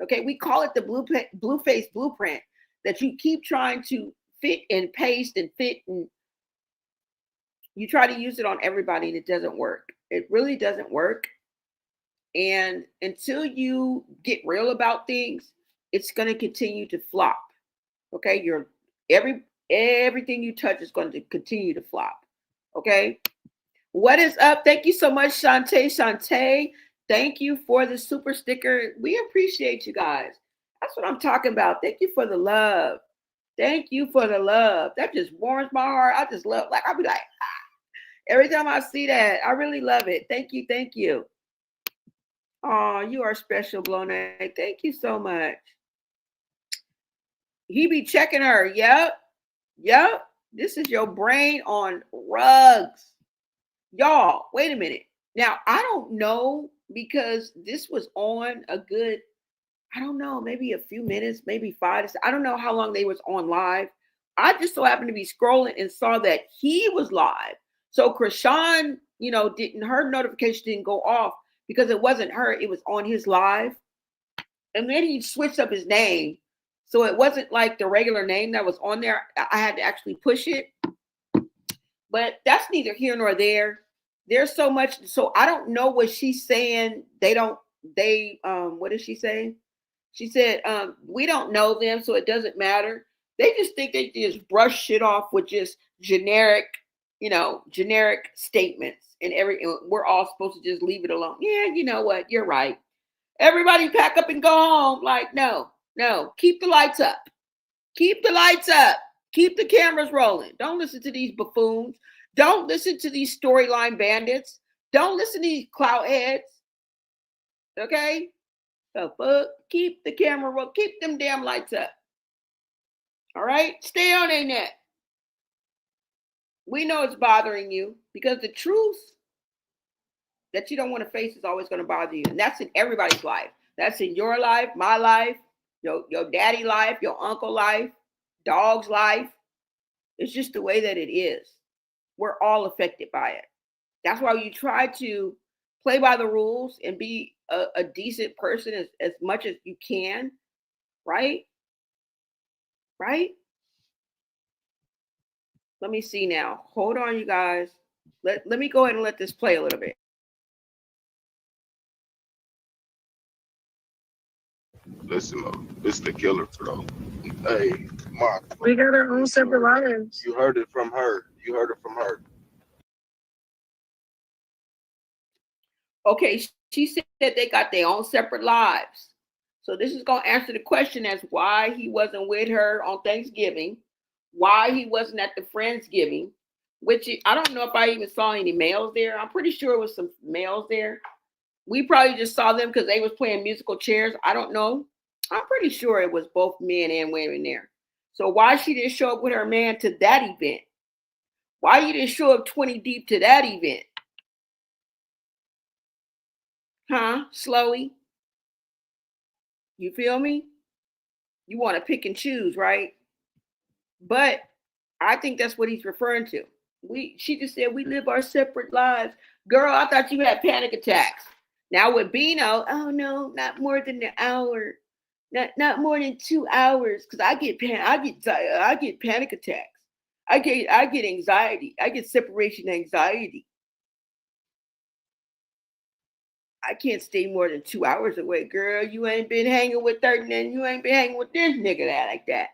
[SPEAKER 2] okay? We call it the Blueface blueprint that you keep trying to fit and paste and fit, and you try to use it on everybody and it doesn't work. It really doesn't work. And until you get real about things, it's going to continue to flop. Okay, everything you touch is going to continue to flop. Okay, what is up? Thank you so much, Shantae. Thank you for the super sticker. We appreciate you guys. That's what I'm talking about. Thank you for the love. Thank you for the love. That just warms my heart. I just love, like, I'll be like, every time I see that, I really love it. Thank you. Thank you. Oh, you are special, Blone. Thank you so much. He be checking her. Yep. This is your brain on rugs. Y'all, wait a minute. Now, I don't know, because this was on a good, I don't know, maybe a few minutes, maybe 5. I don't know how long they was on live. I just so happened to be scrolling and saw that he was live. So Chrisean, her notification didn't go off because it wasn't her. It was on his live. And then he switched up his name. So it wasn't like the regular name that was on there. I had to actually push it. But that's neither here nor there. There's so much. So I don't know what she's saying. What did she say? She said, we don't know them, so it doesn't matter. They just think they just brush shit off with just generic statements, and we're all supposed to just leave it alone. Yeah, you know what? You're right. Everybody pack up and go home. Like, no, keep the lights up. Keep the lights up. Keep the cameras rolling. Don't listen to these buffoons. Don't listen to these storyline bandits. Don't listen to these clout heads. Okay? The fuck? Keep the camera rolling. Keep them damn lights up. All right? Stay on their neck. We know it's bothering you, because the truth that you don't want to face is always going to bother you. And that's in everybody's life. That's in your life, my life, your daddy life, your uncle life, dog's life. It's just the way that it is. We're all affected by it. That's why you try to play by the rules and be a decent person as much as you can, right? Right? Let me see now. Hold on, you guys. Let me go ahead and let this play a little bit.
[SPEAKER 16] Listen, this is the killer, bro. Hey, Mark.
[SPEAKER 5] We got our own separate lives.
[SPEAKER 16] You heard it from her.
[SPEAKER 2] Okay, she said they got their own separate lives. So this is going to answer the question as why he wasn't with her on Thanksgiving, why he wasn't at the Friendsgiving, which I don't know if I even saw any males there. I'm pretty sure it was some males there. We probably just saw them because they was playing musical chairs. I don't know. I'm pretty sure it was both men and women there. So why she didn't show up with her man to that event? Why you didn't show up 20 deep to that event? Huh, Slowy? You feel me? You want to pick and choose, right? But I think that's what he's referring to. She just said we live our separate lives. Girl, I thought you had panic attacks. Now with Bino, oh no, not more than an hour. Not more than 2 hours, because I get panic attacks. I get anxiety. I get separation anxiety. I can't stay more than 2 hours away, girl. You ain't been hanging with 30, and you ain't been hanging with this nigga like that.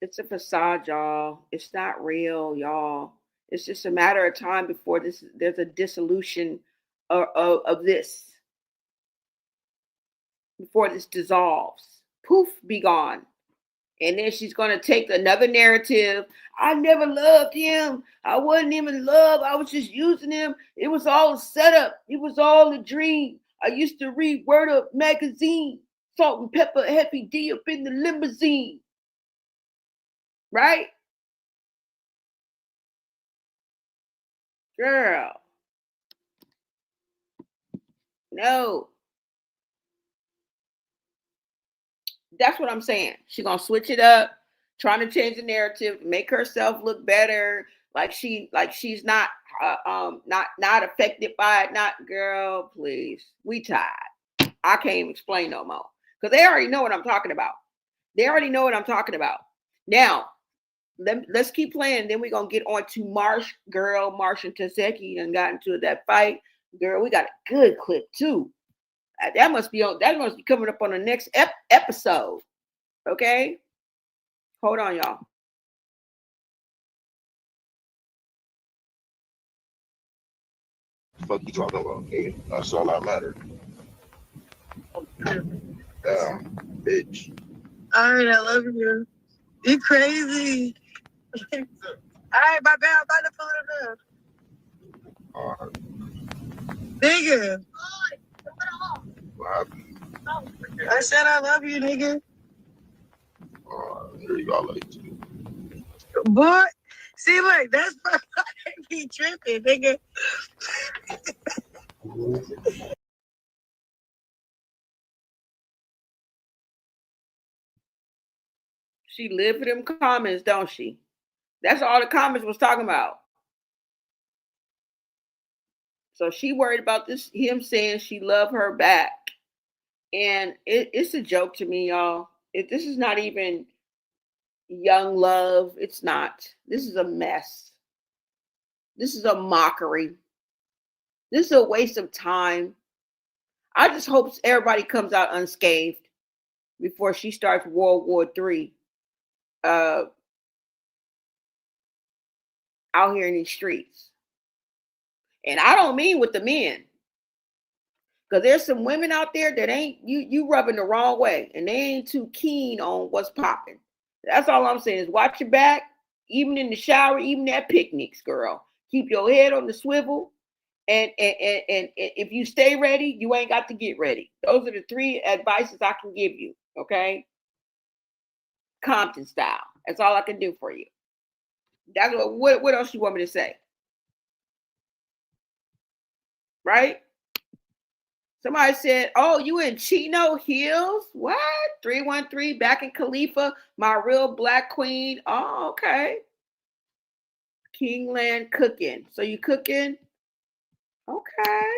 [SPEAKER 2] It's a facade, y'all. It's not real, y'all. It's just a matter of time before there's a dissolution of this. Before this dissolves. Poof, be gone. And then she's going to take another narrative. I never loved him. I wasn't even in love. I was just using him. It was all a setup. It was all a dream. I used to read Word Up magazine. Salt and pepper, Heavy D up in the limousine. Right? Girl. No. That's what I'm saying. She's gonna switch it up, trying to change the narrative, make herself look better, like she's not affected by it. Not, girl, please. We tired. I can't even explain no more, because they already know what I'm talking about. Now, let's keep playing. Then we're gonna get on to Marsh. Girl, Marsh and Tesehki and got into that fight. Girl, we got a good clip too. That must be coming up on the next episode. Okay, hold on, y'all.
[SPEAKER 16] Fuck you talking about, nigga? That's all that matters. Damn, bitch.
[SPEAKER 7] All right, I love you. You crazy. All right, my bad. I'm about to pull it up.
[SPEAKER 16] All right.
[SPEAKER 7] Nigga.
[SPEAKER 16] What happened?
[SPEAKER 7] I said I love you, nigga.
[SPEAKER 16] Here you go, lady.
[SPEAKER 7] Boy, see, look, that's why I be tripping, nigga.
[SPEAKER 2] She live for them comments, don't she? That's all the comments was talking about. So she worried about this, him saying she loved her back. And it's a joke to me, y'all. This is not even young love. It's not. This is a mess. This is a mockery. This is a waste of time. I just hope everybody comes out unscathed before she starts World War III out here in these streets. And I don't mean with the men. Because there's some women out there that ain't you rubbing the wrong way, and they ain't too keen on what's popping. That's all I'm saying is watch your back, even in the shower, even at picnics, girl. Keep your head on the swivel, and if you stay ready, you ain't got to get ready. Those are the 3 advices I can give you. Okay, Compton style. That's all I can do for you. That's what else you want me to say? Right? Somebody said, oh, you in Chino Hills? What? 313 back in Khalifa, my real black queen. Oh, okay. Kingland cooking. So you cooking? Okay.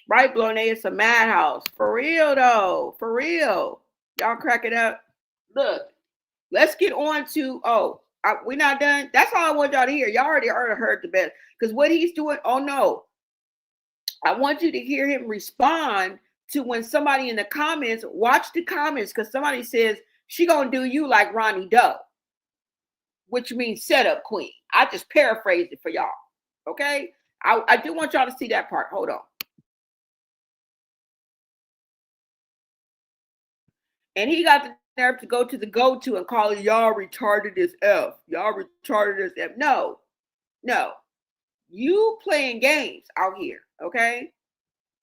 [SPEAKER 2] Right, Blonay, it's a madhouse. For real, though. For real. Y'all crack it up. Look, let's get on to, we're not done. That's all I want y'all to hear. Y'all already heard the best. Because what he's doing, oh, no. I want you to hear him respond to when somebody in the comments, watch the comments, because somebody says, she gonna do you like Ronnie Doe, which means setup queen. I just paraphrased it for y'all, okay? I do want y'all to see that part. Hold on. And he got the nerve to go to the go-to and call it, y'all retarded as F. Y'all retarded as F. No. You playing games out here, okay?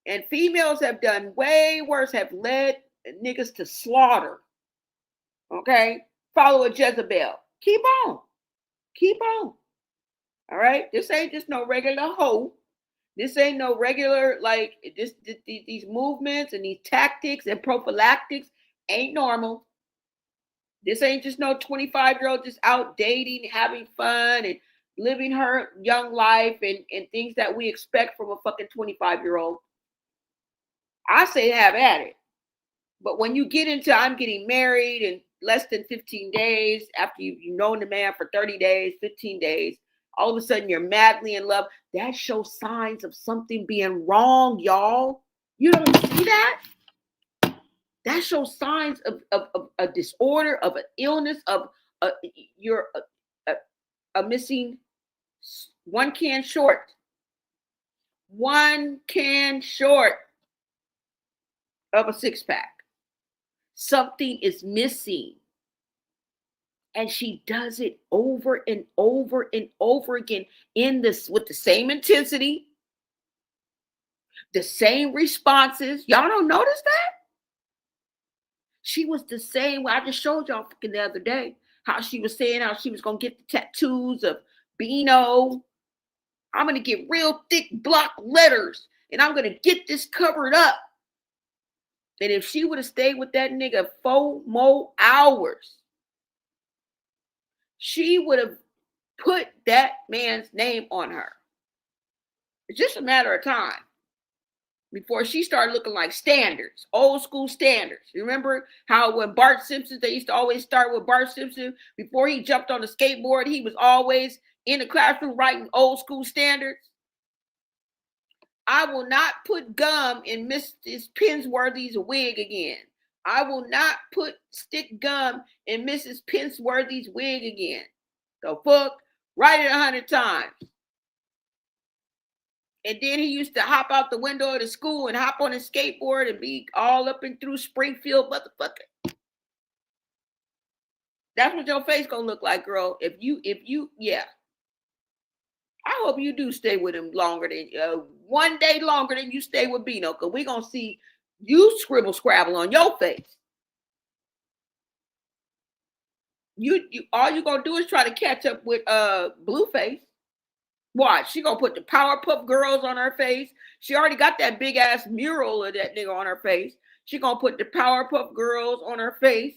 [SPEAKER 2] And females have done way worse, have led niggas to slaughter, okay? Follow a Jezebel. Keep on. All right? This ain't just no regular hoe. This ain't no regular, these movements and these tactics and prophylactics ain't normal. This ain't just no 25-year-old just out dating, having fun, and living her young life and things that we expect from a fucking 25-year-old. I say have at it. But when you get into I'm getting married in less than 15 days, after you've known the man for 30 days, 15 days, all of a sudden you're madly in love, that shows signs of something being wrong, y'all. You don't see that? That shows signs of a disorder, of an illness, of you're a missing one can short. One can short of a six-pack. Something is missing. And she does it over and over and over again with the same intensity, the same responses. Y'all don't notice that? She was the same way. I just showed y'all the other day how she was saying how she was going to get the tattoos of Beano. I'm going to get real thick block letters and I'm going to get this covered up. And if she would have stayed with that nigga 4 more hours, she would have put that man's name on her. It's just a matter of time. before she started looking like standards, old school standards. You remember how when Bart Simpson, they used to always start with Bart Simpson. Before he jumped on the skateboard, he was always in the classroom writing old school standards. I will not put gum in Mrs. Pensworthy's wig again. I will not stick gum in Mrs. Pensworthy's wig again. The fuck? Write it 100 times. And then he used to hop out the window of the school and hop on his skateboard and be all up and through Springfield, motherfucker. That's what your face gonna look like, girl. If you, yeah. I hope you do stay with him longer than one day longer than you stay with Bino, because we're gonna see you scribble scrabble on your face. You all you're gonna do is try to catch up with Blueface. Watch, she gonna put the Powerpuff Girls on her face. She already got that big ass mural of that nigga on her face. She gonna put the Powerpuff Girls on her face.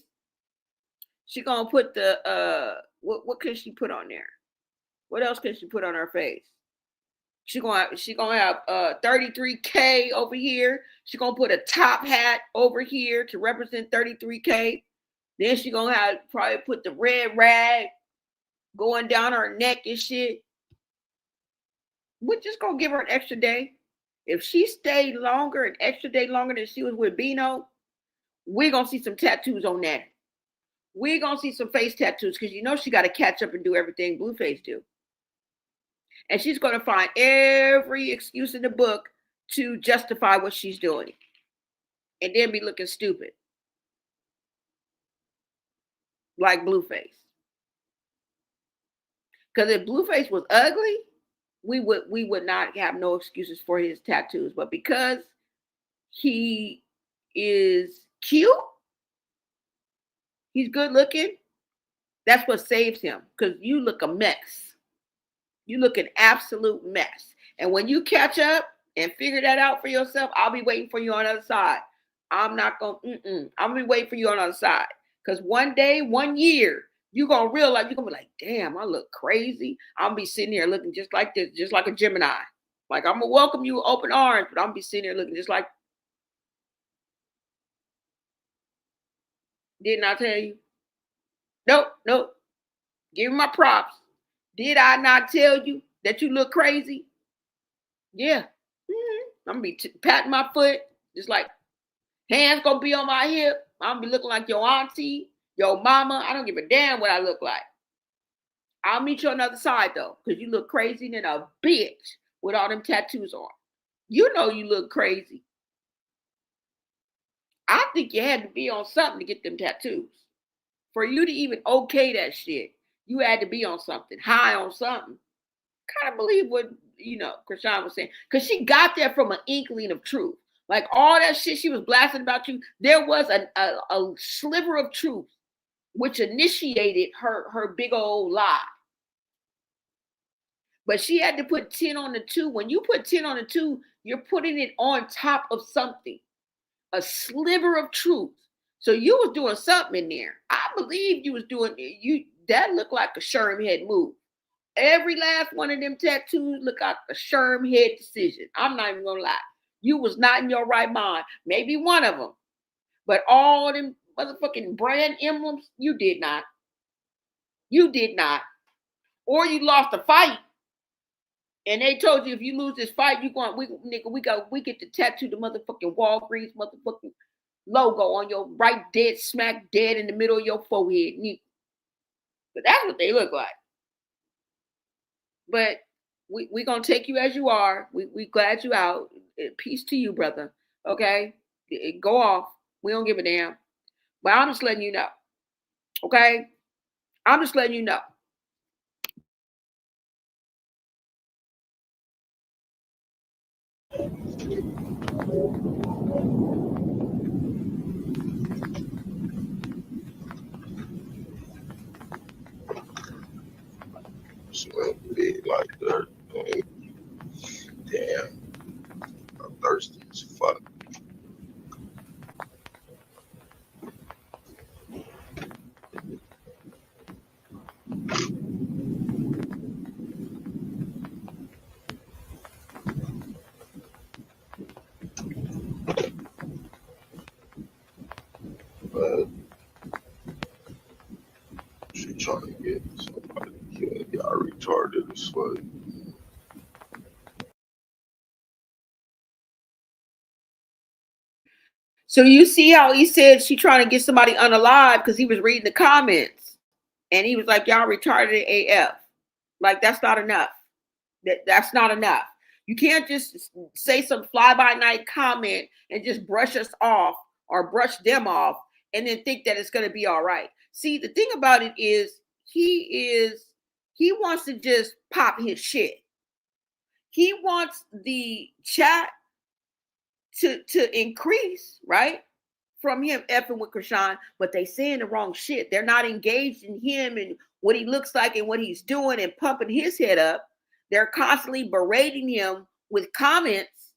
[SPEAKER 2] She gonna put the what can she put on there? What else can she put on her face? She gonna have 33K over here. She gonna put a top hat over here to represent 33K. Then she gonna have probably put the red rag going down her neck and shit. We're just gonna give her an extra day. If she stayed longer, an extra day longer than she was with Bino, we're gonna see some tattoos on that. We're gonna see some face tattoos because you know she got to catch up and do everything Blueface do. And she's gonna find every excuse in the book to justify what she's doing, and then be looking stupid like Blueface. Because if Blueface was ugly, we would not have no excuses for his tattoos. But because he is cute, he's good looking, that's what saves him. Because you look a mess. You look an absolute mess. And when you catch up and figure that out for yourself, I'll be waiting for you on the other side. I'm not going to, I'm going to be waiting for you on the other side. Because one day, 1 year, you're going to realize, you're going to be like, damn, I look crazy. I'll be sitting here looking just like this, just like a Gemini. Like, I'm going to welcome you with open arms, but I'm going to be sitting here looking just like. Didn't I tell you? Nope. Give me my props. Did I not tell you that you look crazy? Yeah. I'm going to be patting my foot, just like hands going to be on my hip. I'm going to be looking like your auntie, your mama. I don't give a damn what I look like. I'll meet you on the other side, though, because you look crazy than a bitch with all them tattoos on. You know you look crazy. I think you had to be on something to get them tattoos. For you to even okay that shit, you had to be on something, high on something. Kind of believe what, Chrisean was saying. Because she got there from an inkling of truth. Like all that shit she was blasting about you, there was a sliver of truth which initiated her big old lie. But she had to put 10 on the 2. When you put 10 on the 2, you're putting it on top of something. A sliver of truth. So you was doing something in there. I believe you was doing that looked like a Sherm head move. Every last one of them tattoos look like a Sherm head decision. I'm not even gonna lie. You was not in your right mind. Maybe one of them. But all them motherfucking brand emblems, you did not. You did not. Or you lost a fight. And they told you if you lose this fight, we get to tattoo the motherfucking Walgreens motherfucking logo on your right dead smack dead in the middle of your forehead. But that's what they look like. But we gonna take you as you are. We glad you out. Peace to you, brother. Okay? Go off. We don't give a damn. But I'm just letting you know. Okay? I'm just letting you know.
[SPEAKER 16] Smell big like that. Damn. I'm thirsty as fuck. She trying to get somebody killed. Y'all retarded as fuck.
[SPEAKER 2] So you see how he said she trying to get somebody unalive because he was reading the comments. And he was like, y'all retarded AF. Like, that's not enough. That's not enough. You can't just say some fly-by-night comment and just brush us off or brush them off and then think that it's going to be all right. See, the thing about it is he wants to just pop his shit. He wants the chat to increase, right? From him effing with Chrisean, but they saying the wrong shit. They're not engaged in him and what he looks like and what he's doing and pumping his head up. They're constantly berating him with comments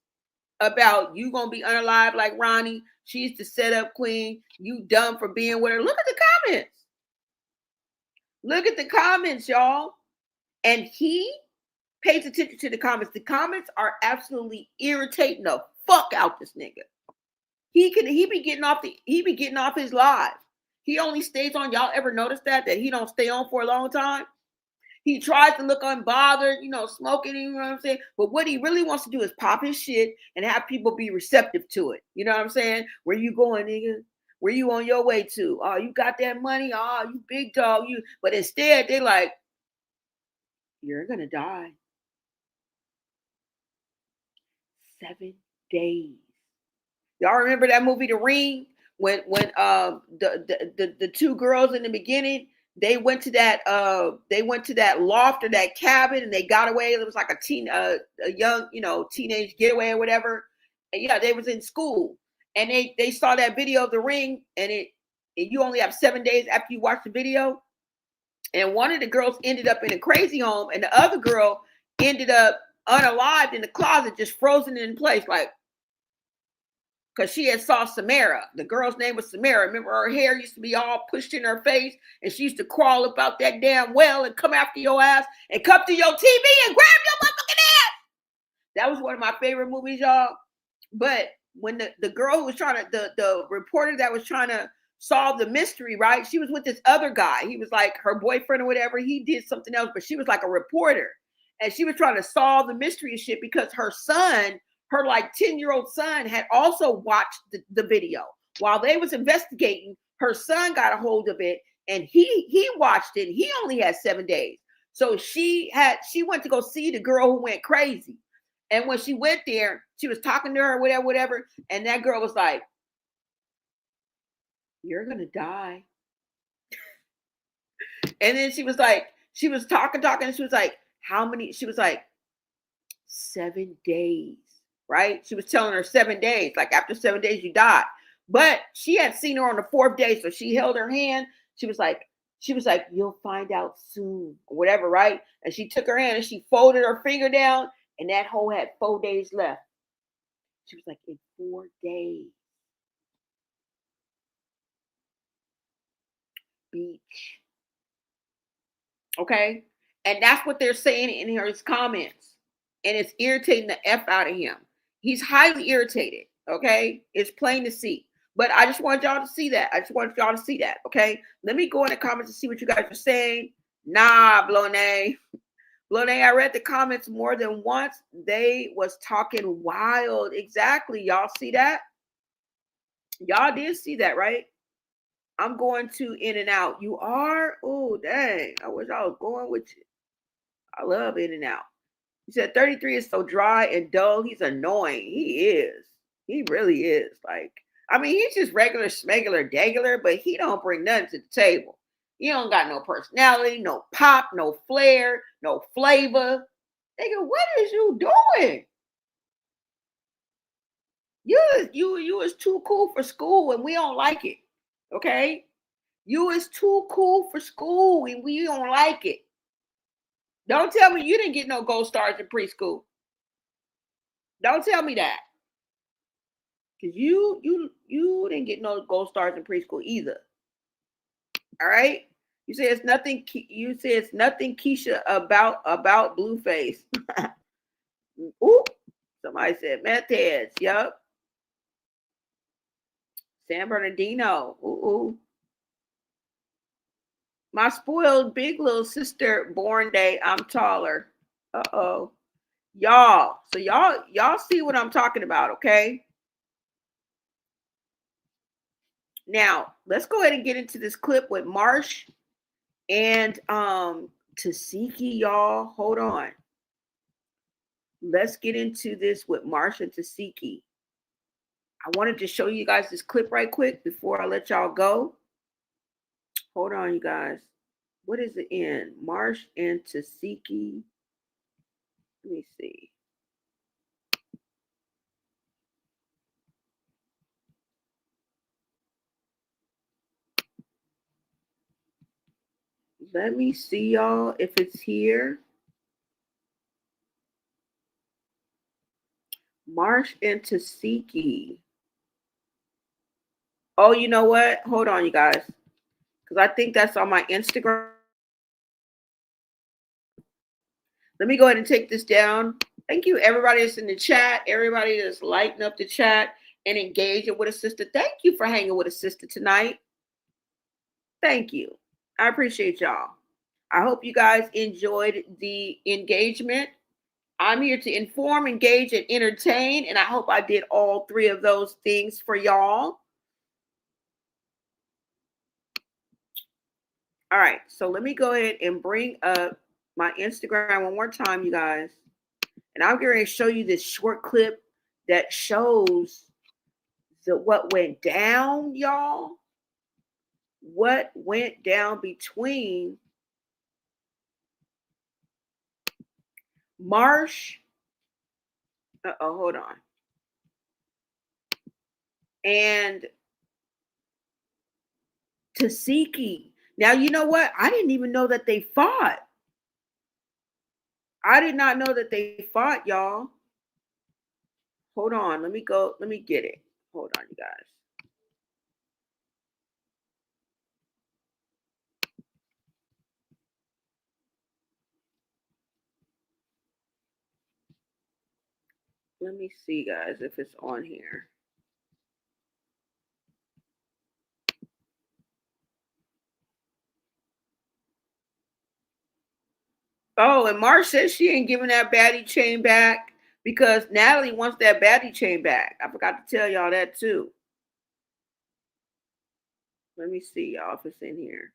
[SPEAKER 2] about you gonna be unalive like Ronnie. She's the setup queen. You dumb for being with her. Look at the comments. Look at the comments, y'all. And he pays attention to the comments. The comments are absolutely irritating the fuck out this nigga. He be getting off his live. He only stays on. Y'all ever notice that he don't stay on for a long time? He tries to look unbothered, smoking, you know what I'm saying? But what he really wants to do is pop his shit and have people be receptive to it. You know what I'm saying? Where you going, nigga? Where you on your way to? Oh, you got that money? Oh, you big dog. But instead, they're like, you're gonna die. 7 days. Y'all remember that movie, The Ring? When the two girls in the beginning, they went to that loft or that cabin and they got away. It was like a young, teenage getaway or whatever. And yeah, they was in school and they saw that video of The Ring and you only have 7 days after you watch the video. And one of the girls ended up in a crazy home and the other girl ended up unalived in the closet, just frozen in place, like, because she had saw Samara. The girl's name was Samara. Remember, her hair used to be all pushed in her face, and she used to crawl up out that damn well and come after your ass and come to your TV and grab your motherfucking ass. That was one of my favorite movies, y'all. But when the girl who was trying to, the reporter that was trying to solve the mystery, right? She was with this other guy. He was like her boyfriend or whatever. He did something else, but she was like a reporter. And she was trying to solve the mystery and shit because her son, her like 10-year-old son, had also watched the video. While they was investigating, her son got a hold of it and he watched it. He only had 7 days. So she went to go see the girl who went crazy. And when she went there, she was talking to her, whatever. And that girl was like, you're going to die. And then she was talking. And she was like, how many? She was like, 7 days, right? She was telling her 7 days, like after 7 days, you die. But she had seen her on the 4th day. So she held her hand. She was like, you'll find out soon or whatever, right? And she took her hand and she folded her finger down and that hoe had 4 days left. She was like, in 4 days. Beach. Okay? And that's what they're saying in his comments. And it's irritating the F out of him. He's highly irritated. Okay? It's plain to see. But I just want y'all to see that. Okay? Let me go in the comments and see what you guys are saying. Nah, Blonay. Blonay, I read the comments more than once. They was talking wild. Exactly. Y'all see that? Y'all did see that, right? I'm going to In and Out. You are? Oh, dang. I wish I was going with you. I love In and Out. He said 33 is so dry and dull. He's annoying. He is. He really is. Like, I mean, he's just regular, smegular, dagular, but he don't bring nothing to the table. He don't got no personality, no pop, no flair, no flavor. Nigga, what is you doing? You is too cool for school and we don't like it. Okay? You is too cool for school and we don't like it. Don't tell me you didn't get no gold stars in preschool. Don't tell me that. Because you didn't get no gold stars in preschool either. All right? You say it's nothing. You say it's nothing, Keisha, about Blueface. Ooh, somebody said meth heads. Yup. San Bernardino. Ooh. My spoiled big little sister born day. I'm taller. Uh-oh. Y'all. So y'all see what I'm talking about, okay? Now, let's go ahead and get into this clip with Marsh and Tesehki, y'all. Hold on. Let's get into this with Marsh and Tesehki. I wanted to show you guys this clip right quick before I let y'all go. Hold on, you guys. What is it in? Marsh and Tesehki. Let me see. Let me see, y'all, if it's here. Marsh and Tesehki. Oh, you know what? Hold on, you guys. Because I think that's on my Instagram. Let me go ahead and take this down. Thank you, everybody that's in the chat. Everybody that's lighting up the chat and engaging with a sister. Thank you for hanging with a sister tonight. Thank you. I appreciate y'all. I hope you guys enjoyed the engagement. I'm here to inform, engage, and entertain, and I hope I did all three of those things for y'all. All right, so let me go ahead and bring up my Instagram one more time, you guys. And I'm going to show you this short clip that shows what went down, y'all. What went down between Marsh, hold on, and Tesehki. Now, you know what? I didn't even know that they fought. I did not know that they fought, y'all. Hold on. Let me go. Let me get it. Hold on, you guys. Let me see, guys, if it's on here. Oh, and Marsh says she ain't giving that baddie chain back because Natalie wants that baddie chain back. I forgot to tell y'all that too. Let me see, y'all, if it's in here.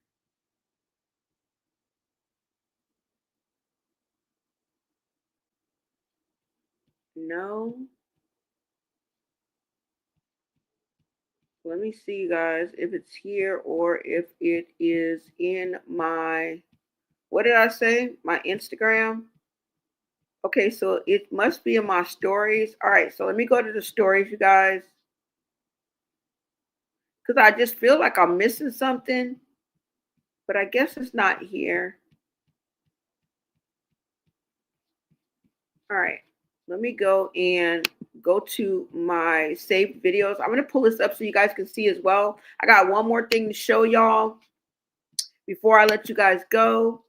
[SPEAKER 2] No. Let me see, guys, if it's here or if it is in my, what did I say? My Instagram. Okay, so it must be in my stories. All right, so let me go to the stories, you guys. Because I just feel like I'm missing something. But I guess it's not here. All right, let me go and go to my saved videos. I'm going to pull this up so you guys can see as well. I got one more thing to show y'all before I let you guys go.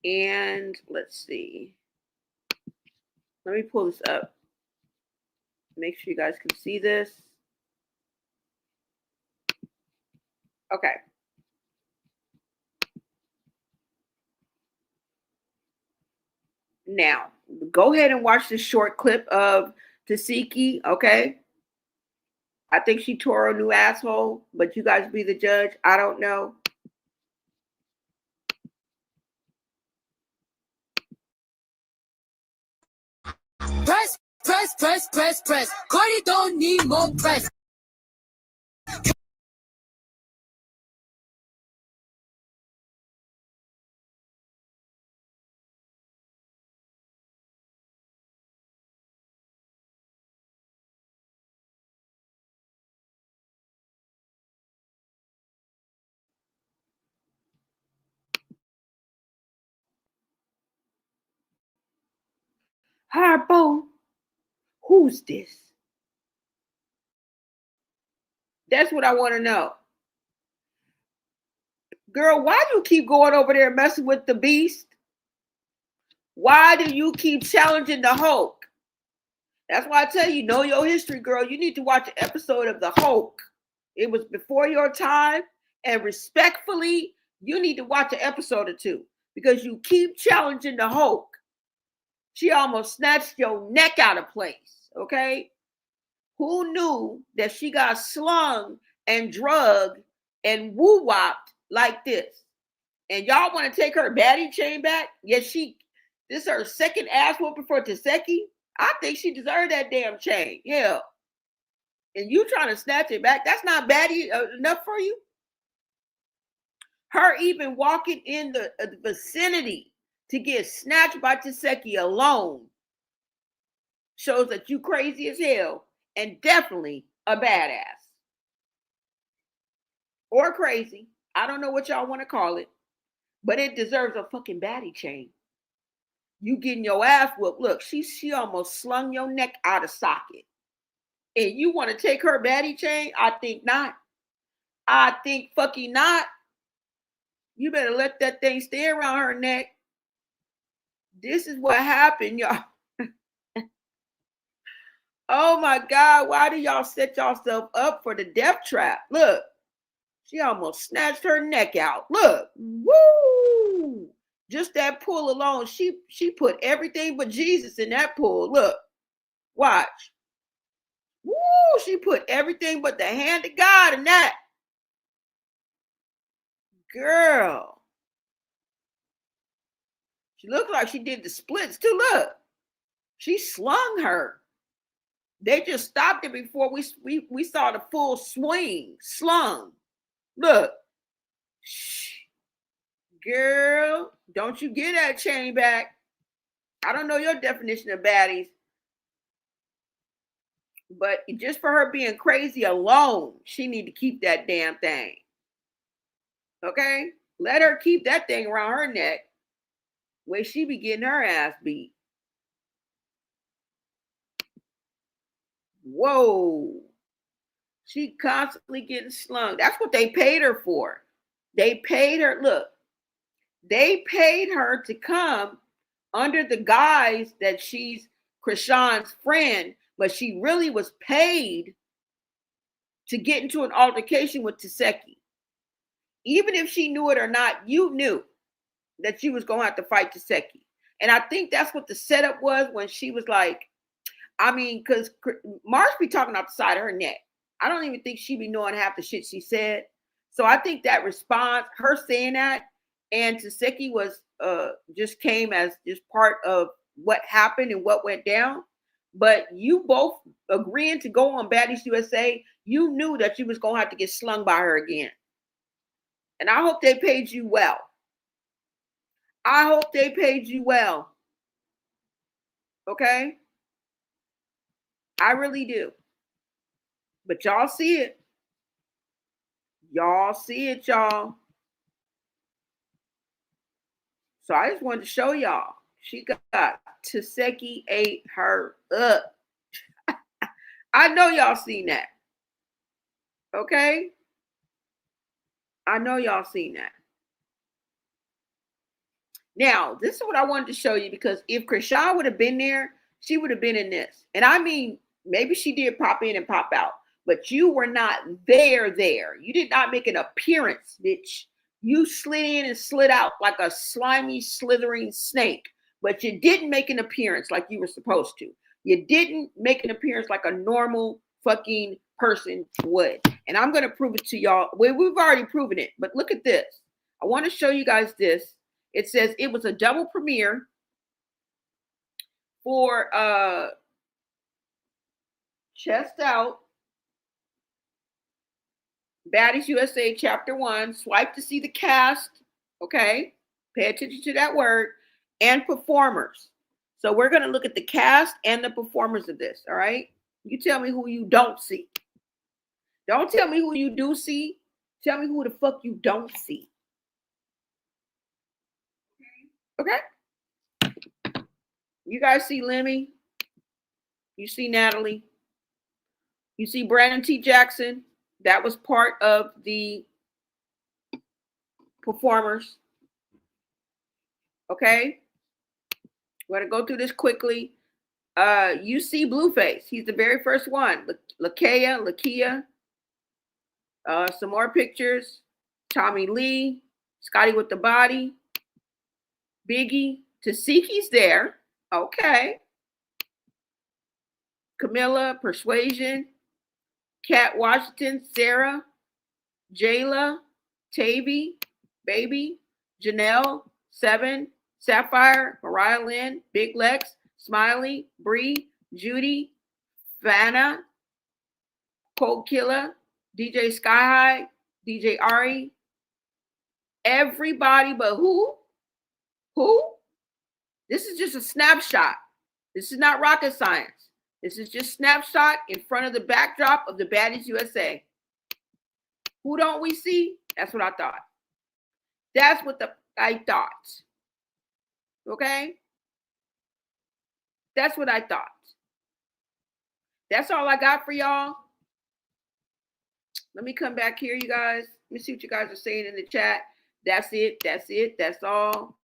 [SPEAKER 2] And let's see. Let me pull this up. Make sure you guys can see this. Okay. Now, go ahead and watch this short clip of Tesehki, okay? I think she tore a new asshole, but you guys be the judge. I don't know.
[SPEAKER 17] Press, press, press, press, press. Cardi don't need more press.
[SPEAKER 2] Harpo, who's this? That's what I want to know. Girl, why do you keep going over there messing with the beast? Why do you keep challenging the Hulk? That's why I tell you, know your history, girl. You need to watch an episode of The Hulk. It was before your time, and respectfully, you need to watch an episode or two because you keep challenging the Hulk. She almost snatched your neck out of place, okay? Who knew that she got slung and drugged and woo-wopped like this? And y'all want to take her baddie chain back? Yes, this is her second ass whooping for Tesehki. I think she deserved that damn chain. Yeah. And you trying to snatch it back? That's not baddie enough for you? Her even walking in the vicinity to get snatched by Tesehki alone shows that you crazy as hell and definitely a badass. Or crazy. I don't know what y'all want to call it, but it deserves a fucking baddie chain. You getting your ass whooped. Look, she almost slung your neck out of socket. And you want to take her baddie chain? I think not. I think fucking not. You better let that thing stay around her neck. This is what happened, y'all. Oh my God, why do y'all set yourself up for the death trap? Look, she almost snatched her neck out. Look, woo! Just that pull alone, she put everything but Jesus in that pull. Look, watch. Woo! She put everything but the hand of God in that. Girl. She looked like she did the splits too. Look, she slung her. They just stopped it before we saw the full swing. Slung. Look. Shh. Girl, don't you get that chain back. I don't know your definition of baddies. But just for her being crazy alone, she need to keep that damn thing. Okay? Let her keep that thing around her neck where she be getting her ass beat. Whoa. She constantly getting slung. That's what they paid her for. They paid her, look, they paid her to come under the guise that she's Chrisean's friend, but she really was paid to get into an altercation with Tesehki. Even if she knew it or not, you knew that she was going to have to fight Tesehki. And I think that's what the setup was when she was like, I mean, because Marsh be talking off the side of her neck. I don't even think she be knowing half the shit she said. So I think that response, her saying that, and Tesehki was just came as just part of what happened and what went down. But you both agreeing to go on Baddies USA, you knew that you was going to have to get slung by her again. And I hope they paid you well. I hope they paid you well. Okay? I really do. But y'all see it. Y'all see it, y'all. So I just wanted to show y'all. She got Tesehki ate her up. I know y'all seen that. Okay? I know y'all seen that. Now, this is what I wanted to show you because if Chrisean would have been there, she would have been in this. And I mean, maybe she did pop in and pop out, but you were not there. You did not make an appearance, bitch. You slid in and slid out like a slimy, slithering snake, but you didn't make an appearance like you were supposed to. You didn't make an appearance like a normal fucking person would. And I'm going to prove it to y'all. Well, we've already proven it, but look at this. I want to show you guys this. It says it was a double premiere for Chest Out, Baddies USA Chapter 1. Swipe to see the cast. Okay. Pay attention to that word. And performers. So we're going to look at the cast and the performers of this. All right. You tell me who you don't see. Don't tell me who you do see. Tell me who the fuck you don't see. Okay. You guys see Lemmy? You see Natalie? You see Brandon T. Jackson? That was part of the performers. Okay. We're going to go through this quickly. You see Blueface. He's the very first one. Lakia. Some more pictures. Tommy Lee, Scotty with the body, Biggie, Tesehki's there. Okay. Camilla, Persuasion, Kat Washington, Sarah, Jayla, Tavy, Baby, Janelle, Seven, Sapphire, Mariah Lynn, Big Lex, Smiley, Bree, Judy, Vanna, Cold Killer, DJ Sky High, DJ Ari. Everybody but who? Who? This is just a snapshot. This is not rocket science. This is just snapshot in front of the backdrop of the Baddies USA. Who don't we see? That's what I thought. That's what I thought. Okay? That's what I thought. That's all I got for y'all. Let me come back here, you guys. Let me see what you guys are saying in the chat. That's it. That's it. That's all.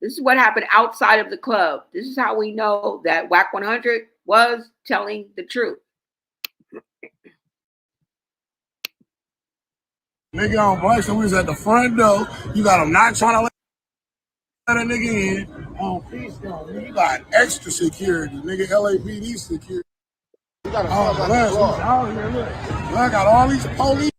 [SPEAKER 2] This is what happened outside of the club. This is how we know that WAC 100 was telling the truth.
[SPEAKER 18] Nigga on break, so we was at the front door. You got them not trying to let a nigga in. On peace, though. You got extra security, nigga. LAPD security. You got out here, look. I got all these police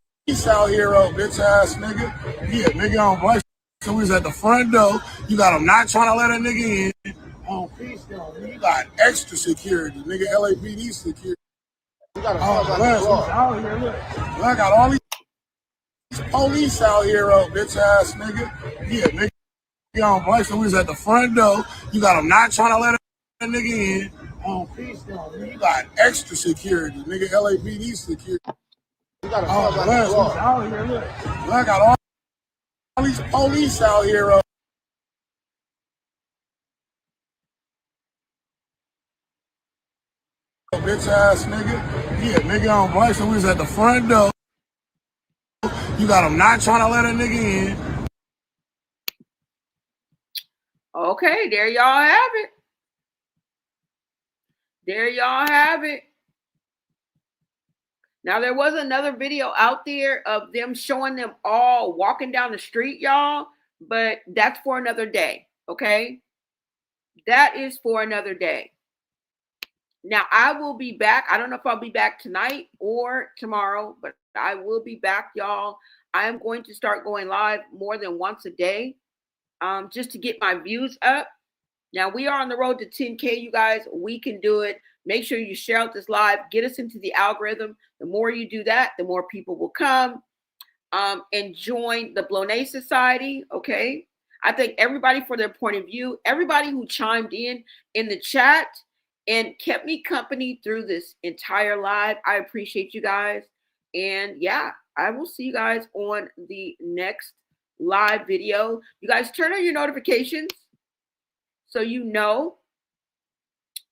[SPEAKER 18] out here, bitch ass nigga. Yeah, nigga on break, so we was at the front door. You got them not trying to let a nigga in. On peace, though. You got extra security, nigga. LAPD security. You got out here, look. I got all these police out here, bitch ass nigga. Yeah, nigga on break, so we was at the front door. You got them not trying to let a nigga in. On peace, though. You got extra security, nigga. LAPD security. You got out here, look. I got all these police out here, bitch ass nigga. Yeah, nigga on break, so we was at the front door. You got them not trying to let a nigga in.
[SPEAKER 2] Okay, there y'all have it. There y'all have it. Now, there was another video out there of them showing them all walking down the street, y'all, but that's for another day, okay? that is for another day. Now, I will be back. I don't know if I'll be back tonight or tomorrow, but I will be back, y'all. I am going to start going live more than once a day, just to get my views up. Now, we are on the road to 10K, you guys. We can do it. Make sure you share out this live. Get us into the algorithm. The more you do that, the more people will come and join the Blonay Society, okay? I thank everybody for their point of view. Everybody who chimed in the chat and kept me company through this entire live. I appreciate you guys. And yeah, I will see you guys on the next live video. You guys turn on your notifications so you know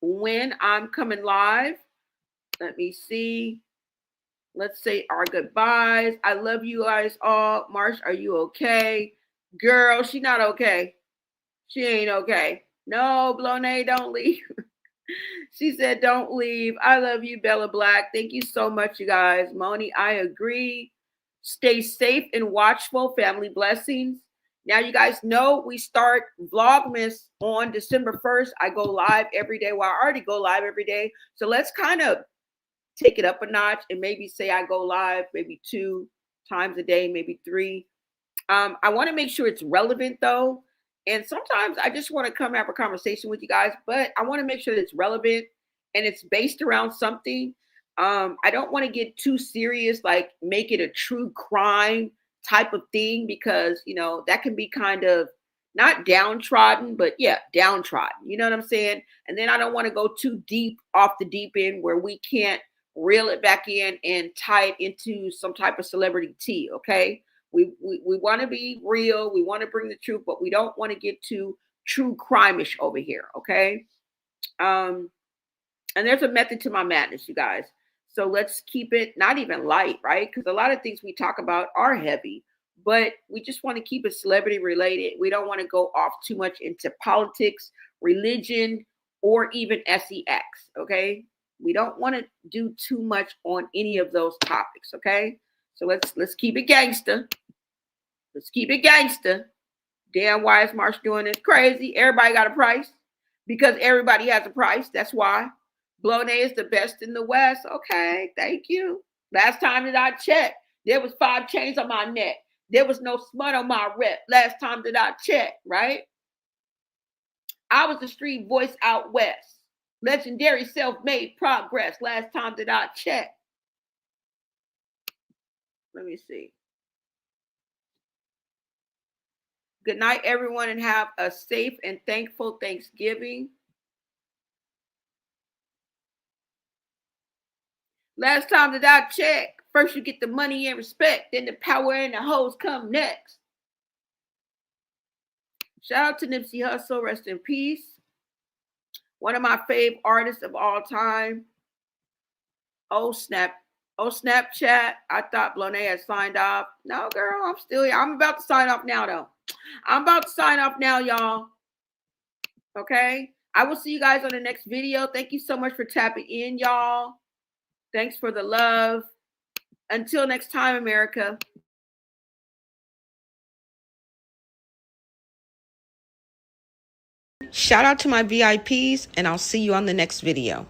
[SPEAKER 2] when I'm coming live. Let me see. Let's say our goodbyes. I love you guys all. Marsh, are you okay? Girl, she not okay. She ain't okay. No, Blonay, don't leave. She said, don't leave. I love you, Bella Black. Thank you so much, you guys. Moni, I agree. Stay safe and watchful. Family blessings. Now, you guys know we start Vlogmas on December 1st. I go live every day. Well, I already go live every day. So let's kind of take it up a notch and maybe say I go live maybe 2 times a day, maybe 3. I want to make sure it's relevant, though. And sometimes I just want to come have a conversation with you guys, but I want to make sure that it's relevant and it's based around something. I don't want to get too serious, like make it a true crime type of thing, because, you know, that can be kind of not downtrodden, but yeah, downtrodden. You know what I'm saying? And then I don't want to go too deep off the deep end where we can't reel it back in and tie it into some type of celebrity tea, okay? We want to be real. We want to bring the truth, but we don't want to get too true crime-ish over here, okay? And there's a method to my madness, you guys. So let's keep it not even light, right? Because a lot of things we talk about are heavy, but we just want to keep it celebrity related. We don't want to go off too much into politics, religion, or even sex, okay? We don't want to do too much on any of those topics, okay? So let's keep it gangster. Let's keep it gangster. Damn, why is Marsh doing this? Crazy. Everybody got a price because everybody has a price. That's why. Blonay is the best in the West. Okay, thank you. Last time that I checked, there was 5 chains on my neck. There was no smut on my rep. Last time that I checked, right? I was the street voice out west. Legendary self-made progress. Last time that I checked. Let me see. Good night, everyone, and have a safe and thankful Thanksgiving. Last time that I checked, first you get the money and respect, then the power and the hoes come next. Shout out to Nipsey Hussle, rest in peace. One of my fave artists of all time. Oh, snap. Oh, Snapchat. I thought Blonay had signed off. No, girl, I'm still here. I'm about to sign off now, though. I'm about to sign off now, y'all. Okay? I will see you guys on the next video. Thank you so much for tapping in, y'all. Thanks for the love. Until next time, America. Shout out to my VIPs, and I'll see you on the next video.